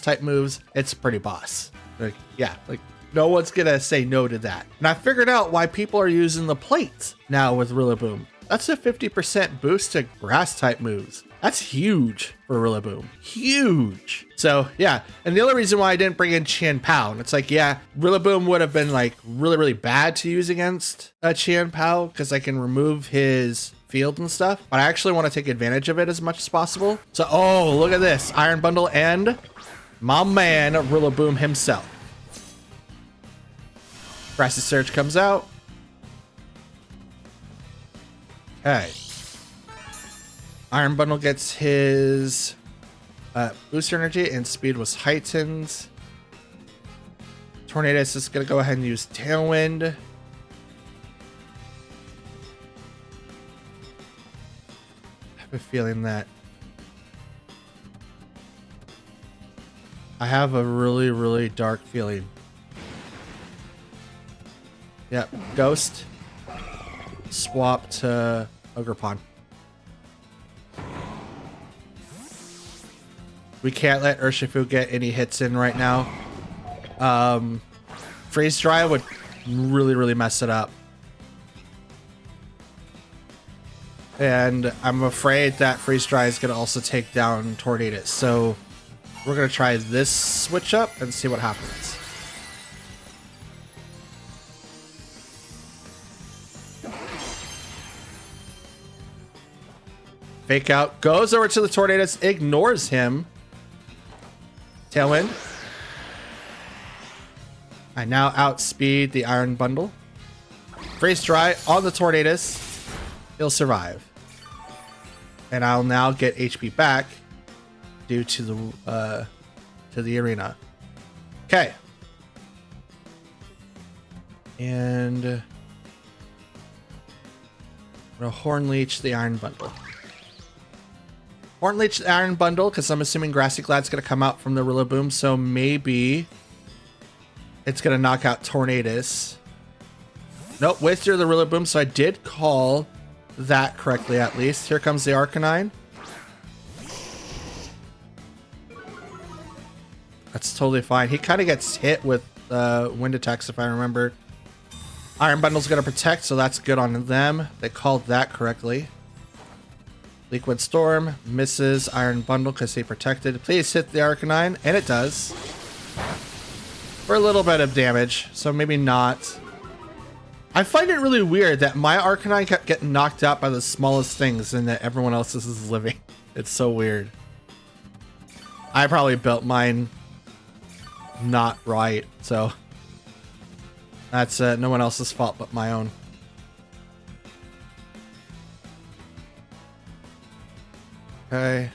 type moves, it's pretty boss. Like, yeah, like no one's gonna say no to that. And I figured out why people are using the plates now with Rillaboom. That's a 50% boost to grass type moves. That's huge for Rillaboom. Huge. So yeah, and the only reason why I didn't bring in Chien-Pao, it's like, yeah, Rillaboom would have been like really, really bad to use against Chien-Pao because I can remove his field and stuff, but I actually want to take advantage of it as much as possible. So, oh, look at this. Iron Bundle and my man, Rillaboom himself. Grassy Surge comes out. Okay. Iron Bundle gets his booster energy and speed was heightened. Tornadus is going to go ahead and use Tailwind. I have a feeling that I have a really, really dark feeling. Yep, Ghost. Swap to Ogerpon. We can't let Urshifu get any hits in right now. Freeze Dry would really, really mess it up. And I'm afraid that Freeze Dry is going to also take down Tornadus. So we're going to try this switch up and see what happens. Fake out, goes over to the Tornadus, ignores him. Tailwind. I now outspeed the Iron Bundle. Freeze Dry on the Tornadus. He'll survive. And I'll now get HP back due to the arena. Okay. And I'm gonna Horn Leech the Iron Bundle. Horn Leech the Iron Bundle, because I'm assuming Grassy Glad's going to come out from the Rillaboom, so maybe it's going to knock out Tornadus. Nope, wasted the Rillaboom, so I did call that correctly at least. Here comes the Arcanine. That's totally fine. He kind of gets hit with wind attacks, if I remember. Iron Bundle's going to protect, so that's good on them. They called that correctly. Liquid Storm misses Iron Bundle because he protected. Please hit the Arcanine, and it does. For a little bit of damage, so maybe not. I find it really weird that my Arcanine kept getting knocked out by the smallest things and that everyone else's is living. It's so weird. I probably built mine not right, so that's no one else's fault but my own. Okay.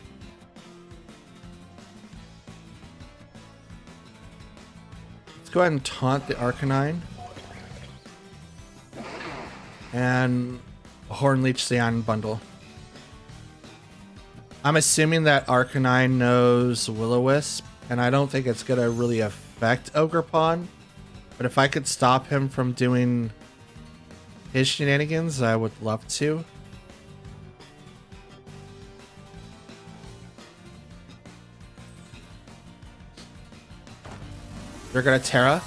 Let's go ahead and taunt the Arcanine. And Horn Leech the Iron Bundle. I'm assuming that Arcanine knows Will-O-Wisp, and I don't think it's going to really affect Ogerpon. But if I could stop him from doing his shenanigans, I would love to. They're gonna Terra.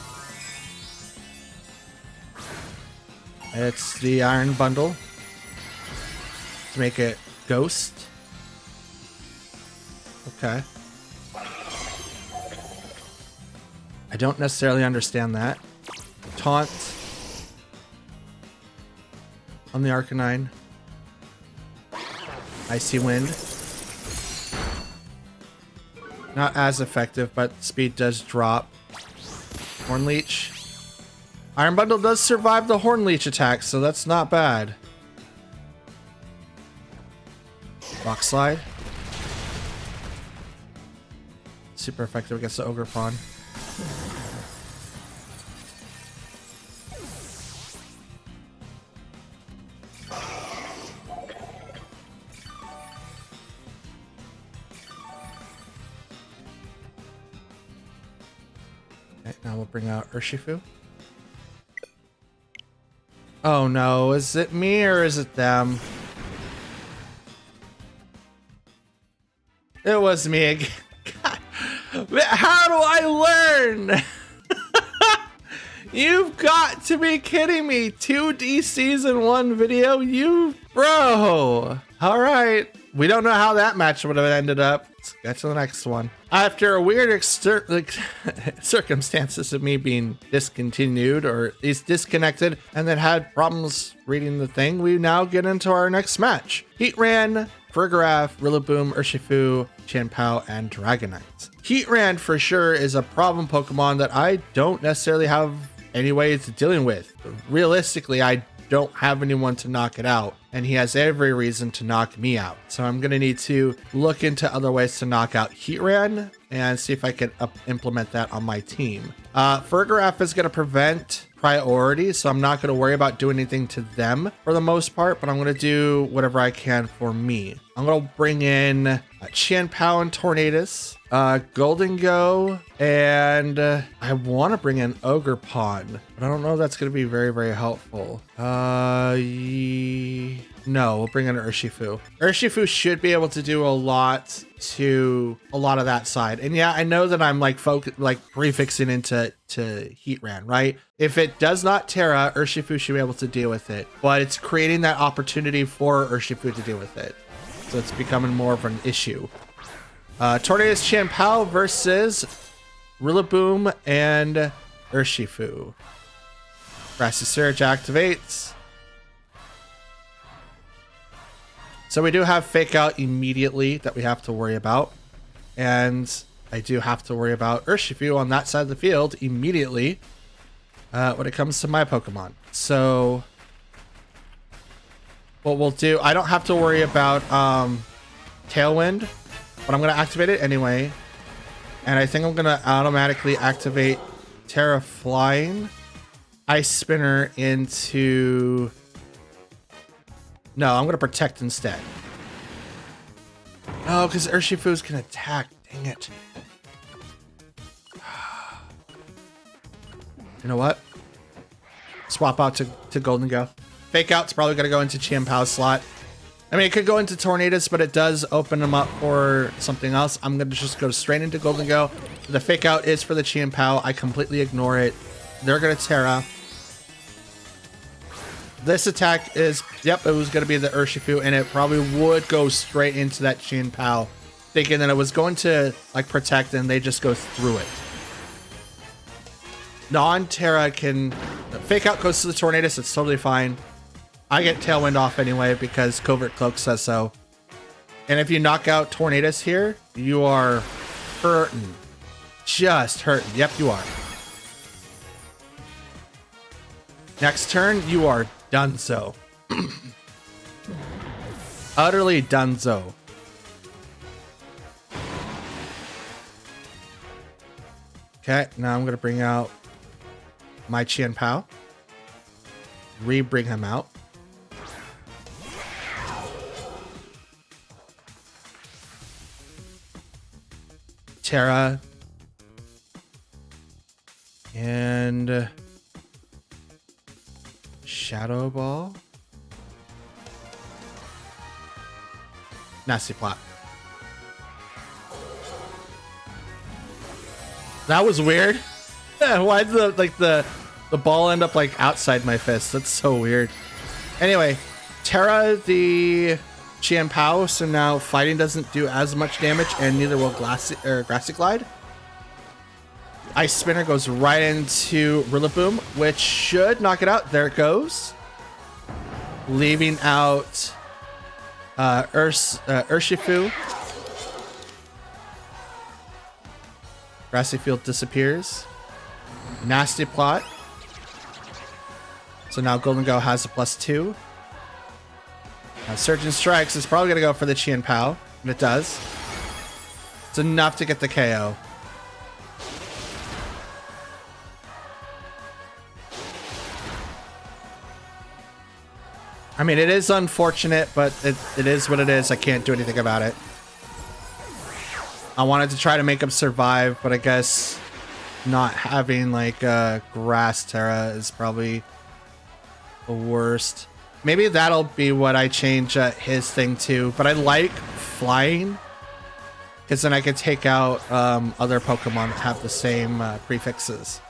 It's the Iron Bundle to make it Ghost. Okay. I don't necessarily understand that. Taunt on the Arcanine. Icy Wind. Not as effective, but speed does drop. Horn Leech. Iron Bundle does survive the Horn Leech attack, so that's not bad. Rock Slide. Super effective against the Ogerpon. Now we'll bring out Urshifu. Oh no, is it me or is it them? It was me again. God. How do I learn? You've got to be kidding me. 2D season 1 video, bro. All right. We don't know how that match would have ended up. Let's get to the next one. After a weird circumstances of me being discontinued or at least disconnected and then had problems reading the thing, we now get into our next match. Heatran, Farigiraf, Rillaboom, Urshifu, Chien-Pao, and Dragonite. Heatran for sure is a problem Pokemon that I don't necessarily have any ways of dealing with. Realistically, I don't have anyone to knock it out, and he has every reason to knock me out. So I'm going to need to look into other ways to knock out Heatran and see if I can implement that on my team. Farigiraf is going to prevent priority, so I'm not going to worry about doing anything to them for the most part, but I'm going to do whatever I can for me. I'm going to bring in Chien-Pao and Tornadus, Golden Go, and I want to bring in Ogerpon, but I don't know if that's going to be very, very helpful. No, we'll bring in Urshifu. Urshifu should be able to do a lot to a lot of that side. And yeah, I know that I'm prefixing into Heatran, right? If it does not Terra, Urshifu should be able to deal with it, but it's creating that opportunity for Urshifu to deal with it. So it's becoming more of an issue. Tornadus Chien-Pao versus Rillaboom and Urshifu. Grassy Surge activates. So we do have Fake Out immediately that we have to worry about. And I do have to worry about Urshifu on that side of the field immediately when it comes to my Pokemon. So what we'll do, I don't have to worry about Tailwind, but I'm going to activate it anyway. And I think I'm going to automatically activate Terra Flying, Ice Spinner into... No, I'm going to Protect instead. Oh, because Urshifu's can attack. Dang it. You know what? Swap out to Golden Go. Fake Out's probably going to go into Chien-Pao's slot. I mean, it could go into Tornadus, but it does open them up for something else. I'm going to just go straight into Golden Go. The Fake Out is for the Chien-Pao. I completely ignore it. They're going to Terra. This attack is, yep, it was going to be the Urshifu, and it probably would go straight into that Chien-Pao, thinking that it was going to, like, protect, and they just go through it. Non-Terra can... Fake Out goes to the Tornadus, it's totally fine. I get Tailwind off anyway, because Covert Cloak says so. And if you knock out Tornadus here, you are hurting. Just hurting. Yep, you are. Next turn, you are donezo. Utterly donezo. Okay, now I'm going to bring out my Chien-Pao. Re-bring him out. Terra. And... Shadow Ball. Nasty Plot. That was weird. Why did the ball end up like outside my fist? That's so weird. Anyway, Terra the Chien-Pao, so now fighting doesn't do as much damage, and neither will Grassy Glide. Ice Spinner goes right into Rillaboom, which should knock it out. There it goes. Leaving out Urshifu. Grassy Field disappears. Nasty Plot. So now Golden Go has a +2. Now Surgeon Strikes is probably going to go for the Chien-Pao, and it does. It's enough to get the KO. I mean, it is unfortunate, but it is what it is. I can't do anything about it. I wanted to try to make him survive, but I guess not having like Grass Terra is probably the worst. Maybe that'll be what I change his thing to, but I like flying because then I can take out other Pokemon that have the same prefixes.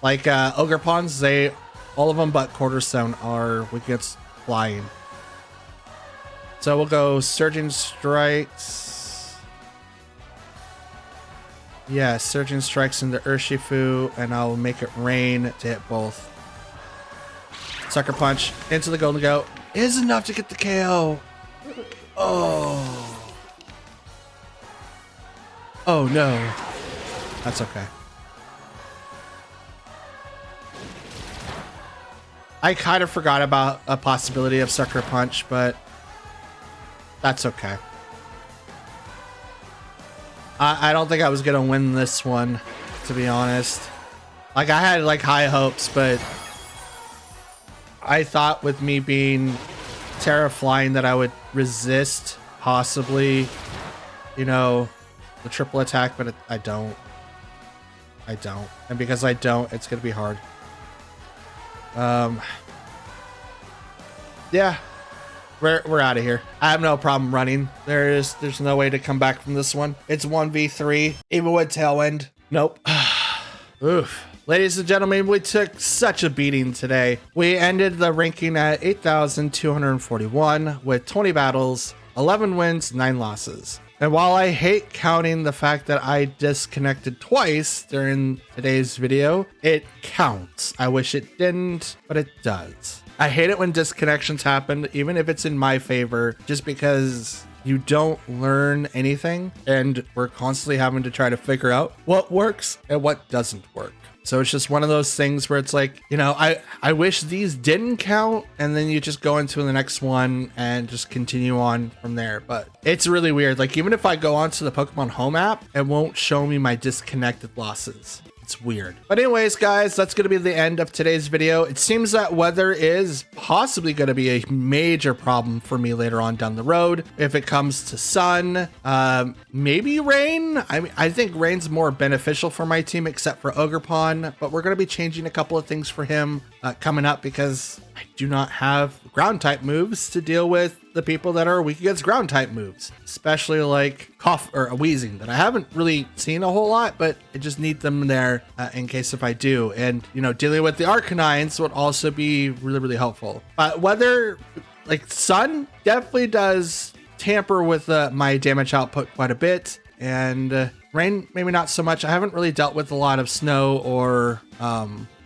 Like Ogerpons, all of them but Quarterstone are weak against flying. So we'll go Surging Strikes. Yeah, Surging Strikes into Urshifu, and I'll make it rain to hit both. Sucker Punch into the Golden Goat is enough to get the KO. Oh. Oh no. That's okay. I kind of forgot about a possibility of Sucker Punch, but that's okay. I don't think I was gonna win this one, to be honest. Like, I had like high hopes, but I thought with me being Terra Flying that I would resist possibly, you know, the triple attack, but I don't. And because I don't, it's gonna be hard. Yeah, we're out of here. I have no problem running. There's no way to come back from this one. It's 1v3, even with Tailwind. Nope. Oof. Ladies and gentlemen, we took such a beating today. We ended the ranking at 8,241 with 20 battles, 11 wins, 9 losses. And while I hate counting the fact that I disconnected twice during today's video, it counts. I wish it didn't, but it does. I hate it when disconnections happen, even if it's in my favor, just because you don't learn anything and we're constantly having to try to figure out what works and what doesn't work. So it's just one of those things where it's like, you know, I wish these didn't count, and then you just go into the next one and just continue on from there. But it's really weird. Like, even if I go onto the Pokemon Home app, it won't show me my disconnected losses. It's weird. But anyways, guys, that's going to be the end of today's video. It seems that weather is possibly going to be a major problem for me later on down the road. If it comes to sun, maybe rain. I mean, I think rain's more beneficial for my team, except for Ogerpon, but we're going to be changing a couple of things for him coming up, because I do not have ground type moves to deal with the people that are weak against ground type moves, especially like cough or a wheezing that I haven't really seen a whole lot, but I just need them there in case if I do. And, you know, dealing with the Arcanines would also be really, really helpful. Weather, like sun, definitely does tamper with my damage output quite a bit. And rain, maybe not so much. I haven't really dealt with a lot of snow or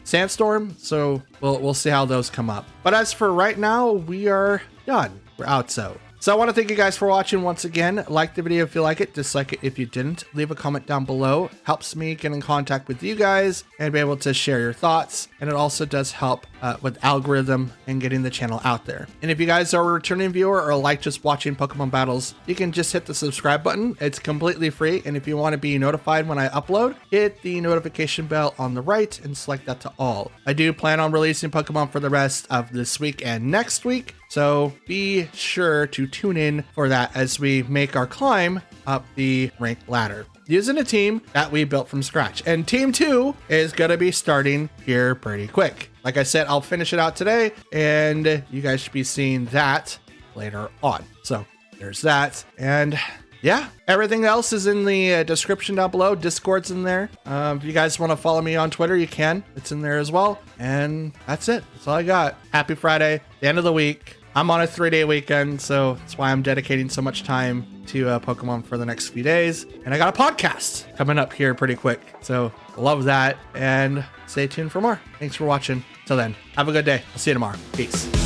sandstorm, so we'll see how those come up. But as for right now, we are done. We're out. So I want to thank you guys for watching once again. Like the video if you like it, dislike it if you didn't. Leave a comment down below. Helps me get in contact with you guys and be able to share your thoughts. And it also does help with algorithm and getting the channel out there. And if you guys are a returning viewer or like just watching Pokemon battles, you can just hit the subscribe button. It's completely free. And if you want to be notified when I upload, hit the notification bell on the right and select that to all. I do plan on releasing Pokemon for the rest of this week and next week, so be sure to tune in for that as we make our climb up the rank ladder using a team that we built from scratch. And team 2 is going to be starting here pretty quick. Like I said, I'll finish it out today, and you guys should be seeing that later on. So there's that. And yeah, everything else is in the description down below. Discord's in there. If you guys want to follow me on Twitter, you can. It's in there as well. And that's it. That's all I got. Happy Friday, the end of the week. I'm on a 3-day weekend, so that's why I'm dedicating so much time to Pokemon for the next few days. And I got a podcast coming up here pretty quick. So love that, and stay tuned for more. Thanks for watching. Till then, have a good day. I'll see you tomorrow. Peace.